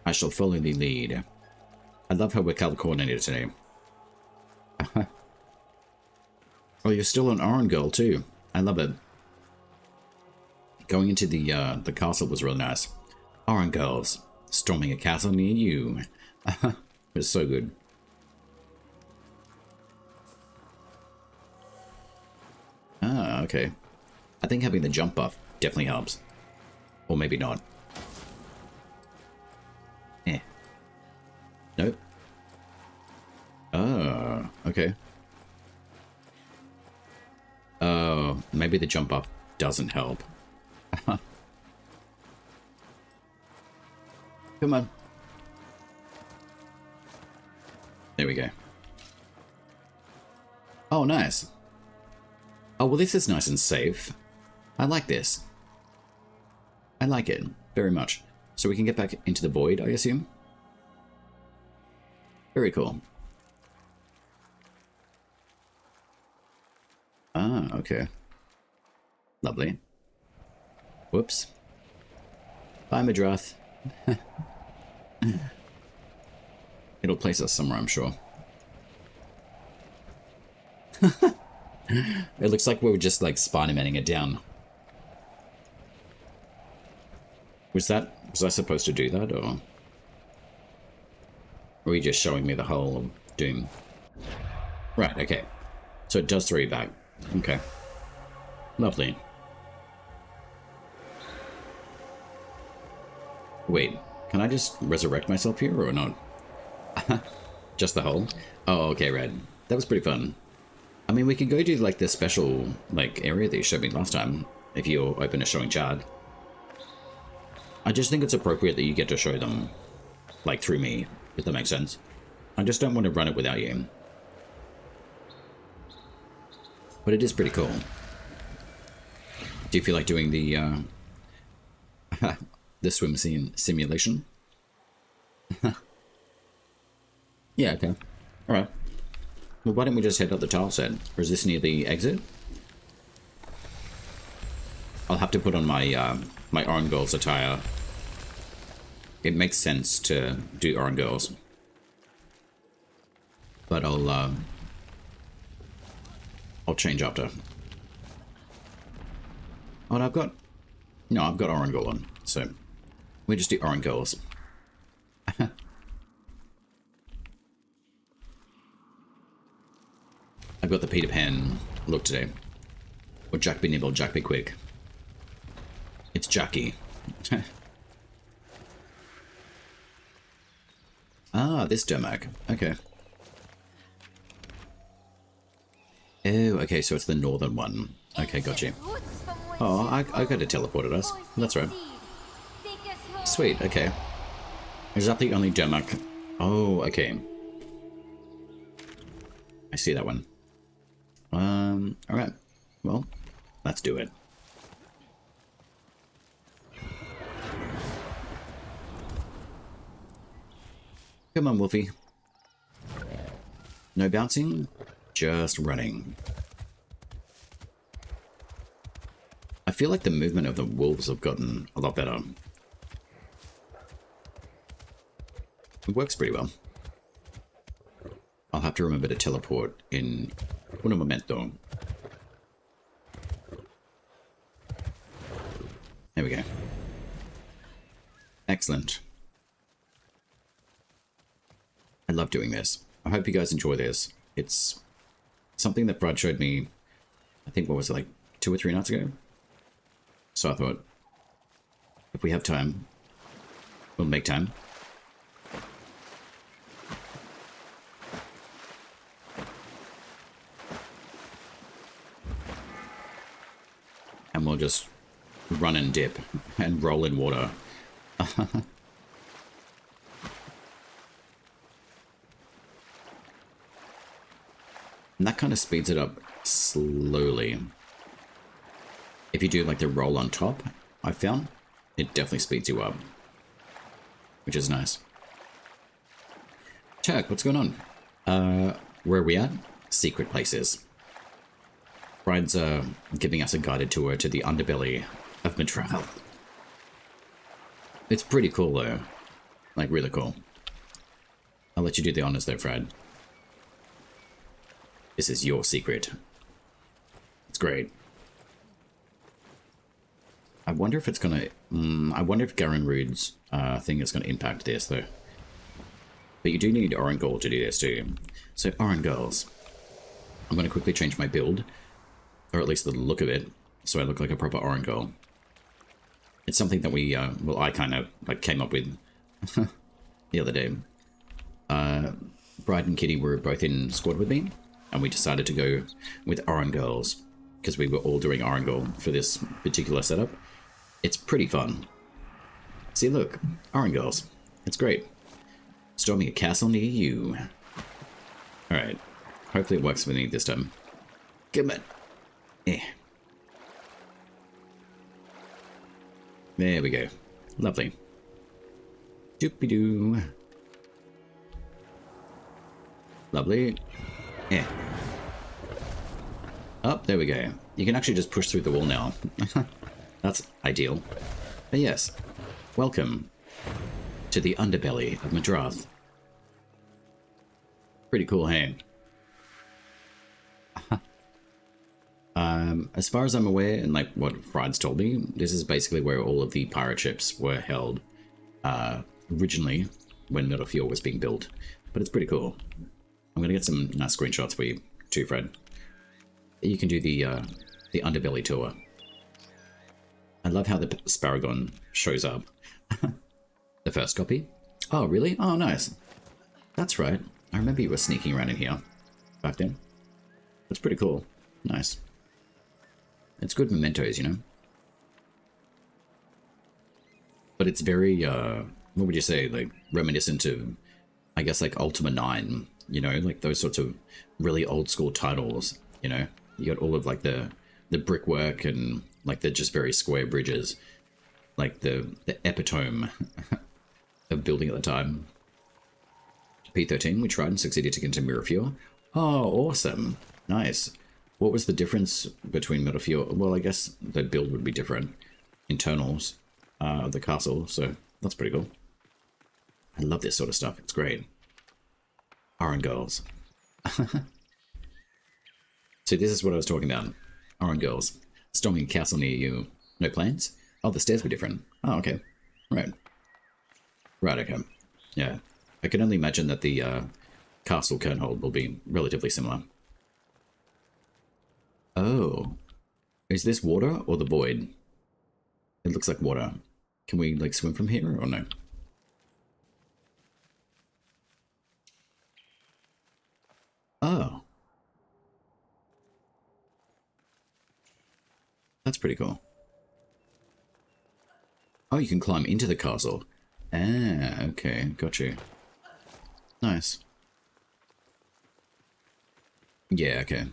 I shall follow the lead. I love how we're color coordinated today. Oh, you're still an Orange girl too. I love it. Going into the castle was really nice. Orange girls storming a castle near you. It was so good. Ah, okay. I think having the jump buff definitely helps. Or maybe not. Eh. Nope. Oh, okay. Oh, maybe the jump buff doesn't help. Come on. There we go. Oh, nice. Oh, well, this is nice and safe. I like this. I like it very much. So we can get back into the void, I assume? Very cool. Ah, okay. Lovely. Whoops. Bye, Midrath. It'll place us somewhere, I'm sure. It looks like we were just, like, Spider-Manning it down. Was I supposed to do that, or were you just showing me the whole of Doom? Right, okay. So it does throw you back. Okay. Lovely. Wait, can I just resurrect myself here, or not? Just the hole? Oh, okay, Red. That was pretty fun. I mean, we could go do, like, the special, like, area that you showed me last time, if you're open to showing Chad. I just think it's appropriate that you get to show them, like, through me, if that makes sense. I just don't want to run it without you. But it is pretty cool. Do you feel like doing the, the swim scene simulation? Yeah, okay. Alright. Well, why don't we just head up the tile set? Or is this near the exit? I'll have to put on my, my Orange Girls attire. It makes sense to do Orange Girls. But I'll change after. Oh, and I've got Orange Girl on, so we just do Orange Girls. I've got the Peter Pan look today. Or Jack be nimble, Jack be quick. It's Jackie. Ah, this Dermak. Okay. Oh, okay, so it's the northern one. Okay, got you. Oh, I could have teleported us. That's right. Sweet, okay. Is that the only Dermak? Oh, okay. I see that one. Alright. Well, let's do it. Come on, Wolfie. No bouncing, just running. I feel like the movement of the wolves have gotten a lot better. It works pretty well. I'll have to remember to teleport in un momento. There we go. Excellent. I love doing this. I hope you guys enjoy this. It's something that Brad showed me, I think, what was it, like 2 or 3 nights ago? So I thought, if we have time, we'll make time. And we'll just run and dip and roll in water. And that kind of speeds it up slowly. If you do like the roll on top, I found it definitely speeds you up, which is nice. Turk, what's going on? Where are we at? Secret places. Bride's giving us a guided tour to the underbelly of Midrath. It's pretty cool though. Like really cool. I'll let you do the honors there, Fred. This is your secret. It's great. I wonder if it's gonna... I wonder if Garen Rude's thing is gonna impact this though. But you do need Orange Gold to do this too. So Orange Girls. I'm gonna quickly change my build. Or at least the look of it. So I look like a proper Orange Girl. It's something that we, well, I kind of like came up with the other day. Bride and Kitty were both in squad with me. And we decided to go with Orange Girls. Because we were all doing Orange Girl for this particular setup. It's pretty fun. See, look. Orange Girls. It's great. Storming a castle near you. Alright. Hopefully it works for me this time. Come on. Eh. There we go. Lovely. Doopy-doo. Lovely. Yeah. Oh, there we go. You can actually just push through the wall now. That's ideal. But yes, welcome to the underbelly of Midrath. Pretty cool, hey? As far as I'm aware, and like what Fried's told me, this is basically where all of the pirate ships were held originally when Metal Fuel was being built. But it's pretty cool. I'm gonna get some nice screenshots for you too, Fred. You can do the underbelly tour. I love how the Sparagon shows up. The first copy? Oh, really? Oh, nice. That's right. I remember you were sneaking around in here back then. That's pretty cool. Nice. It's good mementos, you know? But it's very, what would you say, like, reminiscent of, I guess, like, Ultima 9, you know? Like, those sorts of really old-school titles, you know? You got all of, like, the brickwork and, like, the just very square bridges. Like, the epitome of building at the time. P13, we tried and succeeded to get into Mirror Fuel. Oh, awesome. Nice. What was the difference between Metal Fuel? Well, I guess the build would be different. Internals of the castle, so that's pretty cool. I love this sort of stuff. It's great. Orange Girls. So this is what I was talking about. Orange Girls. Storming a castle near you. No plans? Oh, the stairs were different. Oh, okay. Right. Right, okay. Yeah. I can only imagine that the castle Kernhold will be relatively similar. Oh. Is this water or the void? It looks like water. Can we like swim from here or no? Oh. That's pretty cool. Oh, you can climb into the castle. Ah, okay, got you. Nice. Yeah, okay.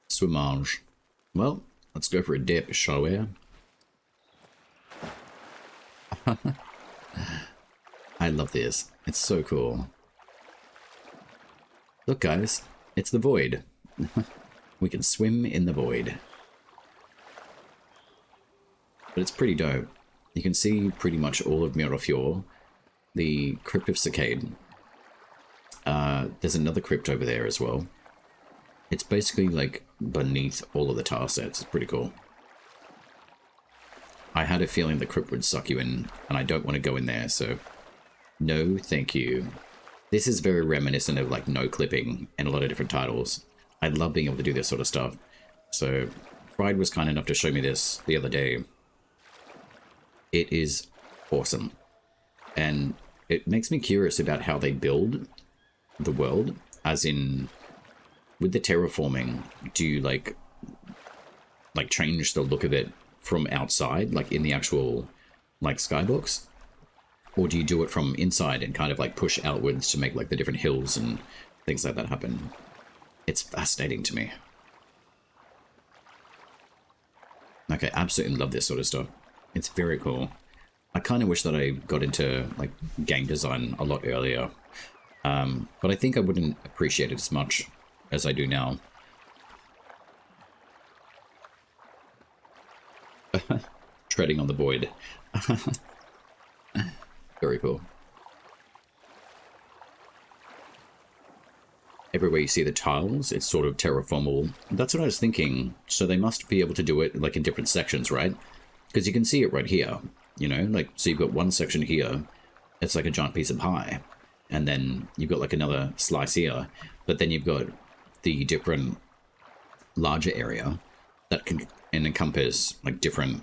Swimmage. Well, let's go for a dip, shall we? I love this. It's so cool. Look, guys, it's the void. We can swim in the void. But it's pretty dope. You can see pretty much all of Midrath, the Crypt of Cicade. There's another crypt over there as well. It's basically like beneath all of the tile sets. It's pretty cool. I had a feeling the crypt would suck you in, and I don't want to go in there, so no thank you. This is very reminiscent of like no clipping and a lot of different titles. I love being able to do this sort of stuff. So Pride was kind enough to show me this the other day. It is awesome. And it makes me curious about how they build the world, as in with the terraforming, do you like change the look of it from outside, like in the actual like skybox? Or do you do it from inside and kind of like push outwards to make like the different hills and things like that happen? It's fascinating to me. Like, I absolutely love this sort of stuff. It's very cool. I kind of wish that I got into like game design a lot earlier. But I think I wouldn't appreciate it as much as I do now. Treading on the void. Very cool. Everywhere you see the tiles, it's sort of terraformable. That's what I was thinking. So they must be able to do it like in different sections, right? Because you can see it right here, you know? Like, so you've got one section here. It's like a giant piece of pie. And then you've got like another slice here. But then you've got the different larger area that can encompass like different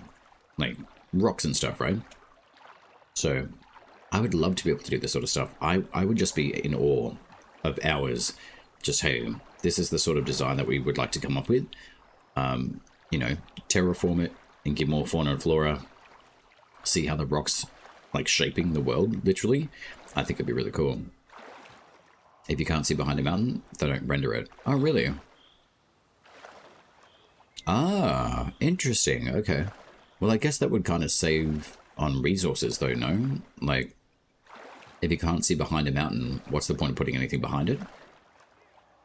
like rocks and stuff, right? So I would love to be able to do this sort of stuff. I would just be in awe of ours. Just, hey, this is the sort of design that we would like to come up with. You know, terraform it and give more fauna and flora. See how the rocks like shaping the world, literally. I think it'd be really cool. If you can't see behind a mountain, they don't render it. Oh, really? Ah, interesting. Okay. Well, I guess that would kind of save on resources, though, no? Like, if you can't see behind a mountain, what's the point of putting anything behind it?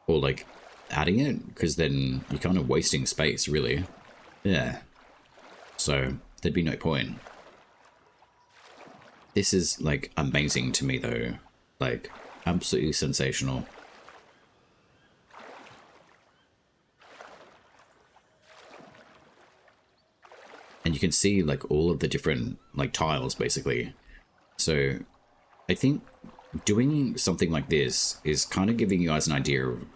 Or, like, adding it? Because then you're kind of wasting space, really. Yeah. So, there'd be no point. This is, like, amazing to me, though. Like, absolutely sensational. And you can see, like, all of the different, like, tiles, basically. So, I think doing something like this is kind of giving you guys an idea of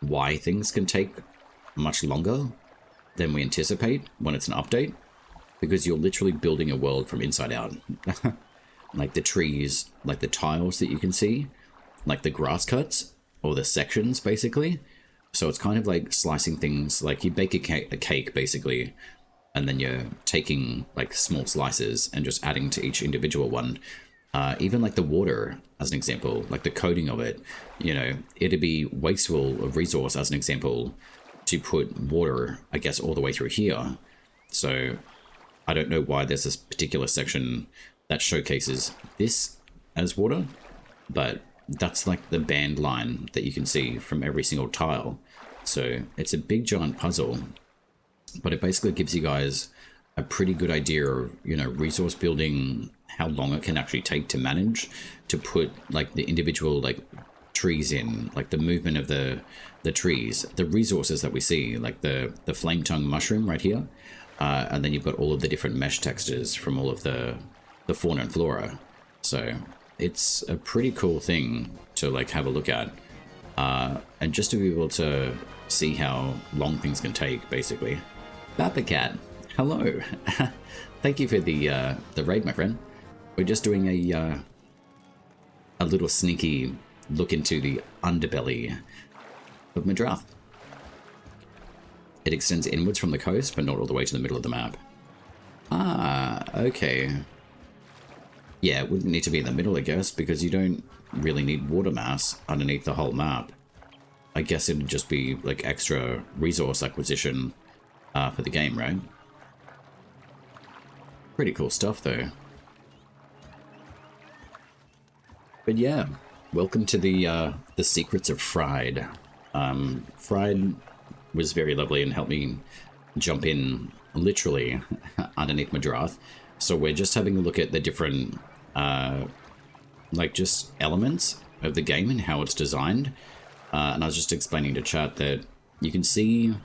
why things can take much longer than we anticipate when it's an update. Because you're literally building a world from inside out. Like the trees, like the tiles that you can see, like the grass cuts, or the sections, basically. So it's kind of like slicing things, like you bake a cake basically, and then you're taking like small slices and just adding to each individual one. Even like the water, as an example, like the coating of it, you know, it'd be wasteful of resource, as an example, to put water, I guess, all the way through here. So I don't know why there's this particular section that showcases this as water, but that's like the band line that you can see from every single tile. So it's a big giant puzzle, but it basically gives you guys a pretty good idea of, you know, resource building, how long it can actually take to manage, to put like the individual like trees in, like the movement of the trees, the resources that we see, like the flame tongue mushroom right here. And then you've got all of the different mesh textures from all of the fauna and flora. So it's a pretty cool thing to like have a look at. And just to be able to see how long things can take, basically. Cat, hello. Thank you for the raid, my friend. We're just doing a little sneaky look into the underbelly of Midrath. It extends inwards from the coast, but not all the way to the middle of the map. Ah, okay. Yeah, it wouldn't need to be in the middle, I guess, because you don't really need water mass underneath the whole map. I guess it'd just be like extra resource acquisition for the game, right? Pretty cool stuff, though. But yeah, welcome to the secrets of Fried. Fried was very lovely and helped me jump in literally underneath Midrath. So we're just having a look at the different like just elements of the game and how it's designed. And I was just explaining to chat that you can see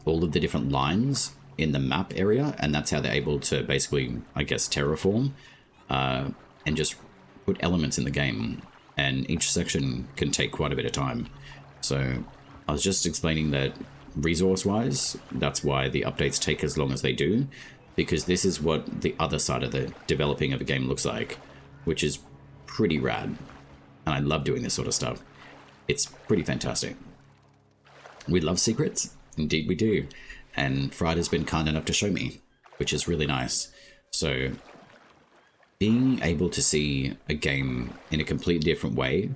all of the different lines in the map area, and that's how they're able to basically, I guess, terraform and just put elements in the game. And each section can take quite a bit of time. So I was just explaining that resource-wise, that's why the updates take as long as they do, because this is what the other side of the developing of a game looks like, which is pretty rad. And I love doing this sort of stuff. It's pretty fantastic. We love secrets. Indeed we do. And Fried has been kind enough to show me, which is really nice. So being able to see a game in a completely different way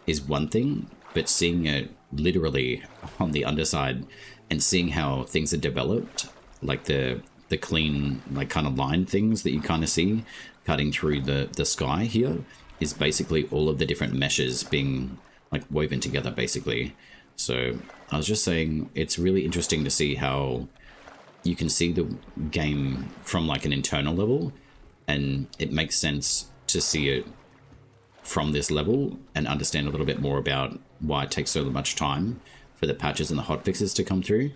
is one thing, but seeing it literally on the underside and seeing how things are developed, like the clean, like kind of line things that you kind of see cutting through the sky here, is basically all of the different meshes being like woven together, basically. So I was just saying, it's really interesting to see how you can see the game from like an internal level, and it makes sense to see it from this level and understand a little bit more about why it takes so much time for the patches and the hotfixes to come through,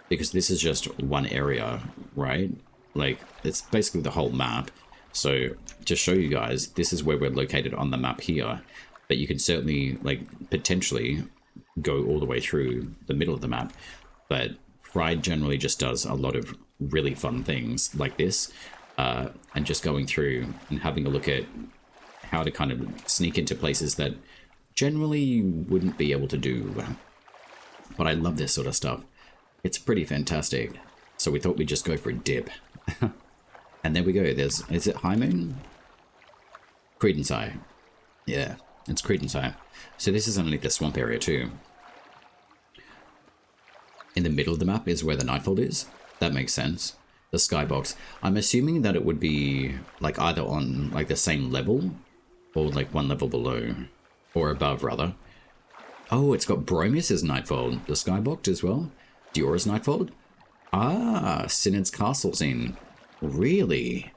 because this is just one area, right? Like, it's basically the whole map. So to show you guys, this is where we're located on the map here, but you can certainly like potentially go all the way through the middle of the map. But Fried generally just does a lot of really fun things like this, and just going through and having a look at how to kind of sneak into places that generally you wouldn't be able to do. But I love this sort of stuff. It's pretty fantastic. So we thought we'd just go for a dip. And there we go. Is it High Moon? Credence Eye. Yeah, it's Credence Eye. So this is underneath the swamp area too. In the middle of the map is where the Nightfold is. That makes sense. The skybox. I'm assuming that it would be like either on like the same level or like one level below or above rather. Oh, it's got Bromius's Nightfold. The skybox as well. Diora's Nightfold. Ah, Synod's Castle scene. Really?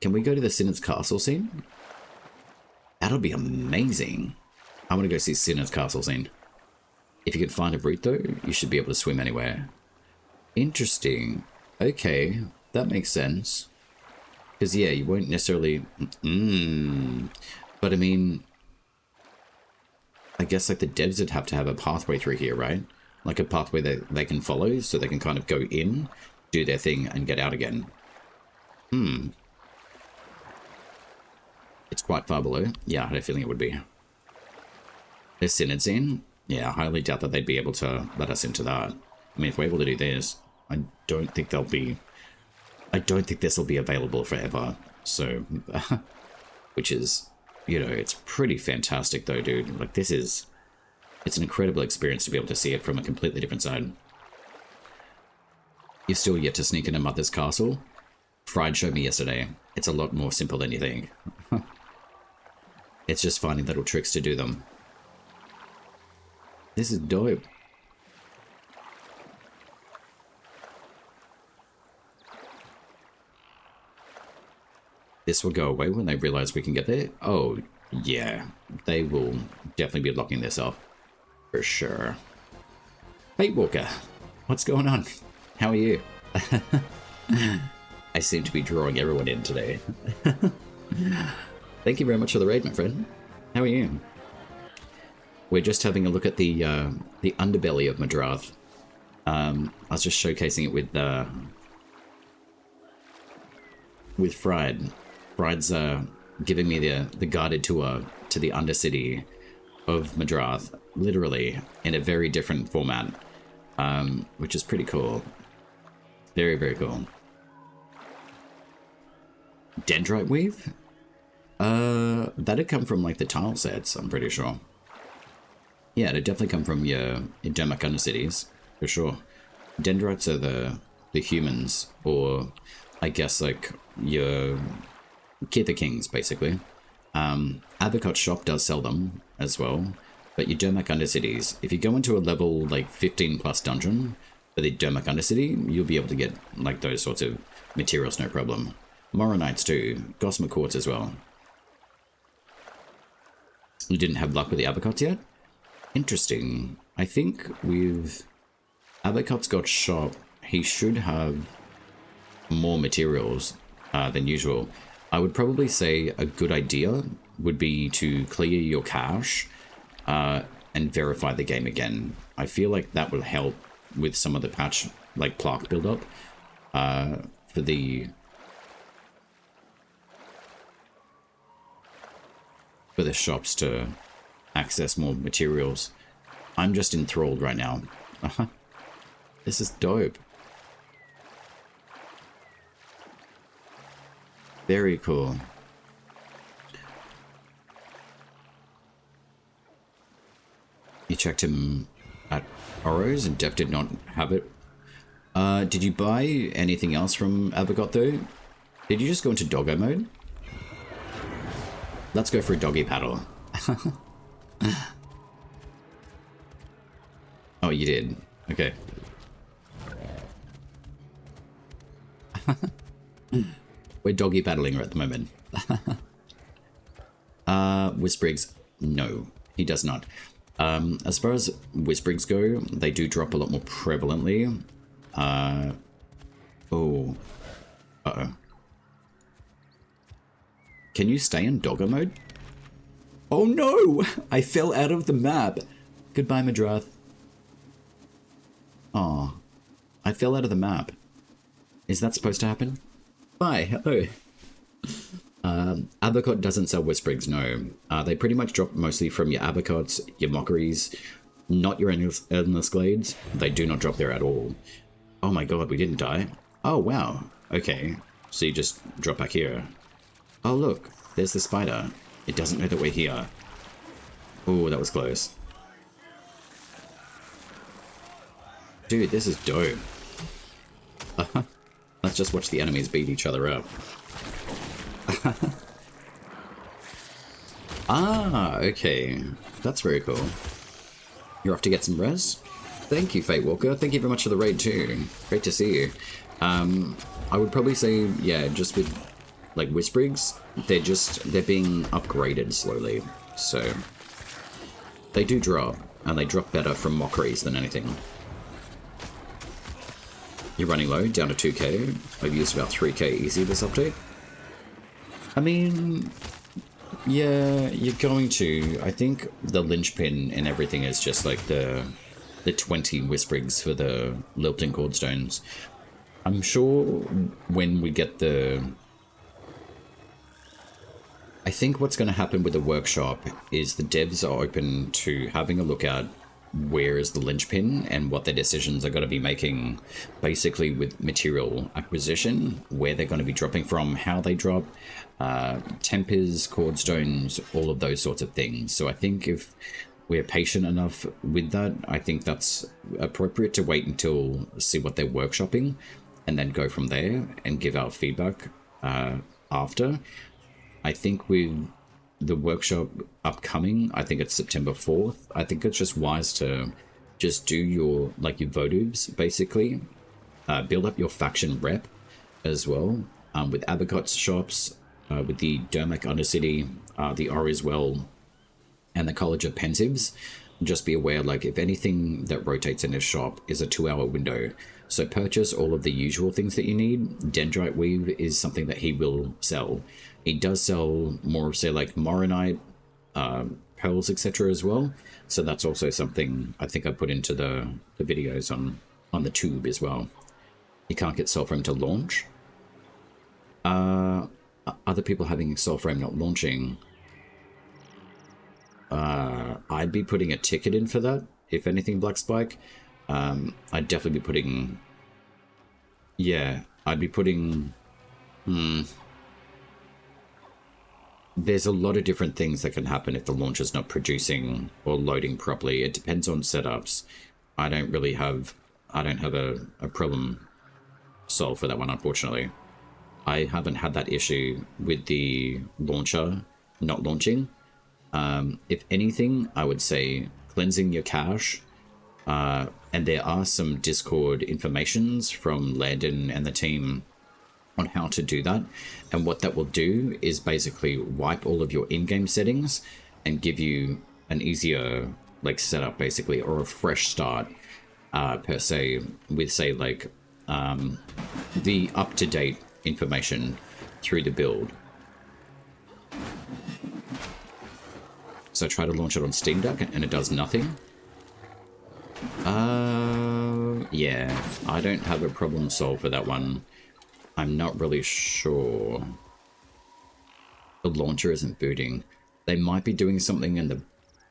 Can we go to the Synod's Castle scene? That'll be amazing. I want to go see Synod's Castle scene. If you could find a route though, you should be able to swim anywhere. Interesting. Okay, that makes sense. Because yeah, you won't necessarily... But I mean... I guess like the devs would have to have a pathway through here, right? Like a pathway that they can follow so they can kind of go in, do their thing, and get out again. It's quite far below. Yeah, I had a feeling it would be. There's Synod scene. Yeah, I highly doubt that they'd be able to let us into that. I mean, if we're able to do this, I don't think they'll be... I don't think this will be available forever. So, which is, you know, it's pretty fantastic though, dude. Like, this is... It's an incredible experience to be able to see it from a completely different side. You've still yet to sneak into Mother's Castle. Fried showed me yesterday. It's a lot more simple than you think. It's just finding little tricks to do them. This is dope. This will go away when they realize we can get there. Oh, yeah. They will definitely be locking this up. For sure. Fate Walker, what's going on? How are you? I seem to be drawing everyone in today. Thank you very much for the raid, my friend. How are you? We're just having a look at the underbelly of Midrath. I was just showcasing it with with Fried. Fried's giving me the guided tour to the Undercity of Midrath, literally in a very different format, which is pretty cool. Very, very cool. Dendrite Weave? That'd come from like the tile sets, I'm pretty sure. Yeah, it'd definitely come from your Dermak Undercities, for sure. Dendrites are the humans, or I guess like your Kither Kings, basically. Avocot's shop does sell them as well, but your Dermak Undercities, if you go into a level like 15 plus dungeon for the Dermak Undercity, you'll be able to get like those sorts of materials, no problem. Moronites too, Gossamer Quartz as well. You didn't have luck with the Avocots yet? Interesting. I think with Avocot's got shop, he should have more materials than usual. I would probably say a good idea would be to clear your cache and verify the game again. I feel like that will help with some of the patch, like plaque buildup for the shops to access more materials. I'm just enthralled right now. This is dope. Very cool. You checked him at Oros and Def did not have it. Did you buy anything else from Avocot though? Did you just go into doggo mode? Let's go for a doggy paddle. Oh, you did. Okay. We're doggy paddling at the moment. Whisprigs, no, he does not. As far as Whisprigs go, they do drop a lot more prevalently. Oh. Uh-oh. Can you stay in doggo mode? Oh no! I fell out of the map. Goodbye, Midrath. Aw. I fell out of the map. Is that supposed to happen? Bye, hello. Avocot doesn't sell Whisprigs, no. They pretty much drop mostly from your Avocots, your Mockeries, not your Endless Glades. They do not drop there at all. Oh my god, we didn't die. Oh wow, okay. So you just drop back here. Oh look, there's the spider. It doesn't know that we're here. Oh, that was close. Dude, this is dope. Let's just watch the enemies beat each other up. Ah, okay. That's very cool. You're off to get some rest? Thank you, Fate Walker. Thank you very much for the raid too. Great to see you. I would probably say, yeah, just with like Whisprigs, they're being upgraded slowly. So they do drop, and they drop better from Mockeries than anything. You're running low, down to 2k. I've used about 3k easy this update. I mean, yeah, you're going to. I think the linchpin and everything is just like the 20 Whisprigs for the Lilting Cordstones. I'm sure when we get the... I think what's going to happen with the workshop is the devs are open to having a look at where is the linchpin and what their decisions are going to be making, basically with material acquisition, where they're going to be dropping from, how they drop, tempers, cordstones, all of those sorts of things. So I think if we're patient enough with that, I think that's appropriate to wait until see what they're workshopping and then go from there and give our feedback after. I think with the workshop upcoming, I think it's September 4th. I think it's just wise to just do your votives, basically. Build up your faction rep as well. With Avocot's shops, with the Dermak Undercity, the R as well, and the College of Pensives. Just be aware, if anything that rotates in his shop is a 2-hour window. So purchase all of the usual things that you need. Dendrite Weave is something that he will sell. He does sell more of, say, Moronite, pearls, etc. as well. So that's also something I think I put into the videos on the tube as well. You can't get Soulframe to launch. other people having Soulframe not launching, I'd be putting a ticket in for that. If anything, Black Spike, I'd definitely be putting. Yeah, I'd be putting. There's a lot of different things that can happen if the launcher's not producing or loading properly. It depends on setups. I don't have a problem solved for that one, unfortunately. I haven't had that issue with the launcher not launching. If anything, I would say cleansing your cache. And there are some Discord informations from Landon and the team on how to do that. And what that will do is basically wipe all of your in-game settings and give you an easier like setup basically, or a fresh start per se, with say like the up-to-date information through the build. So I try to launch it on Steam Deck and it does nothing. Yeah, I don't have a problem solved for that one. I'm not really sure. The launcher isn't booting. They might be doing something in the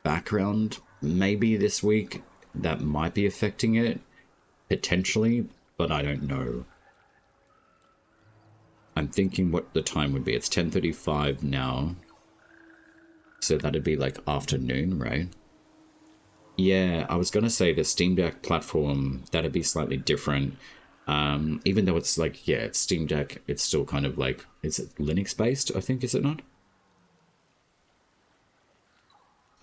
background, maybe this week, that might be affecting it, potentially, but I don't know. I'm thinking what the time would be. It's 10:35 now. So that'd be like afternoon, right? Yeah, I was gonna say the Steam Deck platform, that'd be slightly different. Even though it's like, yeah, it's Steam Deck, it's still kind of like, is it Linux based, I think, is it not?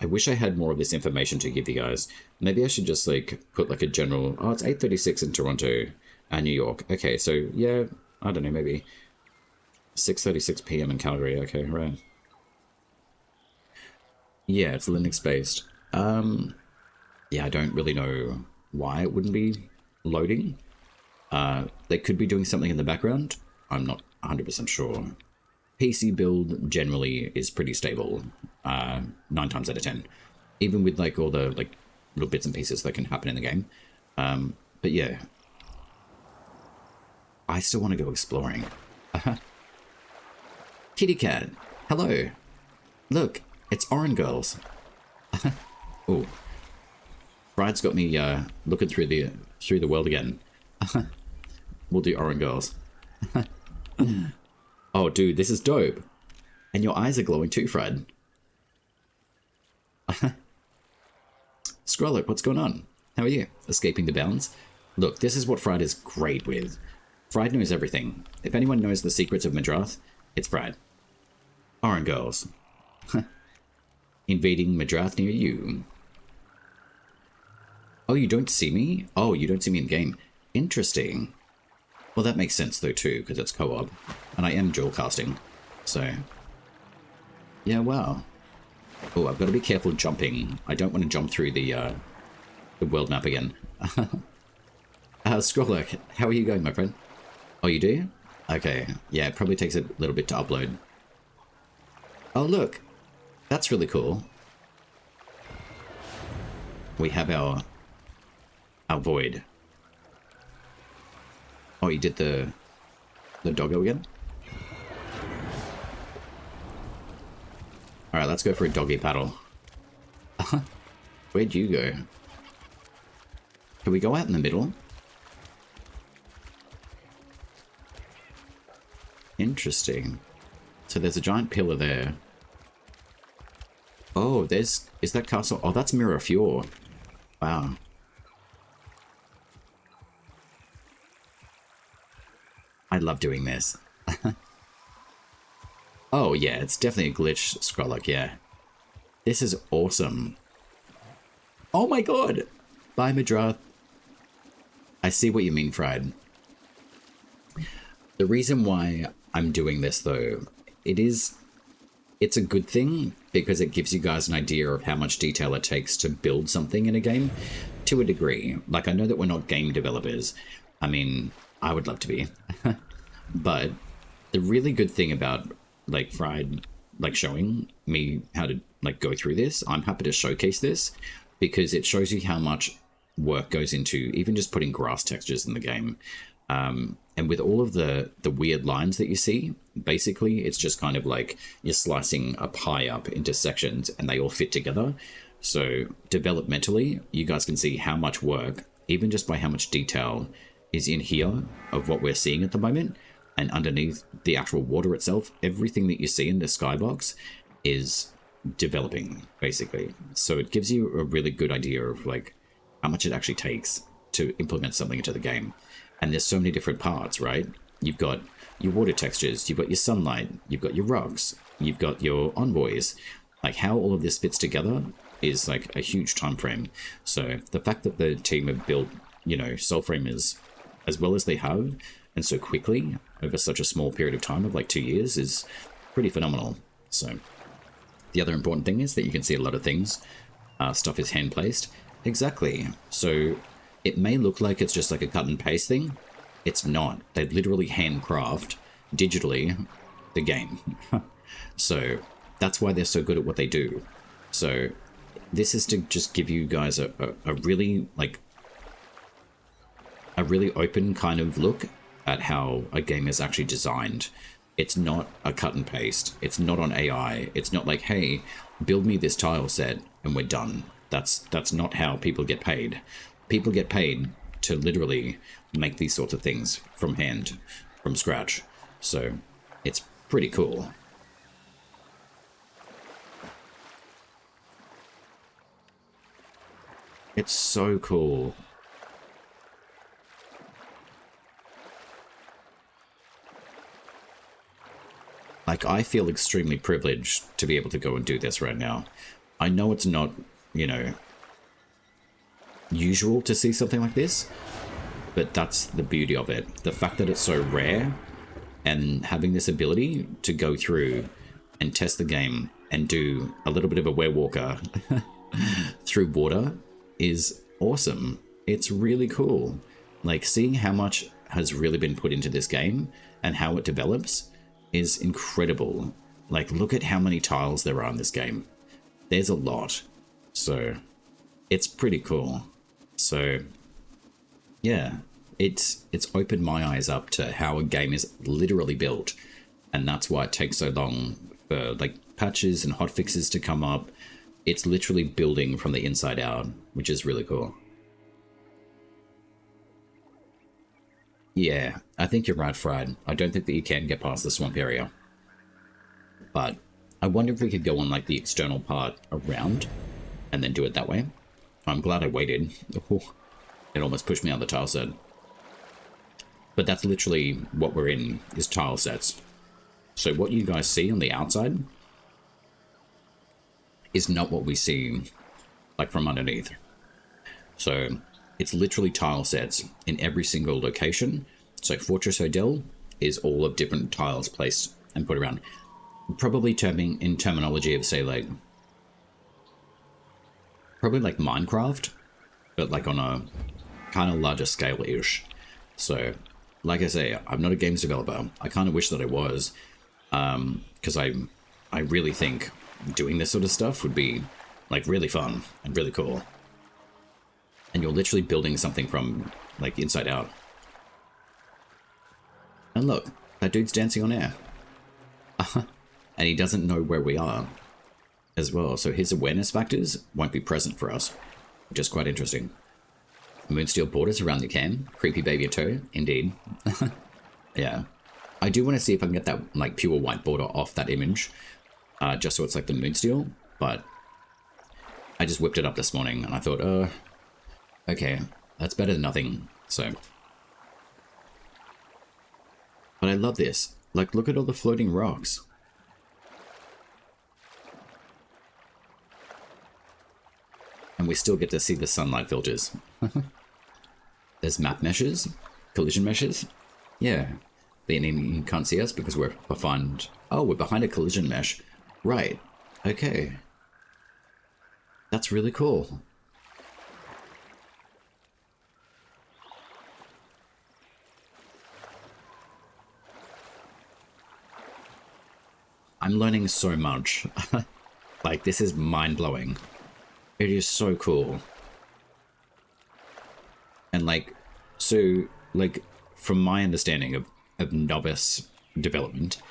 I wish I had more of this information to give you guys. Maybe I should just like put like a general, oh, it's 8:36 in Toronto and New York. Okay, so yeah, I don't know, maybe 6:36 p.m. in Calgary. Okay, right. Yeah, it's Linux based. Yeah, I don't really know why it wouldn't be loading. They could be doing something in the background. I'm not 100% sure. PC build generally is pretty stable, 9 times out of 10. Even with like all the like little bits and pieces that can happen in the game. But yeah. I still want to go exploring. Kitty cat, hello. Look, it's Orange Girls. Oh. Bride's got me looking through the world again. We'll do Orange Girls. Oh, dude, this is dope. And your eyes are glowing too, Fred. Scrollic, what's going on? How are you? Escaping the bounds? Look, this is what Fried is great with. Fried knows everything. If anyone knows the secrets of Midrath, it's Fried. Orange Girls. Invading Midrath near you. Oh, you don't see me? Oh, you don't see me in game. Interesting. Well, that makes sense though too, because it's co-op, and I am dual casting. So, yeah, wow. Oh, I've got to be careful jumping. I don't want to jump through the world map again. Scrollic, how are you going, my friend? Oh, you do? Okay, yeah, it probably takes a little bit to upload. Oh, look, that's really cool. We have our void. Oh, you did the doggo again? Alright, let's go for a doggy paddle. Where'd you go? Can we go out in the middle? Interesting. So there's a giant pillar there. Oh, is that castle? Oh, that's Mirror Fjord. Wow. I love doing this. Oh, yeah, it's definitely a glitch, Scrollic, yeah. This is awesome. Oh my god! Bye, Midrath. I see what you mean, Fried. The reason why I'm doing this, though, it's a good thing because it gives you guys an idea of how much detail it takes to build something in a game, to a degree. Like, I know that we're not game developers. I mean, I would love to be. But the really good thing about, like, Fried, like, showing me how to, like, go through this, I'm happy to showcase this because it shows you how much work goes into even just putting grass textures in the game. And with all of the weird lines that you see, basically it's just kind of like you're slicing a pie up into sections and they all fit together. So developmentally, you guys can see how much work, even just by how much detail is in here of what we're seeing at the moment. And underneath the actual water itself, everything that you see in the skybox is developing, basically. So it gives you a really good idea of like how much it actually takes to implement something into the game. And there's so many different parts, right? You've got your water textures, you've got your sunlight, you've got your rocks, you've got your envoys. Like how all of this fits together is like a huge time frame. So the fact that the team have built, you know, Soulframe as well as they have, and so quickly over such a small period of time of like 2 years is pretty phenomenal. So the other important thing is that you can see a lot of things. Stuff is hand placed. Exactly. So it may look like it's just like a cut and paste thing. It's not. They literally handcraft digitally the game. So that's why they're so good at what they do. So this is to just give you guys a really like a really open kind of look at how a game is actually designed. It's not a cut and paste. It's not on AI. It's not like, hey, build me this tile set and we're done. That's not how people get paid. People get paid to literally make these sorts of things from hand, from scratch. So it's pretty cool. It's so cool. Like, I feel extremely privileged to be able to go and do this right now. I know it's not, you know, usual to see something like this, but that's the beauty of it. The fact that it's so rare, and having this ability to go through and test the game and do a little bit of a werewalker through water is awesome. It's really cool. Like, seeing how much has really been put into this game and how it develops is incredible. Like, look at how many tiles there are in this game. There's a lot. So it's pretty cool. So yeah, it's opened my eyes up to how a game is literally built, and that's why it takes so long for like patches and hotfixes to come up. It's literally building from the inside out, which is really cool. Yeah, I think you're right, Fried. I don't think that you can get past the swamp area. But I wonder if we could go on like the external part around and then do it that way. I'm glad I waited. Oh, it almost pushed me on the tile set. But that's literally what we're in, is tile sets. So what you guys see on the outside is not what we see like from underneath. So it's literally tile sets in every single location. So Fortress Odell is all of different tiles placed and put around. Probably in terminology of, say, like, probably like Minecraft, but like on a kind of larger scale-ish. So, like I say, I'm not a games developer. I kind of wish that I was, because I really think doing this sort of stuff would be like really fun and really cool. And you're literally building something from like inside out. And look, that dude's dancing on air. And he doesn't know where we are as well. So his awareness factors won't be present for us, which is quite interesting. Moonsteel borders around the cam. Creepy baby toe, indeed. Yeah. I do want to see if I can get that like pure white border off that image, just so it's like the Moonsteel, but I just whipped it up this morning and I thought, okay, that's better than nothing. So, but I love this. Like, look at all the floating rocks. And we still get to see the sunlight filters. There's map meshes, collision meshes. Yeah, the enemy can't see us because we're behind. Oh, we're behind a collision mesh. Right. Okay. That's really cool. I'm learning so much. Like, this is mind-blowing. It is so cool. And like, so like from my understanding of novice development,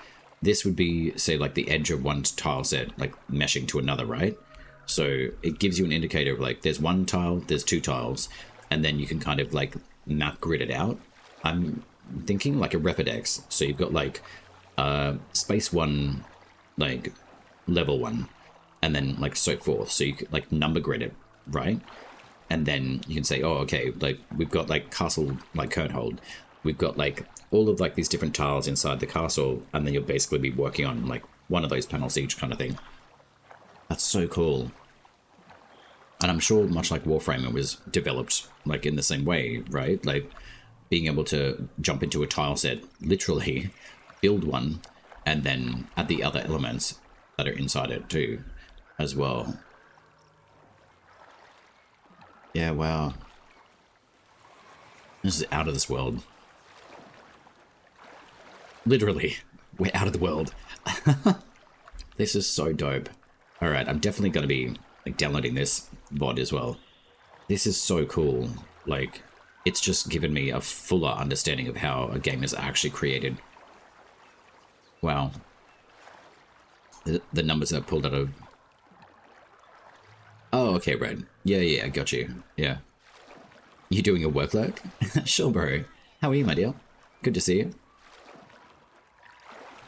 this would be, say, like the edge of one tile set, like meshing to another, right? So it gives you an indicator of like, there's one tile, there's two tiles, and then you can kind of like map grid it out. I'm thinking like a Repidex. So you've got like space 1, like level 1, and then like so forth. So you could like number grid it, right? And then you can say, oh, okay, like we've got like castle, like Kernhold. We've got like all of like these different tiles inside the castle, and then you'll basically be working on like one of those panels each kind of thing. That's so cool. And I'm sure much like Warframe, it was developed like in the same way, right? Like being able to jump into a tile set, literally build one, and then add the other elements that are inside it too, as well. Yeah, wow. This is out of this world. Literally, we're out of the world. This is so dope. Alright, I'm definitely going to be like downloading this VOD as well. This is so cool. Like, it's just given me a fuller understanding of how a game is actually created. Wow. The numbers that I've pulled out of... Oh, okay, Red. Yeah, I got you. Yeah. You doing your work lurk? Sure, bro. How are you, my dear? Good to see you.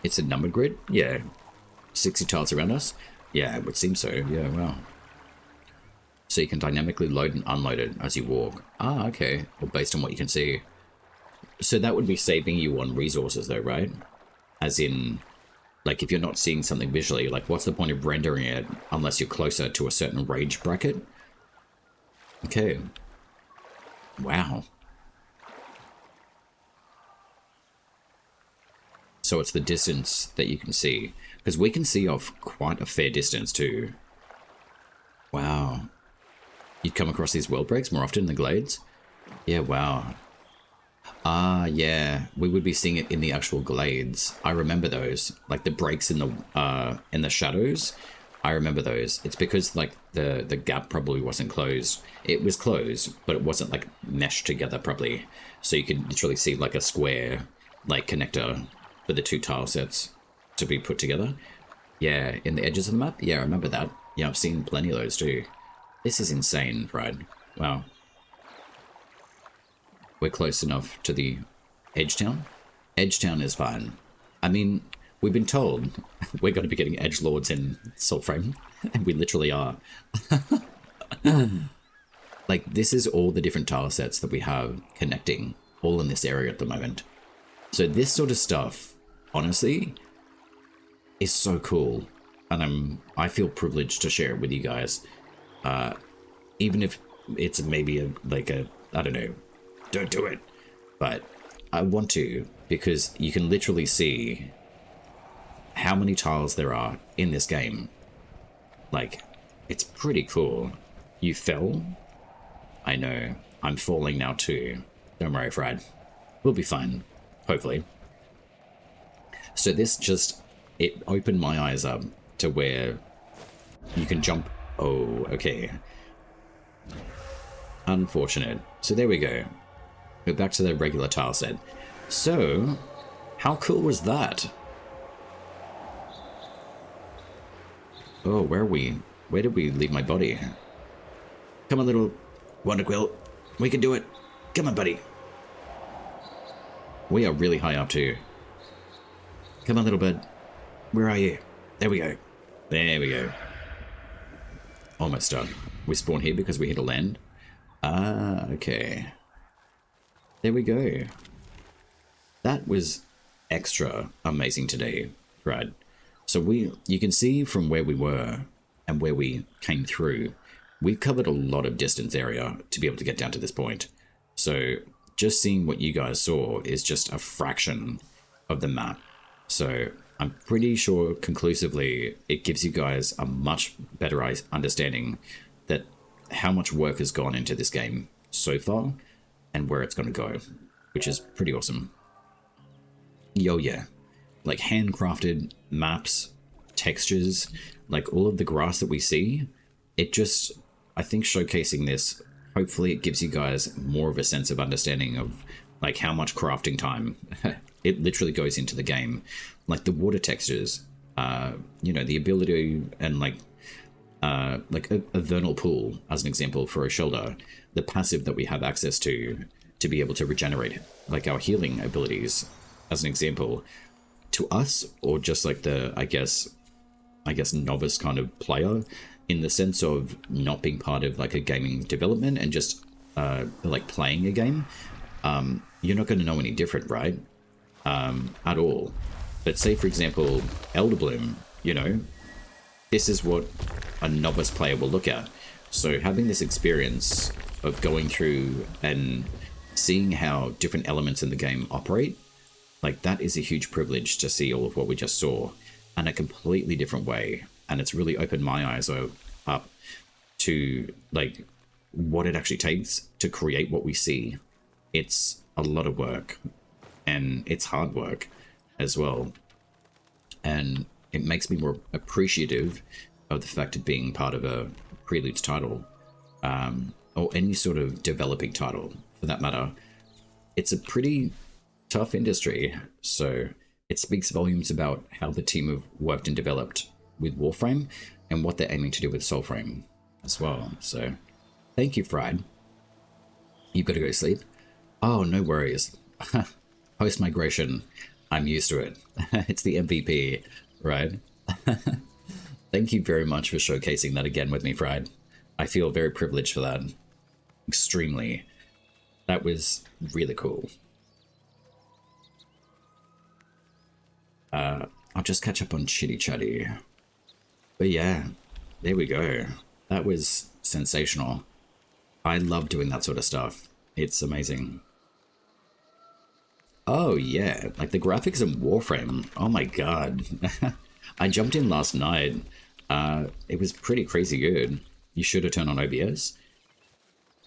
It's a numbered grid? Yeah. 60 tiles around us? Yeah, it would seem so. Yeah, wow. So you can dynamically load and unload it as you walk. Ah, okay. Well, based on what you can see. So that would be saving you on resources though, right? As in, like if you're not seeing something visually, like what's the point of rendering it unless you're closer to a certain rage bracket? Okay. Wow. So it's the distance that you can see. Because we can see off quite a fair distance too. Wow. You'd come across these world breaks more often in the glades? Yeah, wow. Ah, yeah. We would be seeing it in the actual glades. I remember those. Like the breaks in the shadows. I remember those. It's because like the gap probably wasn't closed. It was closed, but it wasn't like meshed together properly. So you could literally see like a square like connector for the two tile sets to be put together. Yeah, in the edges of the map? Yeah, I remember that. Yeah, I've seen plenty of those too. This is insane, right? Wow. We're close enough to the Edgetown. Edgetown is fine. I mean, we've been told we're going to be getting edgelords in Soulframe, and we literally are. Like, this is all the different tile sets that we have connecting, all in this area at the moment. So this sort of stuff, honestly, is so cool, and I feel privileged to share it with you guys. Even if it's maybe I don't know, don't do it, but I want to, because you can literally see how many tiles there are in this game. Like, it's pretty cool. You fell? I know. I'm falling now too. Don't worry, Fred. We'll be fine. Hopefully. So this just... it opened my eyes up to where you can jump. Oh, okay. Unfortunate. So there we go. We're back to the regular tile set. So, how cool was that? Oh, where are we? Where did we leave my body? Come on, little Wonderquill. We can do it. Come on, buddy. We are really high up too. Come on, little bud. Where are you? There we go. There we go. Almost done. We spawn here because we hit a land. Ah, okay. There we go. That was extra amazing today, right? So you can see from where we were and where we came through, we've covered a lot of distance area to be able to get down to this point. So just seeing what you guys saw is just a fraction of the map. So I'm pretty sure conclusively it gives you guys a much better understanding that how much work has gone into this game so far and where it's going to go, which is pretty awesome. Yo, yeah. Like handcrafted maps, textures, like all of the grass that we see, it just, I think showcasing this, hopefully it gives you guys more of a sense of understanding of like how much crafting time it literally goes into the game. Like the water textures, you know, the ability and like a vernal pool, as an example, for a shoulder, the passive that we have access to be able to regenerate, like our healing abilities, as an example, to us, or just like the, I guess novice kind of player, in the sense of not being part of like a gaming development and just like playing a game, you're not going to know any different, right? At all. But say, for example, Elder Bloom, you know, this is what a novice player will look at. So having this experience of going through and seeing how different elements in the game operate, like that is a huge privilege to see all of what we just saw in a completely different way. And it's really opened my eyes up to like what it actually takes to create what we see. It's a lot of work, and it's hard work as well. And it makes me more appreciative of the fact of being part of a Preludes title, or any sort of developing title for that matter. It's a pretty tough industry, so it speaks volumes about how the team have worked and developed with Warframe and what they're aiming to do with Soulframe as well. So thank you, Fried. You've got to go to sleep. Oh, no worries. Post-migration, I'm used to it. It's the MVP, right? Thank you very much for showcasing that again with me, Fried. I feel very privileged for that. Extremely. That was really cool. I'll just catch up on Chitty Chatty. But yeah, there we go. That was sensational. I love doing that sort of stuff. It's amazing. Oh yeah, like the graphics in Warframe. Oh my god. I jumped in last night. It was pretty crazy good. You should have turned on OBS.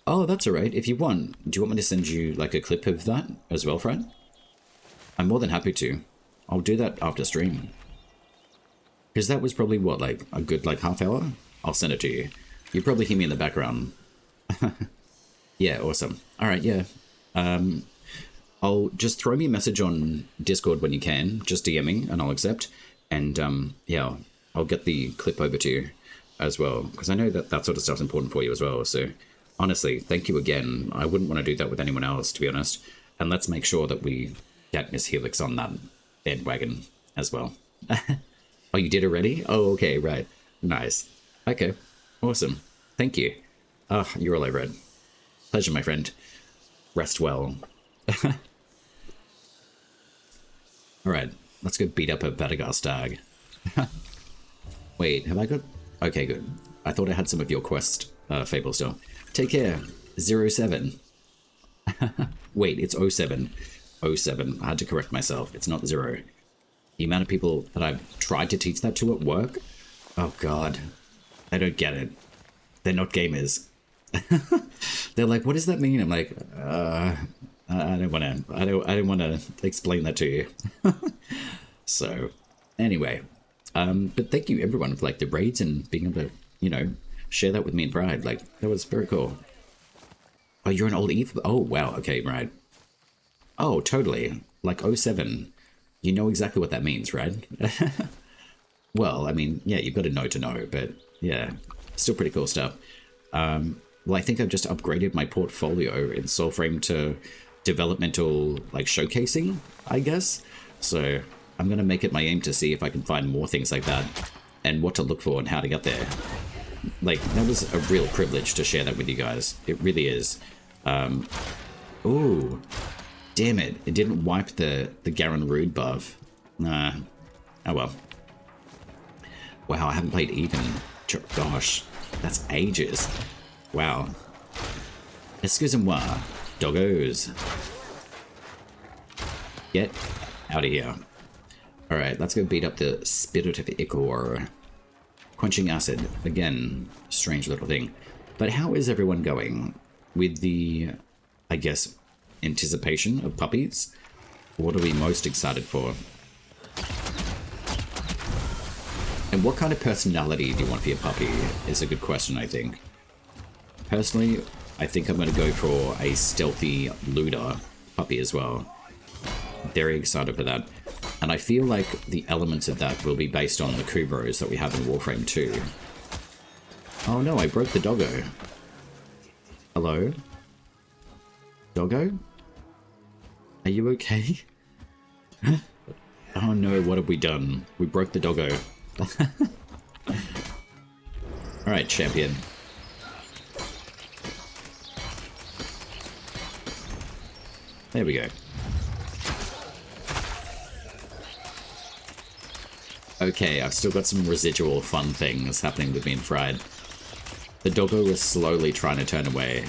Oh, that's alright. If you want, do you want me to send you like a clip of that as well, Fred? I'm more than happy to. I'll do that after stream. Because that was probably, what, like a good like half hour? I'll send it to you. You probably hear me in the background. Yeah, awesome. Alright, yeah. I'll just throw me a message on Discord when you can. Just DM me and I'll accept. And yeah, I'll get the clip over to you as well. Because I know that that sort of stuff's important for you as well. So honestly, thank you again. I wouldn't want to do that with anyone else, to be honest. And let's make sure that we get Miss Helix on that bandwagon as well. Oh, you did already? Oh, okay, right. Nice. Okay, awesome. Thank you. Oh, you're all over it. Pleasure, my friend. Rest well. Alright, let's go beat up a Vadagar stag. Wait, have I got... Okay, good. I thought I had some of your quest fables still. Take care. 07. Wait, it's 07. 07. I had to correct myself. It's not 0. The amount of people that I've tried to teach that to at work, oh god, I don't get it. They're not gamers. They're like, what does that mean? I'm like, I don't want to explain that to you. So anyway, but thank you everyone for like the raids and being able to, you know, share that with me and Bride. Like that was very cool. Oh, you're an old Eve? Oh wow, okay, right. Oh, totally. Like 07. You know exactly what that means, right? Well, I mean, yeah, you've got to know, but yeah, still pretty cool stuff. Well, I think I've just upgraded my portfolio in Soulframe to developmental, like, showcasing, I guess. So I'm going to make it my aim to see if I can find more things like that and what to look for and how to get there. Like, that was a real privilege to share that with you guys. It really is. Ooh. Damn it. It didn't wipe the Garen Rude buff. Nah. Oh well. Wow, I haven't played Eden. Gosh, that's ages. Wow. Excusez-moi, doggos. Get out of here. Alright, let's go beat up the Spirit of Ichor. Quenching Acid. Again, strange little thing. But how is everyone going with the, I guess, anticipation of puppies? What are we most excited for? And what kind of personality do you want for your puppy is a good question, I think. Personally, I think I'm going to go for a stealthy looter puppy as well. Very excited for that. And I feel like the elements of that will be based on the Kubros that we have in Warframe 2. Oh no, I broke the doggo. Hello? Doggo? Are you okay? Oh no, what have we done? We broke the doggo. Alright, champion. There we go. Okay, I've still got some residual fun things happening with me and Fried. The doggo was slowly trying to turn away.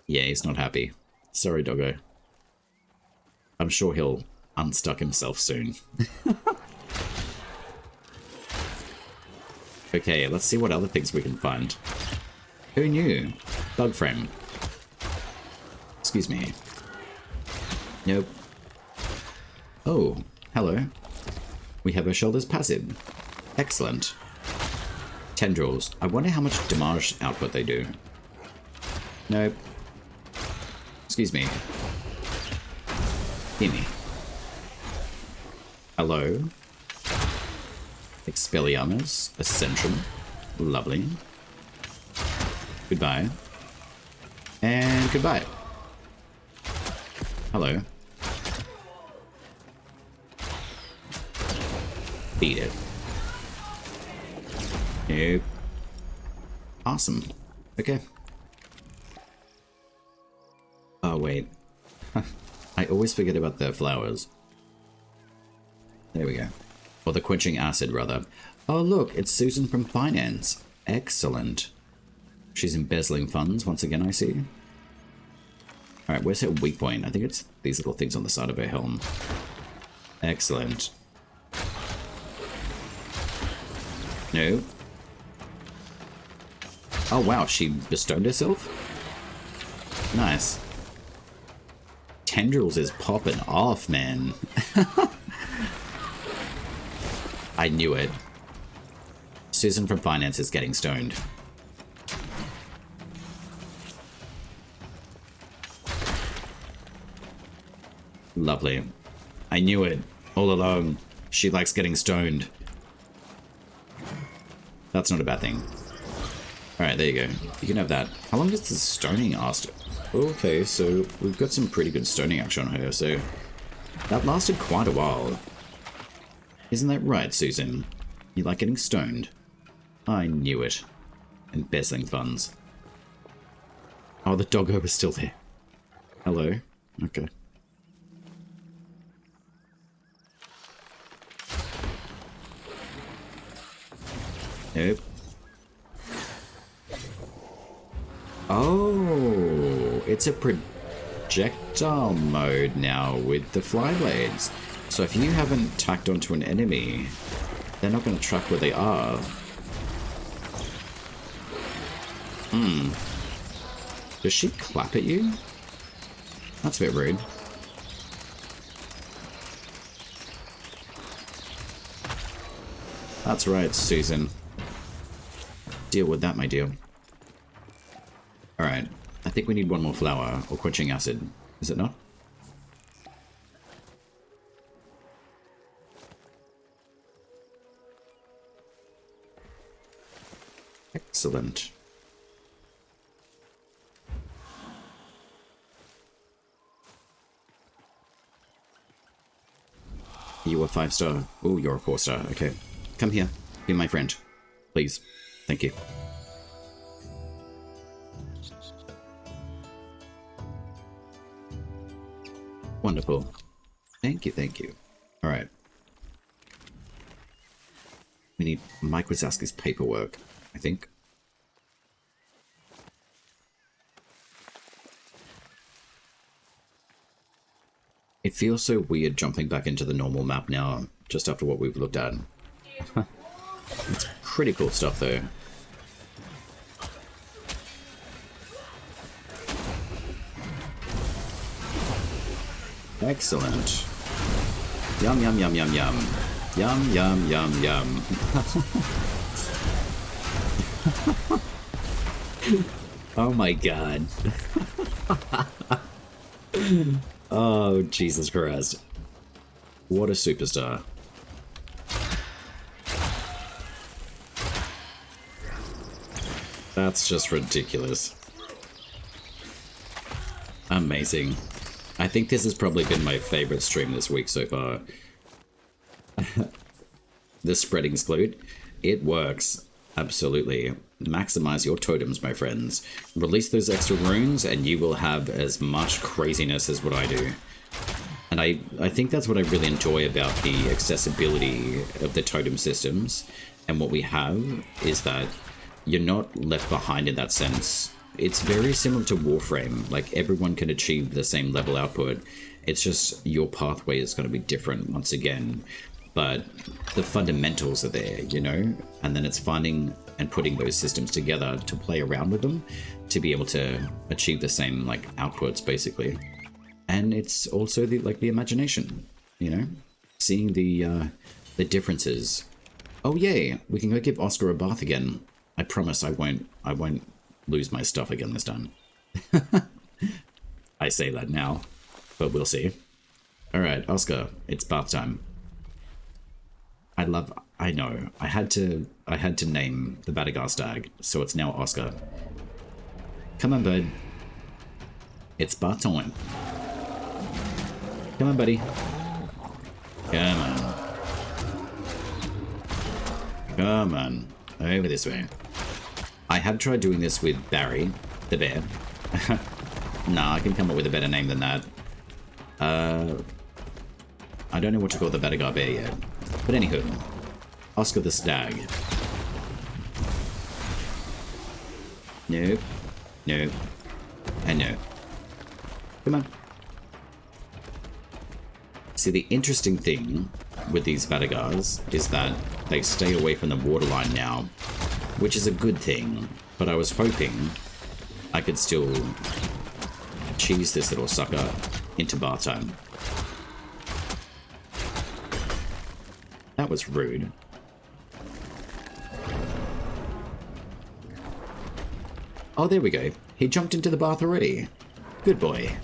Yeah, he's not happy. Sorry, doggo. I'm sure he'll unstuck himself soon. Okay, let's see what other things we can find. Who knew? Bugframe. Excuse me. Nope. Oh, hello. We have our shoulders passive. Excellent. Tendrils. I wonder how much damage output they do. Nope. Excuse me. Hear me. Hello. Expelliarmus. Ascension. Lovely. Goodbye. And goodbye. Hello. Beat it. Nope. Awesome. Okay. Oh, wait. I always forget about the flowers. There we go. Or the quenching acid, rather. Oh, look, it's Susan from Finance. Excellent. She's embezzling funds once again, I see. Alright, where's her weak point? I think it's these little things on the side of her helm. Excellent. No. Oh, wow, she bestowed herself? Nice. Tendrils is popping off, man. I knew it. Susan from Finance is getting stoned. Lovely. I knew it all along. She likes getting stoned. That's not a bad thing. Alright, there you go. You can have that. How long does the stoning last? Okay, so we've got some pretty good stoning action on her, so that lasted quite a while. Isn't that right, Susan? You like getting stoned? I knew it. Embezzling funds. Oh, the doggo was still there. Hello? Okay. Nope. Oh, it's a projectile mode now with the fly blades. So if you haven't tacked onto an enemy, they're not going to track where they are. Does she clap at you? That's a bit rude. That's right, Susan. Deal with that, my dear. Alright, I think we need one more flower, or quenching acid. Is it not? Excellent. You a 5-star. Oh, you're a 4-star. Okay. Come here. Be my friend. Please. Thank you. Wonderful. Thank you, thank you. Alright. We need Mike Wazowski's paperwork, I think. It feels so weird jumping back into the normal map now, just after what we've looked at. It's pretty cool stuff, though. Excellent. Yum, yum, yum, yum, yum. Yum, yum, yum, yum. Oh my god. Oh, Jesus Christ. What a superstar. That's just ridiculous. Amazing. I think this has probably been my favorite stream this week so far. The spreading sploot. It works. Absolutely. Maximize your totems, my friends. Release those extra runes and you will have as much craziness as what I do. And I think that's what I really enjoy about the accessibility of the totem systems. And what we have is that you're not left behind in that sense. It's very similar to Warframe. Like, everyone can achieve the same level output. It's just your pathway is going to be different once again. But the fundamentals are there, you know? And then it's finding and putting those systems together to play around with them to be able to achieve the same, like, outputs, basically. And it's also the imagination, you know? Seeing the differences. Oh, yay! We can go give Oscar a bath again. I promise I won't lose my stuff again this time. I say that now, but we'll see. Alright, Oscar, it's bath time. I know. I had to name the Badagar stag, so it's now Oscar. Come on, bud. It's bath time. Come on, buddy. Come on. Come on. Over this way. I have tried doing this with Barry, the bear. Nah, I can come up with a better name than that. I don't know what to call the Badagar bear yet. But anywho, Oscar the stag. No. No. And no. Come on. See, the interesting thing with these Badagars is that they stay away from the waterline now, which is a good thing, but I was hoping I could still cheese this little sucker into bath time. That was rude. Oh, there we go. He jumped into the bath already. Good boy.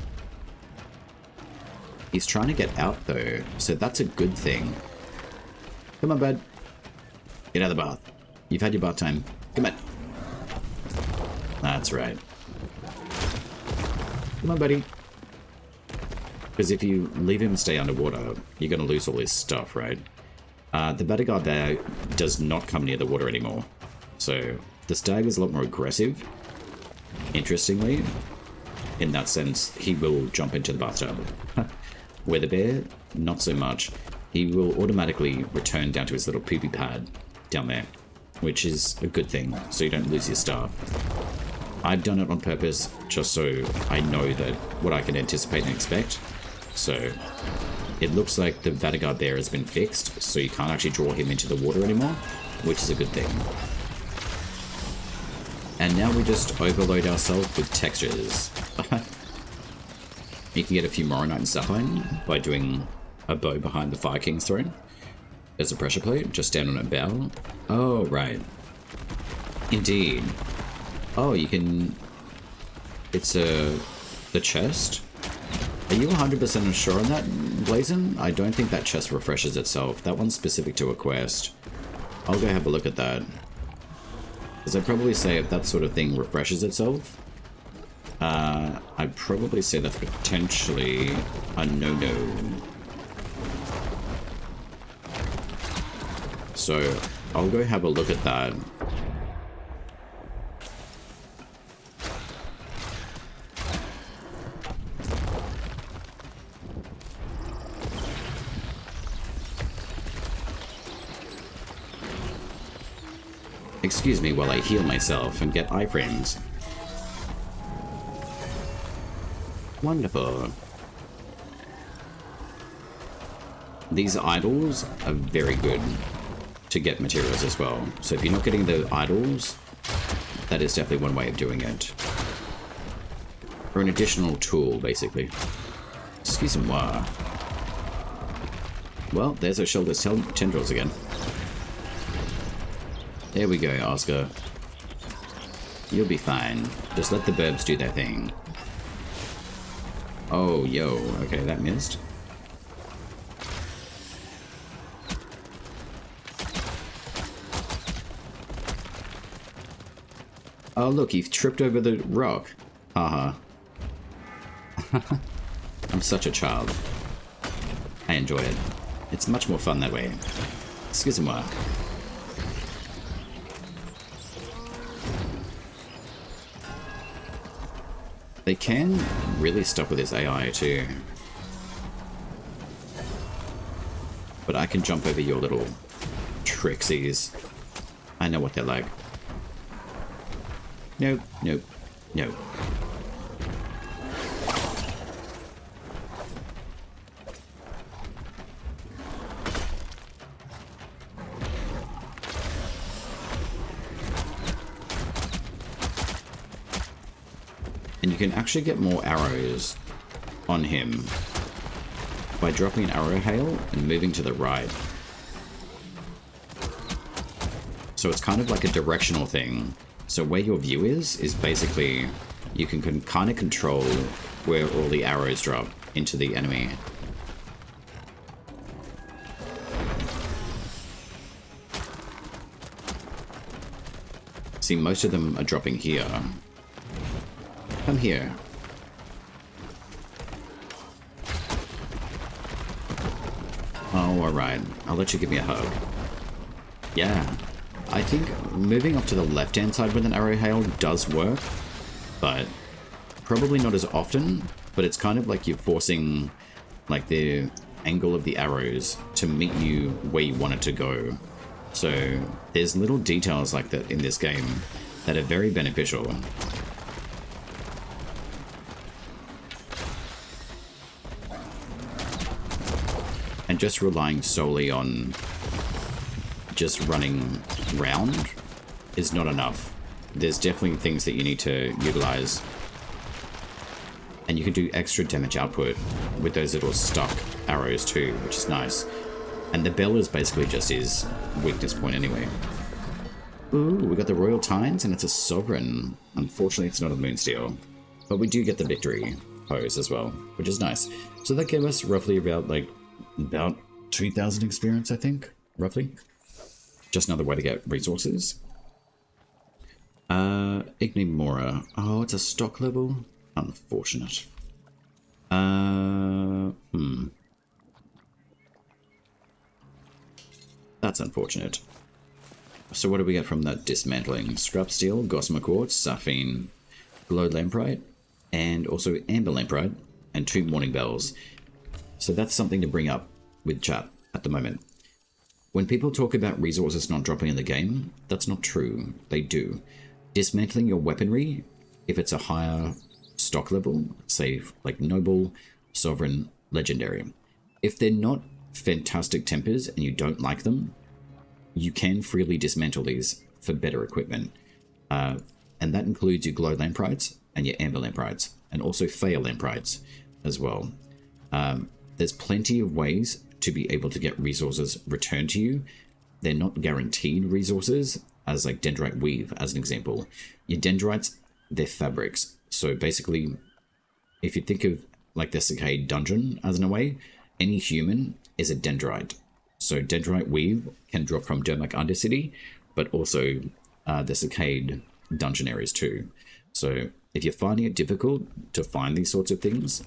He's trying to get out, though, so that's a good thing. Come on, bud. Get out of the bath. You've had your bath time. Come on. That's right. Come on, buddy. Because if you leave him stay underwater, you're going to lose all his stuff, right? The Badagar there does not come near the water anymore. So the stag is a lot more aggressive. Interestingly, in that sense, he will jump into the bathtub. Where the bear, not so much. He will automatically return down to his little poopy pad down there, which is a good thing, so you don't lose your stuff. I've done it on purpose, just so I know that what I can anticipate and expect. So it looks like the Badagar there has been fixed, so you can't actually draw him into the water anymore, which is a good thing. And now we just overload ourselves with textures. You can get a few Moronite and Sapphire by doing a bow behind the Fire King's throne. There's a pressure plate, just stand on a bow. Oh, right. Indeed. Oh, you can... It's the chest? Are you 100% sure on that, Blazon? I don't think that chest refreshes itself. That one's specific to a quest. I'll go have a look at that. Because I'd probably say if that sort of thing refreshes itself, I'd probably say that's potentially a no-no. So I'll go have a look at that. Excuse me while I heal myself and get iframes. Wonderful. These idols are very good to get materials as well. So if you're not getting the idols, that is definitely one way of doing it. Or an additional tool, basically. Excuse me. Well, there's our shoulder's tendrils again. There we go, Oscar. You'll be fine. Just let the burbs do their thing. Oh, yo. Okay, that missed. Oh, look, you've tripped over the rock. Haha. I'm such a child. I enjoy it. It's much more fun that way. Excusez-moi. They can really stuff with his AI too. But I can jump over your little trixies. I know what they're like. Nope, nope, nope. And you can actually get more arrows on him by dropping an arrow hail and moving to the right. So it's kind of like a directional thing. So where your view is basically, you can kind of control where all the arrows drop into the enemy. See, most of them are dropping here. Come here. Oh, alright. I'll let you give me a hug. Yeah. I think moving up to the left-hand side with an arrow hail does work, but probably not as often, but it's kind of like you're forcing like the angle of the arrows to meet you where you want it to go. So there's little details like that in this game that are very beneficial. And just relying solely on just running round is not enough. There's definitely things that you need to utilize. And you can do extra damage output with those little stuck arrows too, which is nice. And the bell is basically just his weakness point anyway. Ooh, we got the Royal Tines and it's a Sovereign. Unfortunately, it's not a Moonsteel. But we do get the victory pose as well, which is nice. So that gave us roughly about 2,000 experience, I think, roughly. Just another way to get resources. Ignimora. Oh, it's a stock level? Unfortunate. That's unfortunate. So what do we get from that dismantling? Scrap steel, gossamer quartz, sapphire, glow lamprite, and also amber lamprite, and 2 morning bells. So that's something to bring up with chat at the moment. When people talk about resources not dropping in the game, that's not true. They do. Dismantling your weaponry, if it's a higher stock level, say like Noble, Sovereign, Legendary. If they're not fantastic tempers and you don't like them, you can freely dismantle these for better equipment. And that includes your glow lamprites and your amber lamprites, and also fail lamprites as well. There's plenty of ways to be able to get resources returned to you. They're not guaranteed resources, as like dendrite weave as an example. Your dendrites, they're fabrics. So basically, if you think of like the Cicade dungeon as in a way, any human is a dendrite. So dendrite weave can drop from Dermak Undercity, but also the Cicade dungeon areas too. So if you're finding it difficult to find these sorts of things,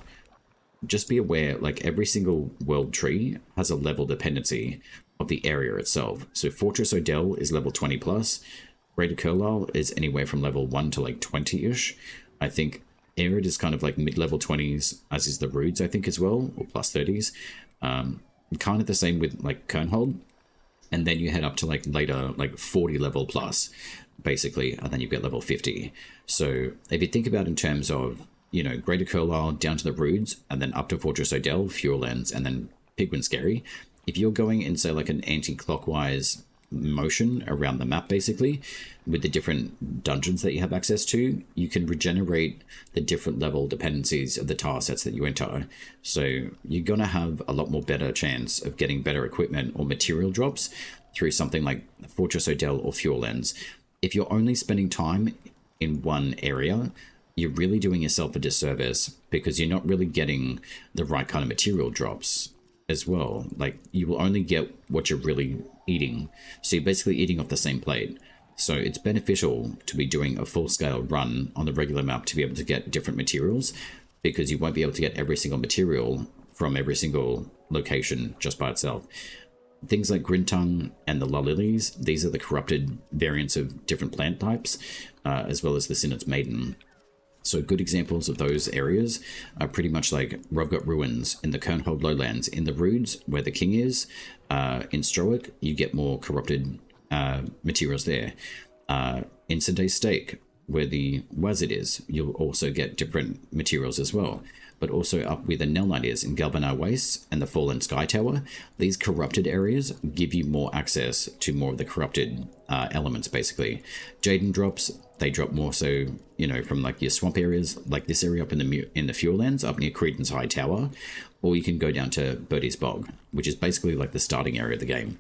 just be aware, like every single world tree has a level dependency of the area itself. So Fortress Odell is level 20 plus. Greater Curlisle is anywhere from level 1 to like 20-ish. I think Arid is kind of like mid-level 20s, as is the Roods, I think, as well, or plus 30s. Kind of the same with like Kernhold. And then you head up to like later, like 40 level plus, basically, and then you get level 50. So if you think about in terms of, you know, Greater Curlisle down to the Roods, and then up to Fortress Odell, Fuel Ends, and then Pigwin Scary. If you're going in, say, like an anti-clockwise motion around the map, basically, with the different dungeons that you have access to, you can regenerate the different level dependencies of the tile sets that you enter. So you're going to have a lot more better chance of getting better equipment or material drops through something like Fortress Odell or Fuel Ends. If you're only spending time in one area, you're really doing yourself a disservice, because you're not really getting the right kind of material drops as well. Like, you will only get what you're really eating. So you're basically eating off the same plate. So it's beneficial to be doing a full-scale run on the regular map to be able to get different materials, because you won't be able to get every single material from every single location just by itself. Things like Grintung and the La Lilies, these are the corrupted variants of different plant types, as well as the Synnet's Maiden. So good examples of those areas are pretty much like Rovgot Ruins in the Kernhold Lowlands. In the Roods, where the king is, in Stroic, you get more corrupted materials there. In Sunday's Stake, where the Wazid is, you'll also get different materials as well. But also up where the Nell Knight is in Galvanar Wastes and the Fallen Sky Tower, these corrupted areas give you more access to more of the corrupted elements, basically. Jaden drops, they drop more so, you know, from like your swamp areas, like this area up in the Fuel Lands, up near Creedon's High Tower, or you can go down to Birdie's Bog, which is basically like the starting area of the game,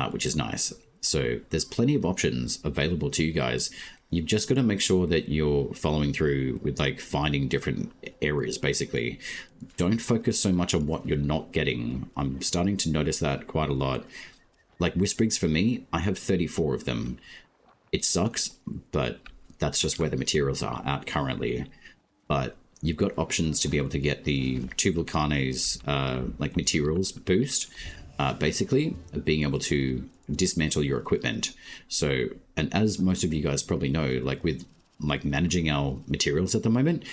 which is nice. So there's plenty of options available to you guys. You've just got to make sure that you're following through with like finding different areas, basically. Don't focus so much on what you're not getting. I'm starting to notice that quite a lot. Like Whisprigs for me, I have 34 of them. It sucks, but that's just where the materials are at currently. But you've got options to be able to get the two Vulcanes like materials boost, basically being able to dismantle your equipment. So, and as most of you guys probably know, like with like managing our materials at the moment,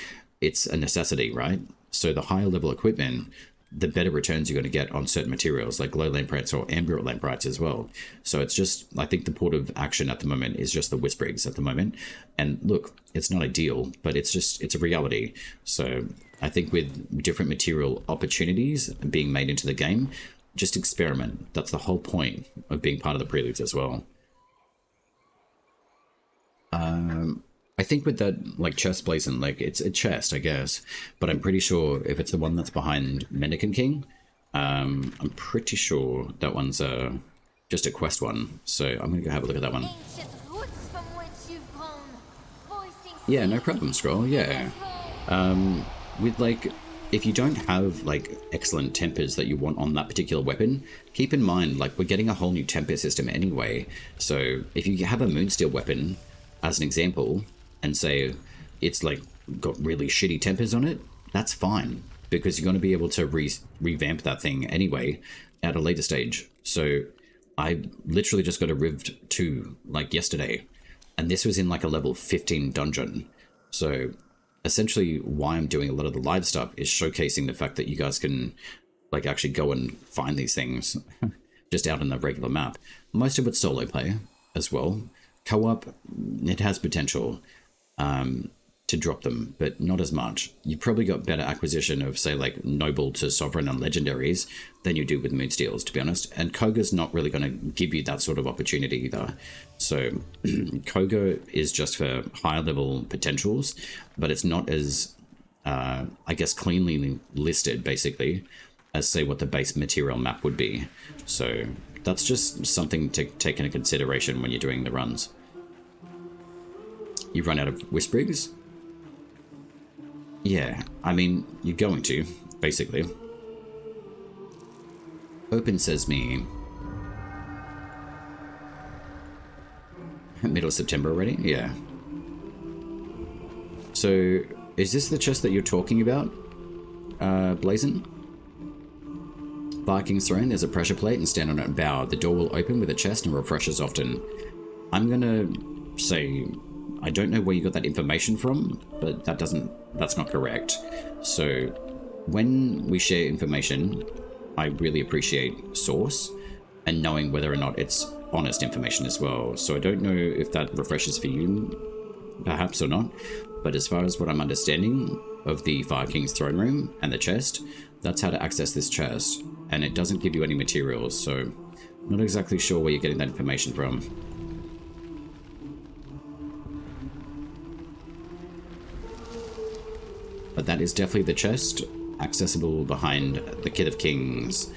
it's a necessity, right? So the higher level equipment, the better returns you're going to get on certain materials like glow lamprites or ambient lamprites as well. So it's just, I think the port of action at the moment is just the Whisprigs at the moment. And look, it's not ideal, but it's just, it's a reality. So I think with different material opportunities being made into the game, just experiment. That's the whole point of being part of the Preludes as well. I think with that, like, chest blazon, like, it's a chest, I guess. But I'm pretty sure if it's the one that's behind Mendicant King, I'm pretty sure that one's just a quest one. So I'm going to go have a look at that one. Yeah, no problem, Scroll, yeah. With, like, if you don't have, like, excellent tempers that you want on that particular weapon, keep in mind, like, we're getting a whole new temper system anyway. So if you have a Moonsteel weapon, as an example, and say it's, like, got really shitty tempers on it, that's fine, because you're going to be able to revamp that thing anyway at a later stage. So I literally just got a Rived 2, like, yesterday, and this was in, like, a level 15 dungeon. So essentially why I'm doing a lot of the live stuff is showcasing the fact that you guys can, like, actually go and find these things just out in the regular map. Most of it's solo play as well. Co-op, it has potential to drop them, but not as much. You've probably got better acquisition of, say, like, Noble to Sovereign and Legendaries than you do with Moonsteels, to be honest. And Koga's not really going to give you that sort of opportunity either. So Koga is just for higher level potentials, but it's not as, I guess, cleanly listed, basically, as, say, what the base material map would be. So that's just something to take into consideration when you're doing the runs. You run out of Whisprigs? Yeah, I mean, you're going to, basically. Open says me. Middle of September already? Yeah. So, is this the chest that you're talking about, Blazon? Viking's Throne, there's a pressure plate, and stand on it and bow. The door will open with a chest and refreshes often. I'm gonna say, I don't know where you got that information from, but that's not correct. So when we share information, I really appreciate source and knowing whether or not it's honest information as well. So I don't know if that refreshes for you, perhaps, or not, but as far as what I'm understanding of the Fire King's throne room and the chest, that's how to access this chest, and it doesn't give you any materials, so I'm not exactly sure where you're getting that information from. But that is definitely the chest, accessible behind the Kith of Kings.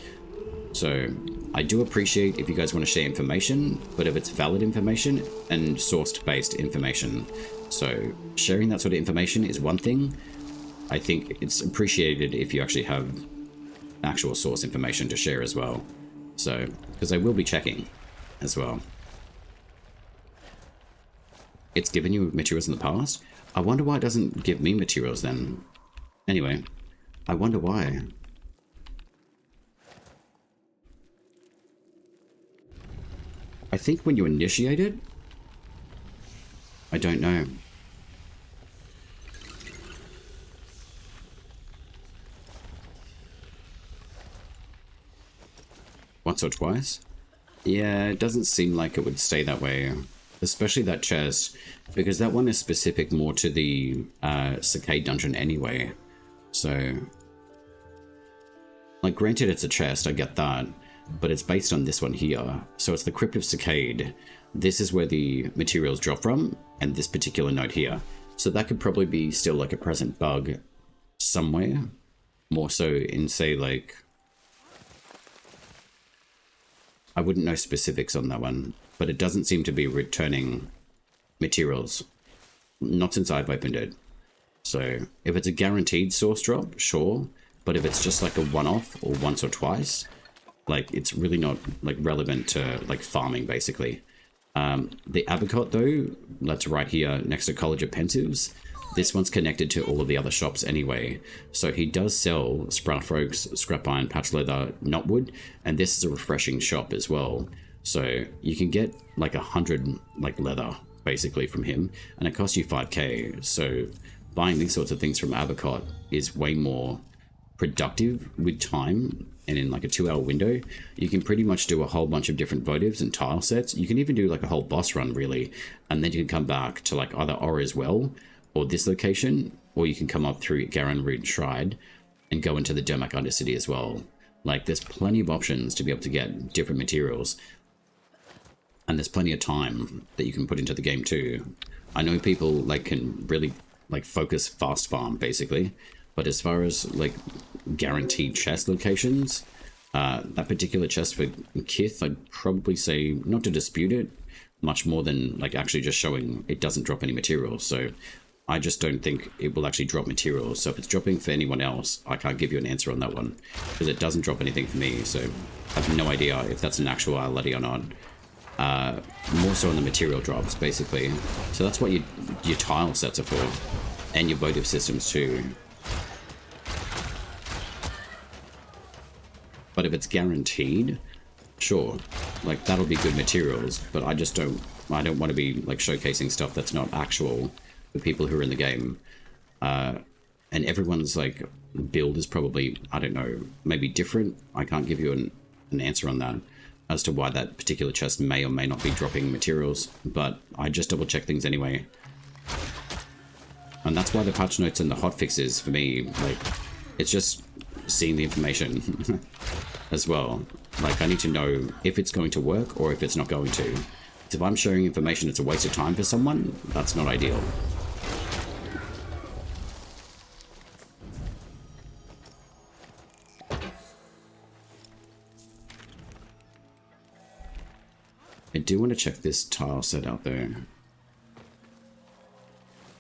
So I do appreciate if you guys want to share information, but if it's valid information and sourced based information. So sharing that sort of information is one thing. I think it's appreciated if you actually have actual source information to share as well. So, because I will be checking as well. It's given you materials in the past? I wonder why it doesn't give me materials then. Anyway, I wonder why. I think when you initiate it, I don't know. Once or twice? Yeah, it doesn't seem like it would stay that way. Especially that chest, because that one is specific more to the Cicade dungeon anyway. So, like, granted it's a chest, I get that, but it's based on this one here. So it's the Crypt of Cicade. This is where the materials drop from, and this particular node here. So that could probably be still like a present bug somewhere. More so in, say, like... I wouldn't know specifics on that one, but it doesn't seem to be returning materials. Not since I've opened it. So if it's a guaranteed source drop, sure. But if it's just like a one-off or once or twice, like it's really not like relevant to like farming basically. The Abercot though, that's right here next to College of Pensives. This one's connected to all of the other shops anyway. So he does sell Sprout Frogs, Scrap Iron, Patch Leather, Knotwood, and this is a refreshing shop as well. So you can get like 100 like leather basically from him, and it costs you 5k. So buying these sorts of things from Abercot is way more productive with time, and in like a 2-hour window you can pretty much do a whole bunch of different votives and tile sets. You can even do like a whole boss run really, and then you can come back to like either Aura's Well or this location, or you can come up through Garan Root Shrine and go into the Dermak Undercity as well. Like there's plenty of options to be able to get different materials, and there's plenty of time that you can put into the game too. I know people like can really like focus fast farm basically, but as far as like guaranteed chest locations, that particular chest for Kith, I'd probably say not to dispute it much more than like actually just showing it doesn't drop any materials. So I just don't think it will actually drop materials. So if it's dropping for anyone else, I can't give you an answer on that one, because it doesn't drop anything for me. So I have no idea if that's an actuality or not. More so on the material drops, basically. So that's what your tile sets are for, and your votive systems too. But if it's guaranteed, sure, like that'll be good materials. But I just don't want to be like showcasing stuff that's not actual for people who are in the game. And everyone's like build is probably, I don't know, maybe different. I can't give you an answer on that as to why that particular chest may or may not be dropping materials, but I just double check things anyway. And that's why the patch notes and the hotfixes for me, like, it's just seeing the information as well. Like, I need to know if it's going to work or if it's not going to. If I'm sharing information it's a waste of time for someone, that's not ideal. I do want to check this tile set out there.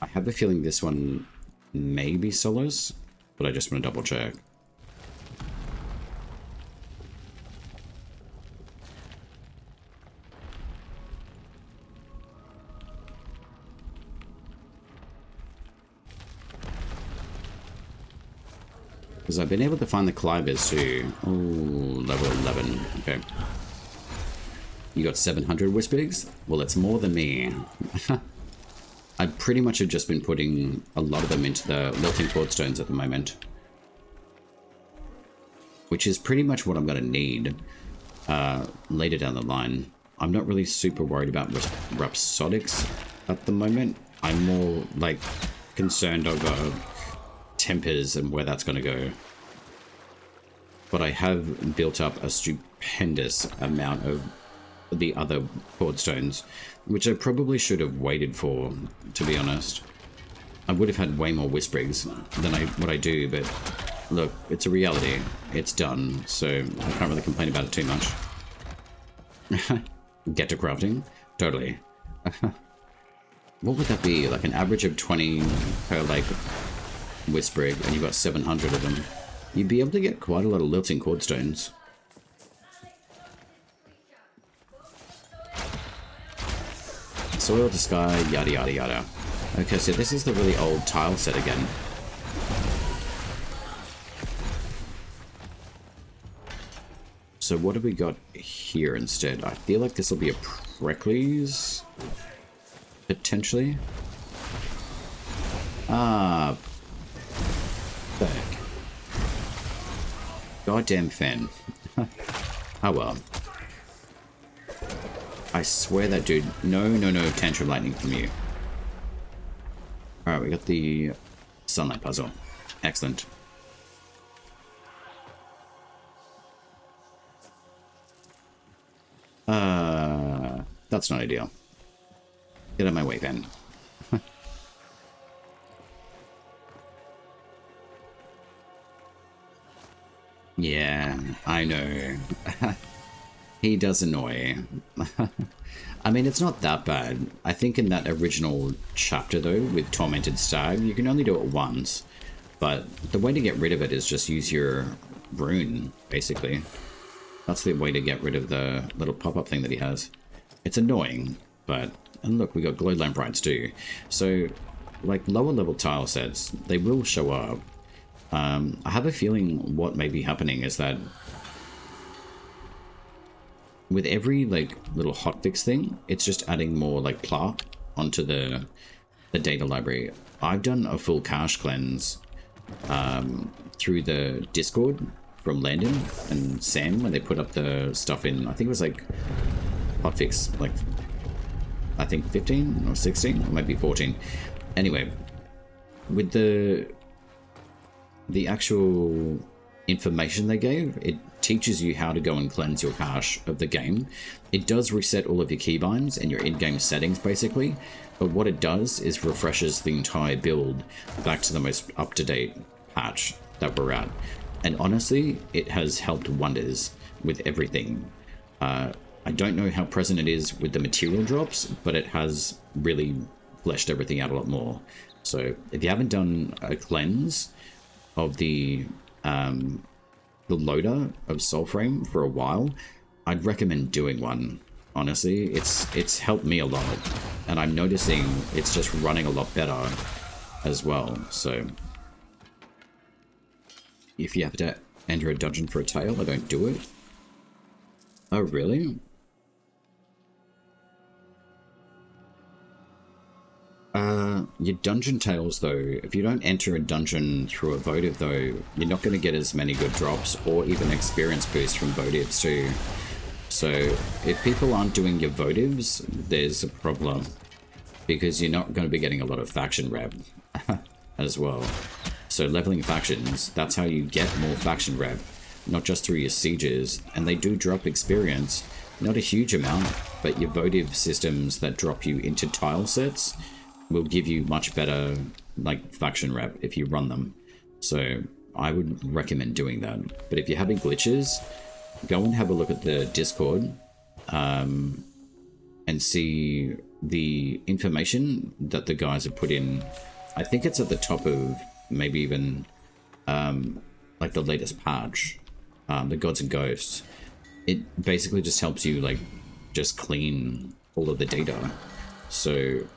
I have a feeling this one may be solos, but I just want to double check. Because I've been able to find the clivers too. Oh, level 11. Okay. You got 700 Wispigs? Well, it's more than me. I pretty much have just been putting a lot of them into the Lilting Cordstones at the moment. Which is pretty much what I'm going to need later down the line. I'm not really super worried about Rhapsodics at the moment. I'm more, like, concerned over Tempers and where that's going to go. But I have built up a stupendous amount of the other Cordstones, which I probably should have waited for, to be honest. I would have had way more Whisperings than what I do, but look, it's a reality. It's done, so I can't really complain about it too much. Get to crafting? Totally. what would that be? Like an average of 20 per like Whisprig, and you've got 700 of them. You'd be able to get quite a lot of lilting cordstones. Soil to sky, yada yada yada. Okay, so this is the really old tile set again. So what have we got here instead? I feel like this will be a Preludes, potentially. Ah, fuck. Goddamn fan. Oh well. I swear that dude. No, no, no tantrum lightning from you. Alright, we got the sunlight puzzle. Excellent. That's not ideal. Get out of my way, Ben. Yeah, I know. He does annoy. I mean, it's not that bad. I think in that original chapter, though, with Tormented Stag, you can only do it once. But the way to get rid of it is just use your rune, basically. That's the way to get rid of the little pop-up thing that he has. It's annoying, but... And look, we got glow lamprites too. So, like, lower level tile sets, they will show up. I have a feeling what may be happening is that with every, like, little hotfix thing, it's just adding more, like, pla onto the data library. I've done a full cache cleanse through the Discord from Landon and Sam when they put up the stuff in, I think it was, like, hotfix, like, I think 15 or 16 or maybe 14. Anyway, with the actual information they gave, it teaches you how to go and cleanse your cache of the game. It does reset all of your keybinds and your in-game settings basically, but what it does is refreshes the entire build back to the most up-to-date patch that we're at. And honestly, it has helped wonders with everything. I don't know how present it is with the material drops, but it has really fleshed everything out a lot more. So if you haven't done a cleanse of the loader of Soulframe for a while, I'd recommend doing one. Honestly, it's helped me a lot, and I'm noticing it's just running a lot better as well. So if you have to enter a dungeon for a tail, I don't do it. Oh really? Your dungeon tails, though, if you don't enter a dungeon through a votive, though, you're not going to get as many good drops or even experience boosts from votives, too. So, if people aren't doing your votives, there's a problem. Because you're not going to be getting a lot of faction rep as well. So, leveling factions, that's how you get more faction rep. Not just through your sieges, and they do drop experience. Not a huge amount, but your votive systems that drop you into tile sets will give you much better, like, faction rep if you run them. So I would recommend doing that. But if you're having glitches, go and have a look at the Discord and see the information that the guys have put in. I think it's at the top of maybe even like the latest patch, the Gods and Ghosts. It basically just helps you, like, just clean all of the data. So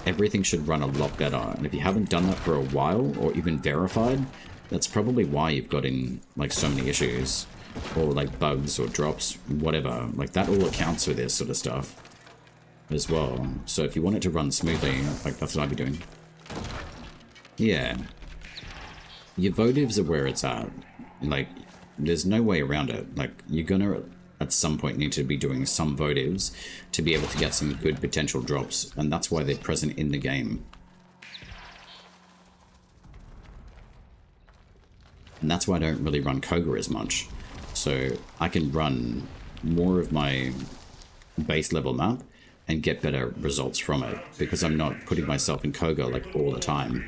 everything should run a lot better. And if you haven't done that for a while, or even verified, that's probably why you've got in, like, so many issues. Or, like, bugs or drops, whatever. Like, that all accounts for this sort of stuff as well. So if you want it to run smoothly, like, that's what I'd be doing. Yeah. Your votives are where it's at. Like, there's no way around it. Like, you're gonna at some point need to be doing some votives to be able to get some good potential drops, and that's why they're present in the game. And that's why I don't really run Koga as much. So I can run more of my base level map and get better results from it, because I'm not putting myself in Koga, like, all the time.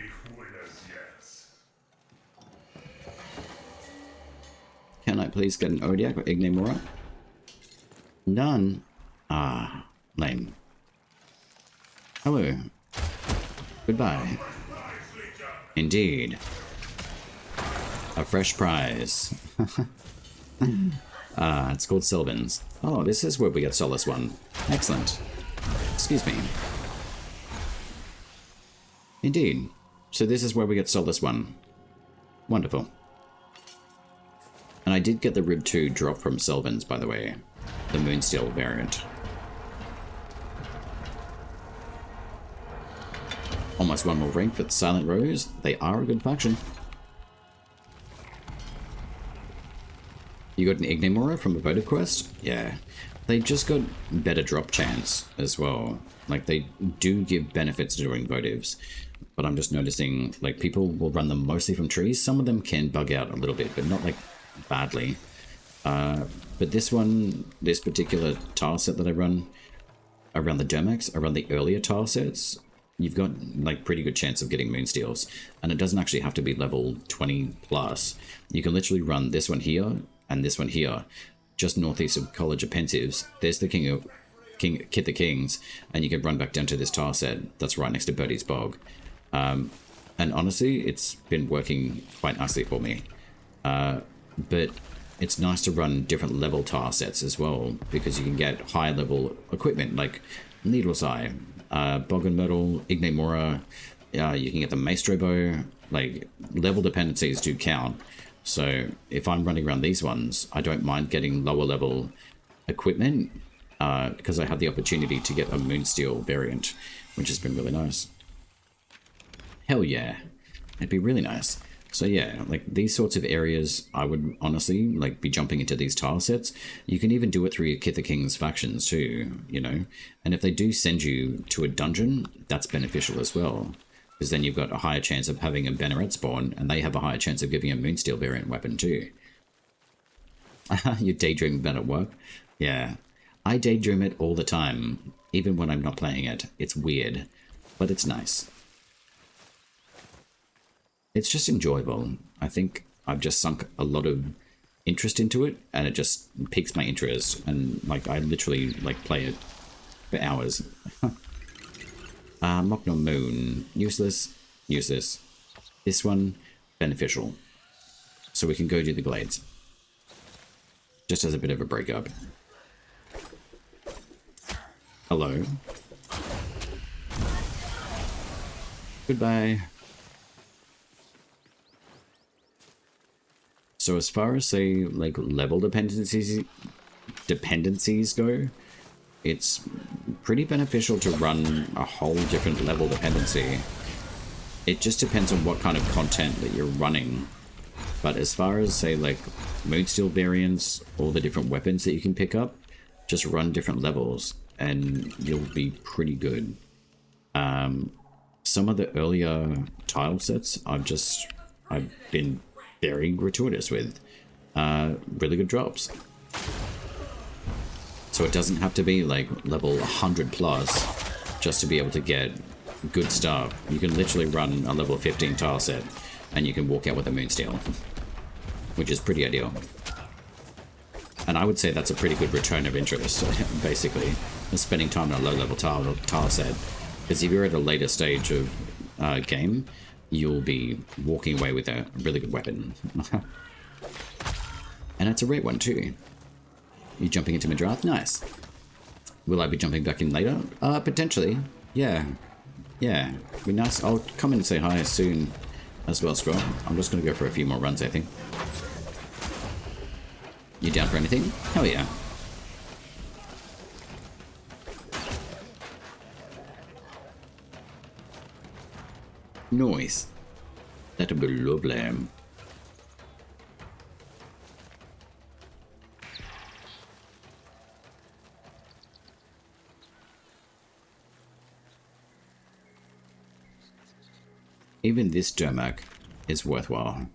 Can I please get an Odiak or Ignemora? None. Ah, lame. Hello. Goodbye. Indeed. A fresh prize. It's called Sylvan's. Oh, this is where we get Solace 1. Excellent. Excuse me. Indeed. So this is where we get Solace 1. Wonderful. And I did get the Rib 2 drop from Sylvan's, by the way. The Moonsteel variant. Almost one more rank for the Silent Rose. They are a good faction. You got an Ignimora from a votive quest? Yeah. They just got better drop chance as well. Like, they do give benefits to doing votives. But I'm just noticing, like, people will run them mostly from trees. Some of them can bug out a little bit, but not, like, badly. But this one, this particular tile set that I run around the Dermax, around the earlier tile sets, you've got, like, pretty good chance of getting Moonsteels. And it doesn't actually have to be level 20 plus. You can literally run this one here and this one here, just northeast of College of Pensives. There's the Kit the Kings, and you can run back down to this tile set that's right next to Birdie's Bog. And honestly, it's been working quite nicely for me. But it's nice to run different level tile sets as well, because you can get high level equipment like Needle's Eye, Bog and Myrtle, Ignimora. You can get the Maestro Bow. Like, level dependencies do count. So if I'm running around these ones, I don't mind getting lower level equipment because I have the opportunity to get a Moonsteel variant, which has been really nice. Hell yeah, it'd be really nice. So yeah, like these sorts of areas, I would honestly like be jumping into these tile sets. You can even do it through your Kit the King's factions too, you know. And if they do send you to a dungeon, that's beneficial as well. Because then you've got a higher chance of having a Banneret spawn, and they have a higher chance of giving a Moonsteel variant weapon too. You daydream about at work? Yeah. I daydream it all the time, even when I'm not playing it. It's weird, but it's nice. It's just enjoyable. I think I've just sunk a lot of interest into it, and it just piques my interest, and like I literally like play it for hours. Mokno Moon, useless, useless. This one, beneficial. So we can go do the Glades. Just as a bit of a breakup. Hello. Goodbye. So as far as, say, like, level dependencies go, it's pretty beneficial to run a whole different level dependency. It just depends on what kind of content that you're running. But as far as, say, like, Moonsteel variants, all the different weapons that you can pick up, just run different levels, and you'll be pretty good. Some of the earlier tile sets, I've been very gratuitous with. Really good drops. So it doesn't have to be like level 100 plus just to be able to get good stuff. You can literally run a level 15 tile set and you can walk out with a Moonsteel, which is pretty ideal. And I would say that's a pretty good return of interest, basically, spending time on a low level tile set. Because if you're at a later stage of game, you'll be walking away with a really good weapon. And it's a rare one too. You jumping into Midrath? Nice. Will I be jumping back in later? Potentially. Yeah. Yeah. Be nice. I'll come in and say hi soon as well, Scroll. I'm just going to go for a few more runs, I think. You down for anything? Hell yeah. Nice. That'll be lovely. Even this Dermac is worthwhile.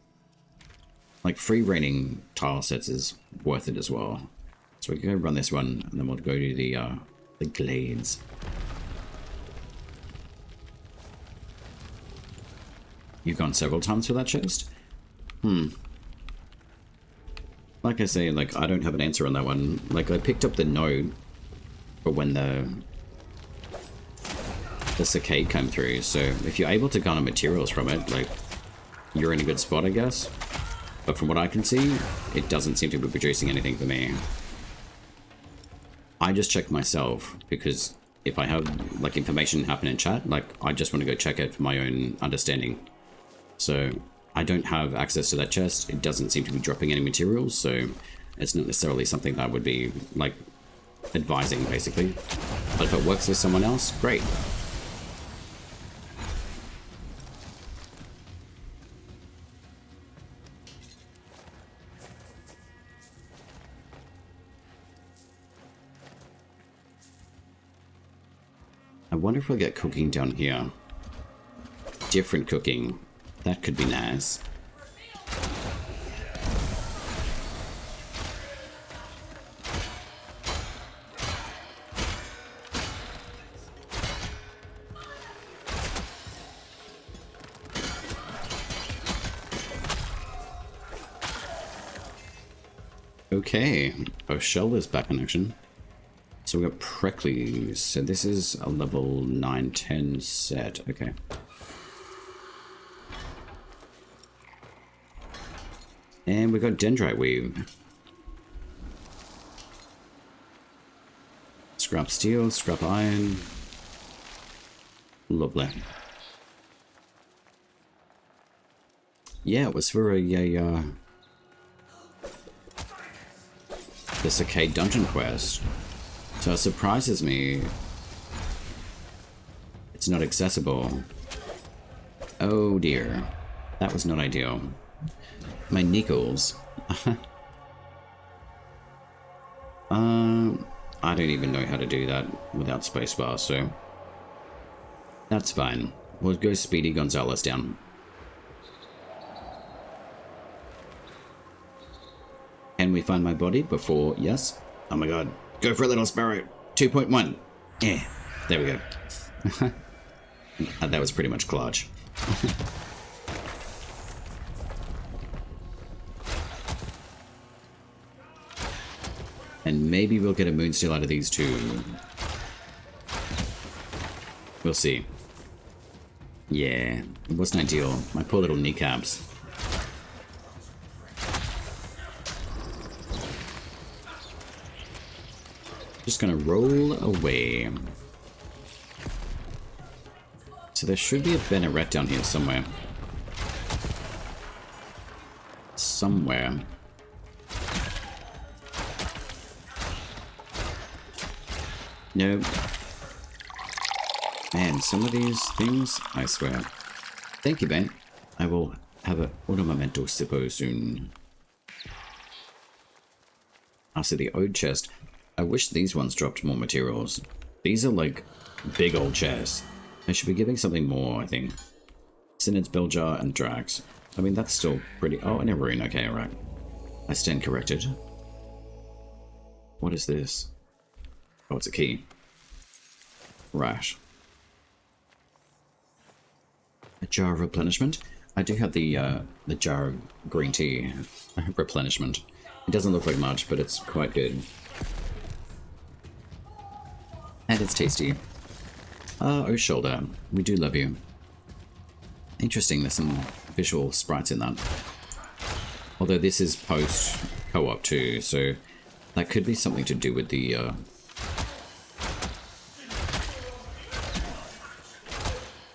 Like, free raining tile sets is worth it as well. So we can go run this one, and then we'll go to the Glades. You've gone several times for that chest? Like I say, like, I don't have an answer on that one. Like, I picked up the note for when the the Saccade come through, so if you're able to garner materials from it, like, you're in a good spot, I guess. But from what I can see, it doesn't seem to be producing anything for me. I just check myself, because if I have, like, information happen in chat, like, I just want to go check it for my own understanding. So, I don't have access to that chest, it doesn't seem to be dropping any materials, so it's not necessarily something that I would be, like, advising, basically. But if it works with someone else, great. I wonder if we'll get cooking down here. Different cooking. That could be nice. Okay, our shell is back in action. So we got Preludes. So this is a level 9-10 set. Okay. And we got Dendrite Weave. Scrap steel, scrap iron. Lovely. Yeah, it was for the Saccade dungeon quest. So it surprises me it's not accessible. Oh dear. That was not ideal. My nickels. I don't even know how to do that without spacebar, so that's fine. We'll go Speedy Gonzalez down. Can we find my body before? Yes. Oh my god. Go for a little sparrow. 2.1. Yeah. There we go. That was pretty much clutch. And maybe we'll get a Moonsteel out of these two. We'll see. Yeah. It wasn't ideal. My poor little kneecaps. Just gonna roll away. So there should be a Benneret down here somewhere. Somewhere. Nope. Man, some of these things, I swear. Thank you, Ben. I will have a ornamental sippo soon. After the Ode chest. I wish these ones dropped more materials. These are like big old chests. I should be giving something more, I think. Synod's Belljar and Drax. I mean, that's still pretty... Oh, and a rune. Okay, alright. I stand corrected. What is this? Oh, it's a key. Right. A jar of replenishment. I do have the jar of green tea replenishment. It doesn't look like much, but it's quite good. And it's tasty. Oh, shoulder. We do love you. Interesting, there's some visual sprites in that. Although this is post co-op too, so that could be something to do with the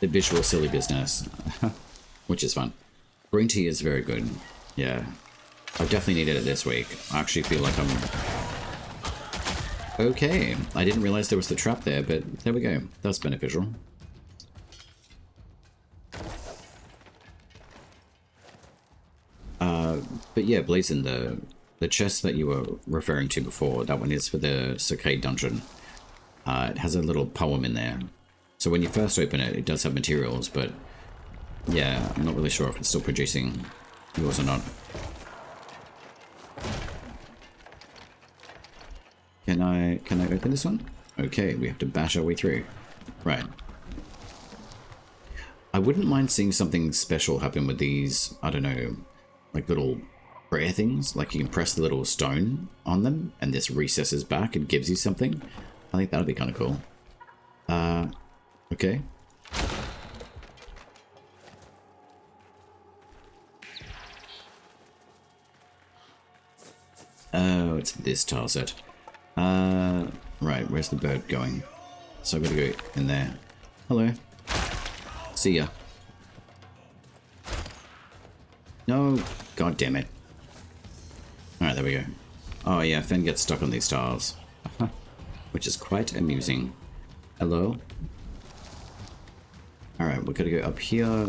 visual silly business, which is fun. Green tea is very good. Yeah, I definitely needed it this week. I actually feel like I'm... Okay, I didn't realize there was the trap there, but there we go. That's beneficial. But yeah, Blazin, the chest that you were referring to before, that one is for the Saccade dungeon. It has a little poem in there. So when you first open it, it does have materials, but yeah, I'm not really sure if it's still producing yours or not. Can I open this one? Okay, we have to bash our way through. Right. I wouldn't mind seeing something special happen with these, I don't know, like little prayer things. Like you can press the little stone on them and this recesses back and gives you something. I think that would be kind of cool. Okay. Oh, it's this tile set. Right, where's the bird going? So I've got to go in there. Hello. See ya. No, god damn it. Alright, there we go. Oh yeah, Fen gets stuck on these tiles. Which is quite amusing. Hello? Alright, we're gonna go up here.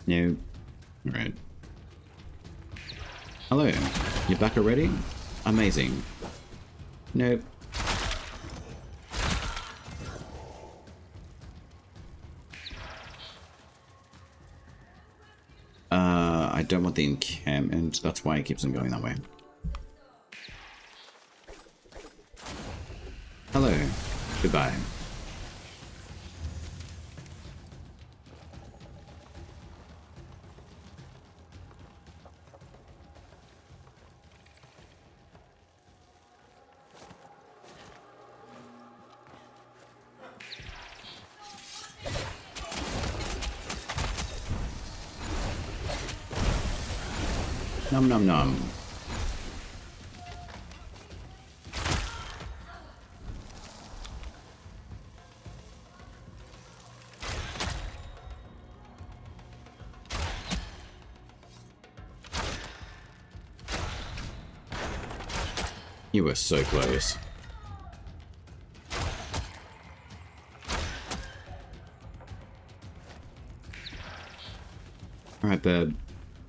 No. Alright. Hello. You're back already? Amazing. Nope. I don't want the encampment. That's why it keeps on going that way. Hello. Goodbye. Nom nom nom. You were so close. Alright, babe.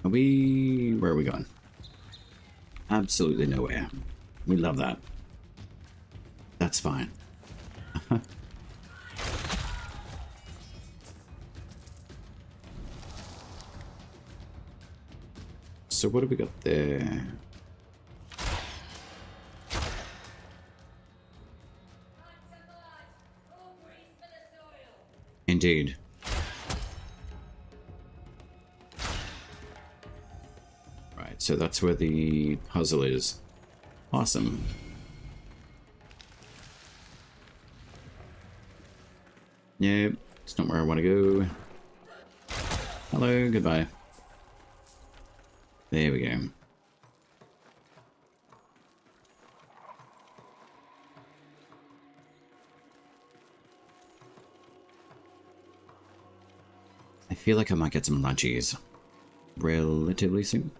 Where are we going? Absolutely nowhere. We love that. That's fine. So what have we got there? Indeed. So that's where the puzzle is. Awesome. Yep, it's not where I want to go. Hello, goodbye. There we go. I feel like I might get some lunchies relatively soon.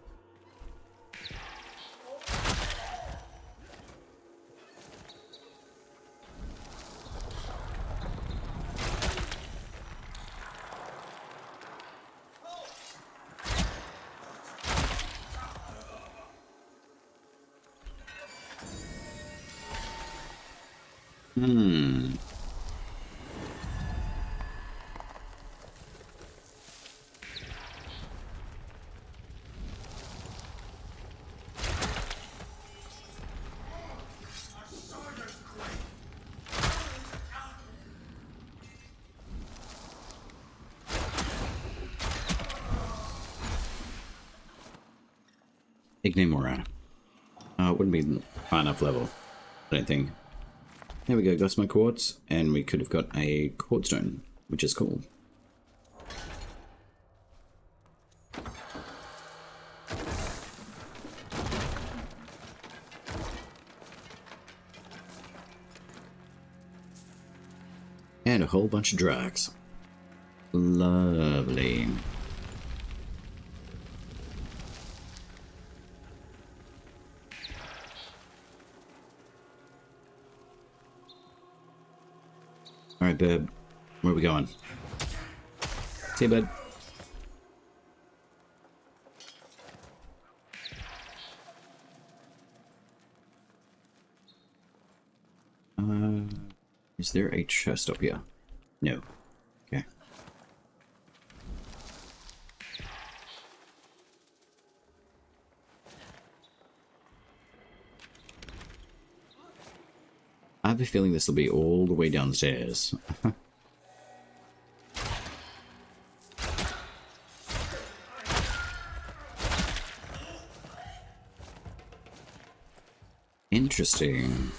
Ignimora. It wouldn't be high enough level, I don't think. There we go, got some quartz, and we could have got a quartz stone, which is cool. And a whole bunch of drags. Lovely. Alright, babe. Where are we going? See you, bud. Is there a chest up here? No. Okay. I have a feeling this will be all the way downstairs. Interesting.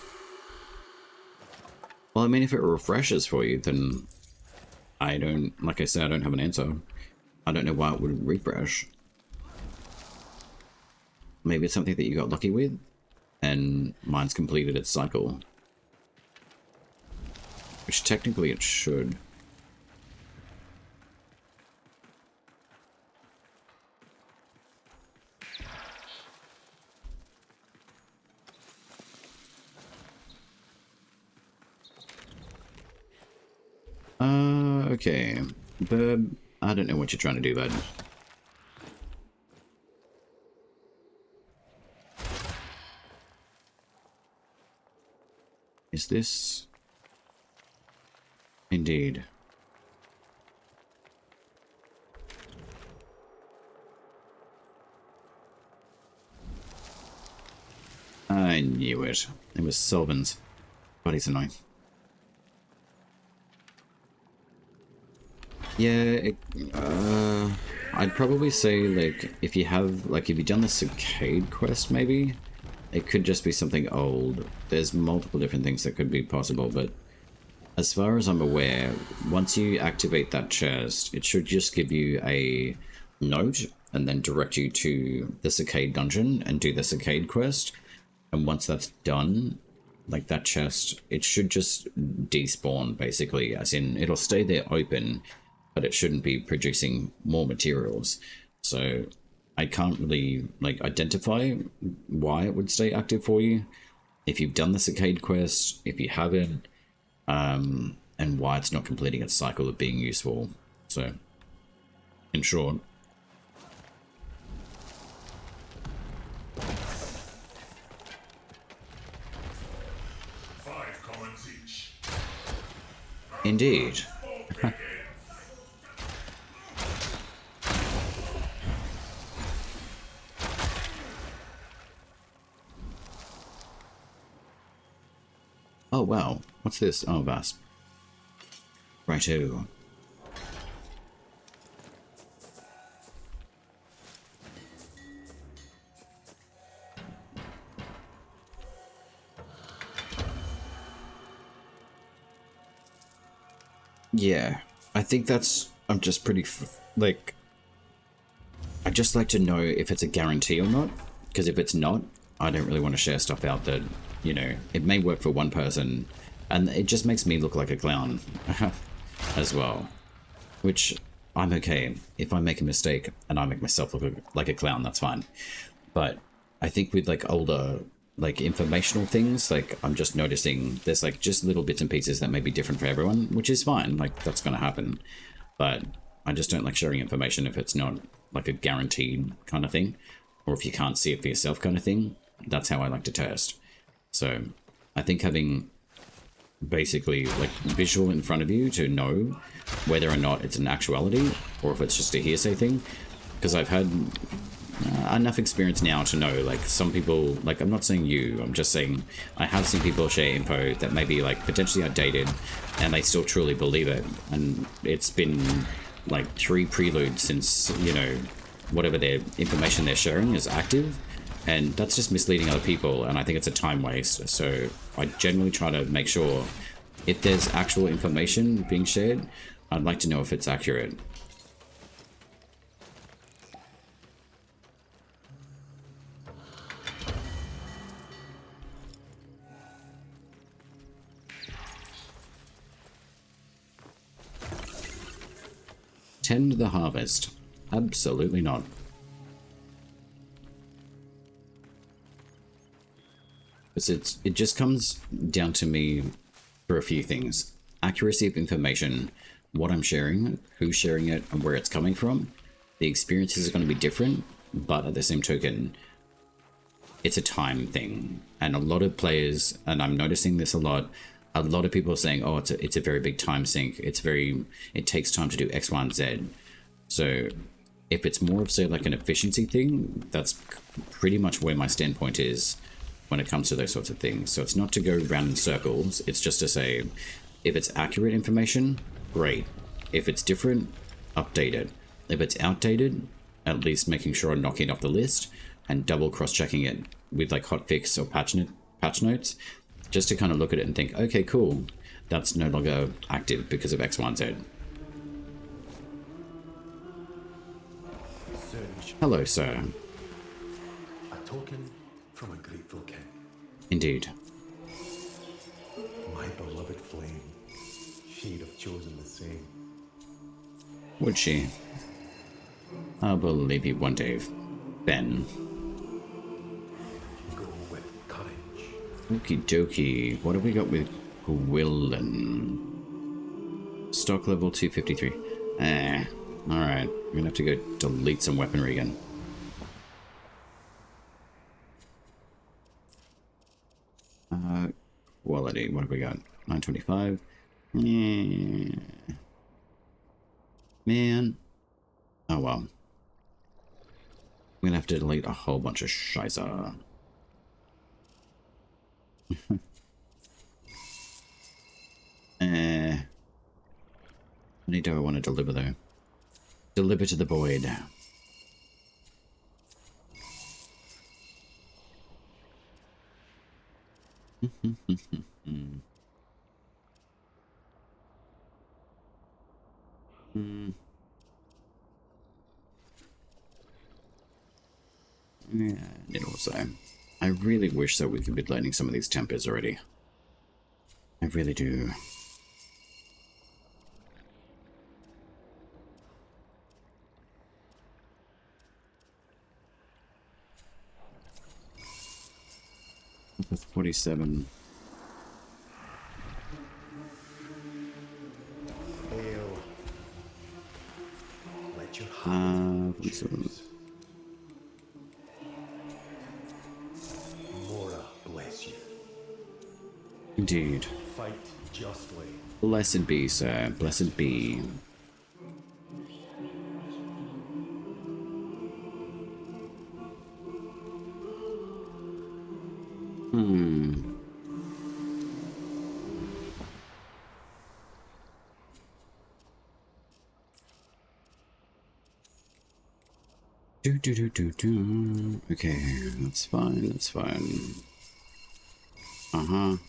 Well, I mean, if it refreshes for you, then I don't, like I said, I don't have an answer. I don't know why it would refresh. Maybe it's something that you got lucky with, and mine's completed its cycle. Which technically it should. Okay. Burb, I don't know what you're trying to do, bud. Is this... Indeed. I knew it. It was Sylvan's. But he's annoying. Yeah, I'd probably say, like, if you have, like, if you've done the Saccade quest, maybe, it could just be something old. There's multiple different things that could be possible, but as far as I'm aware, once you activate that chest, it should just give you a note and then direct you to the Saccade dungeon and do the Saccade quest. And once that's done, like that chest, it should just despawn, basically, as in it'll stay there open, but it shouldn't be producing more materials. So I can't really like identify why it would stay active for you if you've done the Saccade quest, if you haven't, and why it's not completing its cycle of being useful. So in short, indeed. Oh wow, what's this? Oh, Vasp. Righto. Yeah, I think that's... I'm just pretty... like... I just like to know if it's a guarantee or not, because if it's not, I don't really want to share stuff out that, you know, it may work for one person, and it just makes me look like a clown as well, which I'm okay. If I make a mistake and I make myself look like a clown, that's fine. But I think with like older, like informational things, like I'm just noticing there's like just little bits and pieces that may be different for everyone, which is fine. Like that's going to happen. But I just don't like sharing information if it's not like a guaranteed kind of thing, or if you can't see it for yourself kind of thing. That's how I like to test. So I think having basically like visual in front of you to know whether or not it's an actuality or if it's just a hearsay thing, because I've had enough experience now to know, like, some people, like, I'm not saying you, I'm just saying I have seen people share info that may be like potentially outdated and they still truly believe it, and it's been like 3 preludes since, you know, whatever their information they're sharing is active, and that's just misleading other people, and I think it's a time waste. So I generally try to make sure if there's actual information being shared, I'd like to know if it's accurate. Tend the harvest. Absolutely not. It just comes down to me for a few things. Accuracy of information, what I'm sharing, who's sharing it, and where it's coming from. The experiences are going to be different, but at the same token, it's a time thing. And a lot of players, and I'm noticing this a lot of people are saying, oh, it's a very big time sink. It takes time to do X, Y, and Z. So if it's more of, say, like an efficiency thing, that's pretty much where my standpoint is when it comes to those sorts of things. So it's not to go round in circles. It's just to say, if it's accurate information, great. If it's different, update it. If it's outdated, at least making sure I'm knocking it off the list and double cross-checking it with like hotfix or patch notes, just to kind of look at it and think, okay, cool, that's no longer active because of X, Y, and Z. Hello, sir. A token from a grateful king. Indeed. My beloved flame. She'd have chosen the same. Would she? I'll believe you one day, Ben. Go with courage. Okie dokie. What have we got with Gwilyn? Stock level 253. Alright. I'm gonna have to go delete some weaponry again. Quality. What have we got? 925. Yeah. Man. Oh well. I'm gonna have to delete a whole bunch of shiza. How many do I want to deliver though? Deliver to the void. Yeah, it also. I really wish that we could be learning some of these tempers already. I really do. With 47. Hail. Let your heart choose. Mora bless you. Indeed. Fight justly. Blessed be, sir. Blessed be. Okay, that's fine, that's fine. The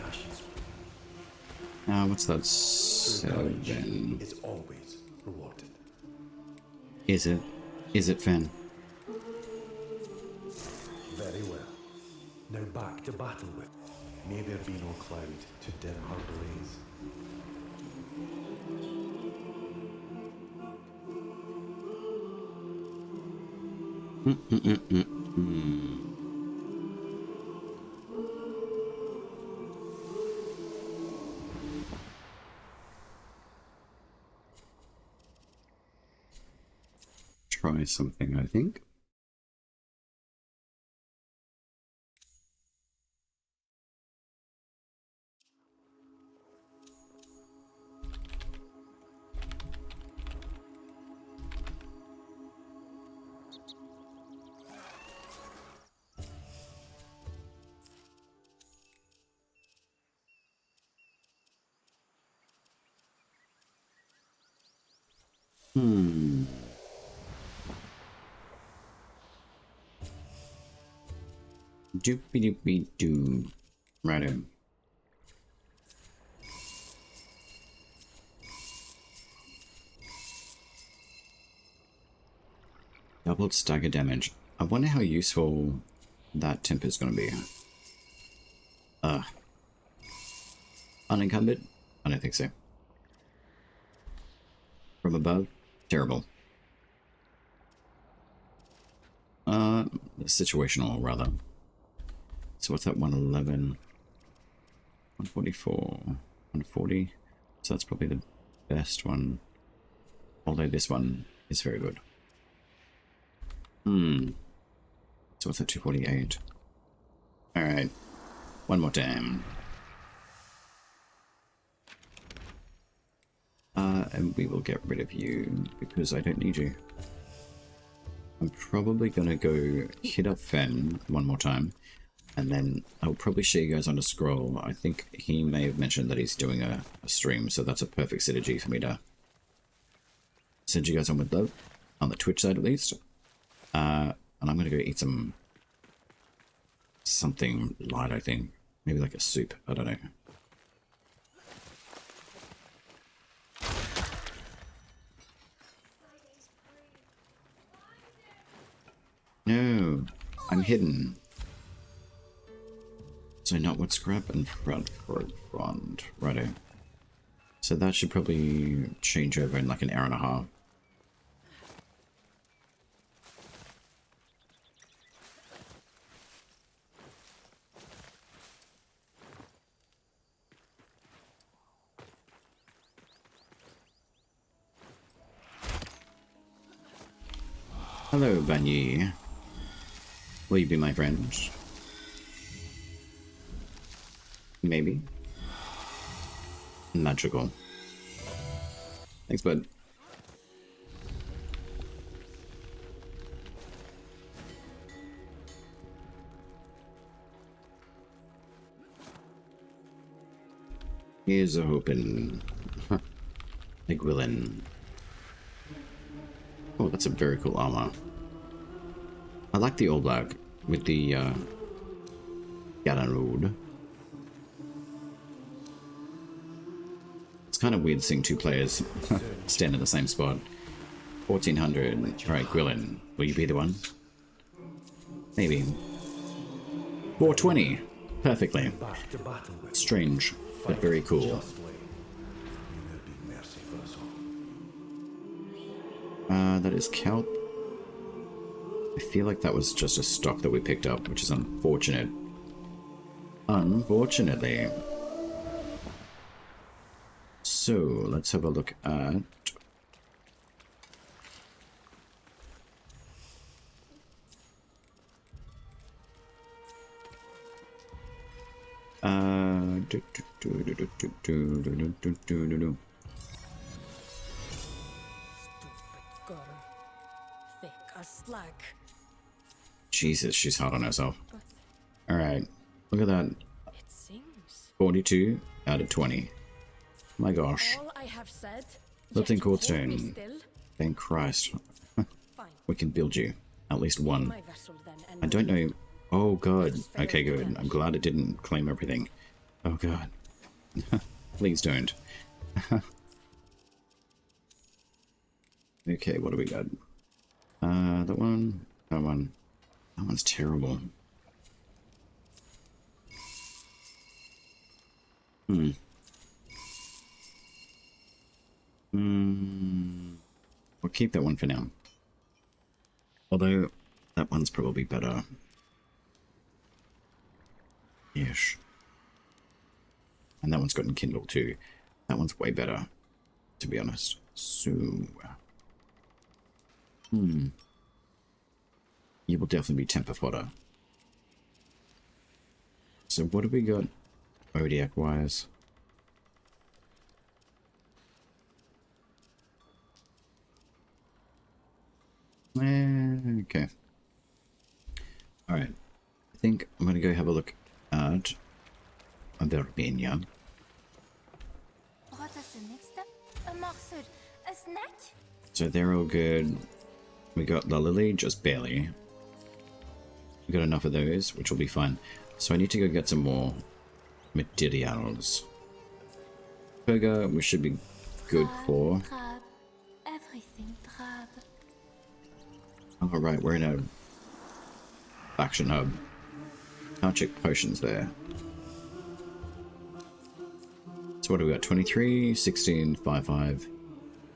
ashes What's that? 7. is always rewarded. Is it? Is it, Finn? Very well. Now back to battle with. May there be no cloud to dim our blaze. Try something, I think. Doopy doopy doo. Righto. Doubled stagger damage. I wonder how useful that temper is going to be. Unencumbered? I don't think so. From above? Terrible. Situational, rather. So what's that? 111, 144, 140. So that's probably the best one. Although this one is very good. So what's that? 248. Alright. One more time. And we will get rid of you because I don't need you. I'm probably gonna go hit up Fen one more time. And then I'll probably show you guys on a scroll. I think he may have mentioned that he's doing a stream, so that's a perfect synergy for me to Send you guys on with love, on the Twitch side at least. And I'm gonna go eat something light, I think. Maybe like a soup, I don't know. No, I'm hidden. So not with scrap and front. Righto. So that should probably change over in like an hour and a half. Hello, Banyi. Will you be my friend? Maybe. Magical. Thanks, bud. Here's a hoping. Like Willin. Oh, that's a very cool armor. I like the all black with the Galanrood. It's kind of weird seeing two players stand in the same spot. 1400. Alright, Gwillin. Will you be the one? Maybe. 420. Perfectly. Back to battle with. Strange, but very cool. Justly. You may be mercy for us all. That is Kelp. I feel like that was just a stock that we picked up, which is unfortunate. Unfortunately. So, let's have a look at... Thick as slag. Jesus, she's hard on herself. Alright, look at that. It sings. 42 out of 20. My gosh. All I have said. Lifting yet you hold Courtstone. me still. Thank Christ. Fine. We can build you. At least one. My vessel then, and I don't know. Oh god. Okay, good. I'm glad it didn't claim everything. Oh god. Please don't. Okay, what do we got? That one. That one. That one's terrible. We'll keep that one for now. Although, that one's probably better. Ish. And that one's gotten Kindle too. That one's way better, to be honest. So... You will definitely be temper fodder. So what have we got Odiac wise? Okay. Alright. I think I'm gonna go have a look at Verbenia. What is the next step? A morsel, a snack? So they're all good. We got the Lily, just barely. We got enough of those, which will be fine. So I need to go get some more materials. Burger, we should be good for. Drab. Everything drab. Oh, right, we're in a faction hub. Can't check potions there. So what do we got? 23, 16, 5, 5,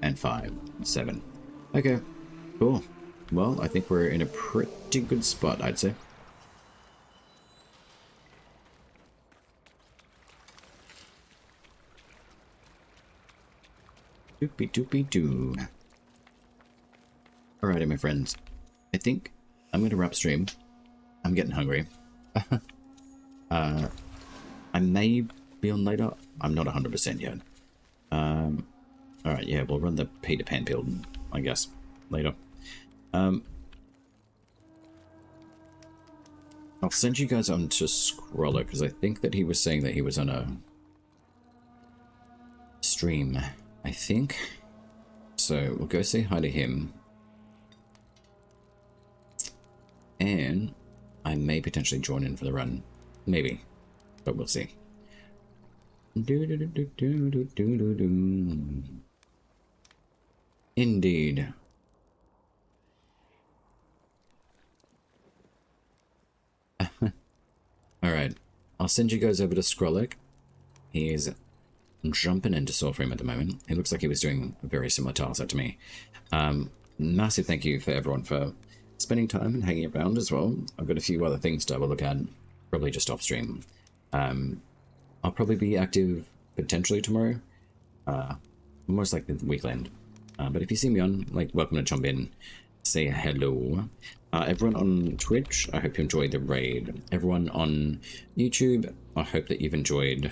and 5, 7. Okay, cool. Well, I think we're in a pretty good spot, I'd say. Doopy doopy doo. Alrighty, my friends. I think I'm going to wrap stream. I'm getting hungry. I may be on later. I'm not 100% yet. Alright, yeah, we'll run the Peter Pan build, I guess, later. I'll send you guys on to Scroller, because I think that he was saying that he was on a stream, I think. So So we'll go say hi to him. And I may potentially join in for the run. Maybe. But we'll see. Indeed. Alright. I'll send you guys over to Skrollic. He is jumping into Soulframe at the moment. He looks like he was doing a very similar task to me. Massive thank you for everyone for spending time and hanging around as well. I've got a few other things to have a look at, probably just off stream. I'll probably be active potentially tomorrow, most likely the weekend. But if you see me on, like, welcome to jump in, say hello. Everyone on Twitch, I hope you enjoyed the raid. Everyone on YouTube, I hope that you've enjoyed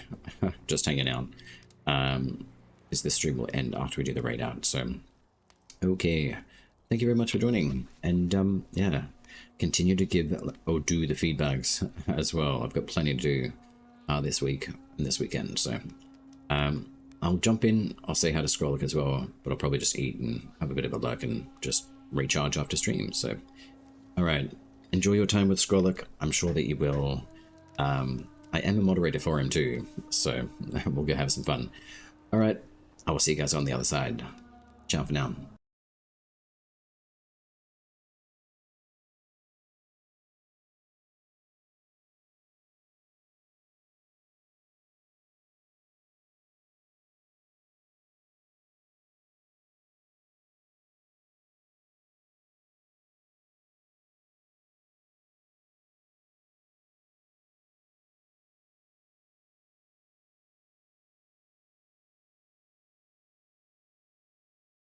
just hanging out. As this stream will end after we do the raid out, so okay. Thank you very much for joining, and yeah, continue to give or do the feedbacks as well. I've got plenty to do this week and this weekend, so I'll jump in. I'll say hi to Skrollic as well, but I'll probably just eat and have a bit of a lurk and just recharge after stream. So, all right, enjoy your time with Skrollic. I'm sure that you will. I am a moderator for him too, so we'll go have some fun. All right, I will see you guys on the other side. Ciao for now.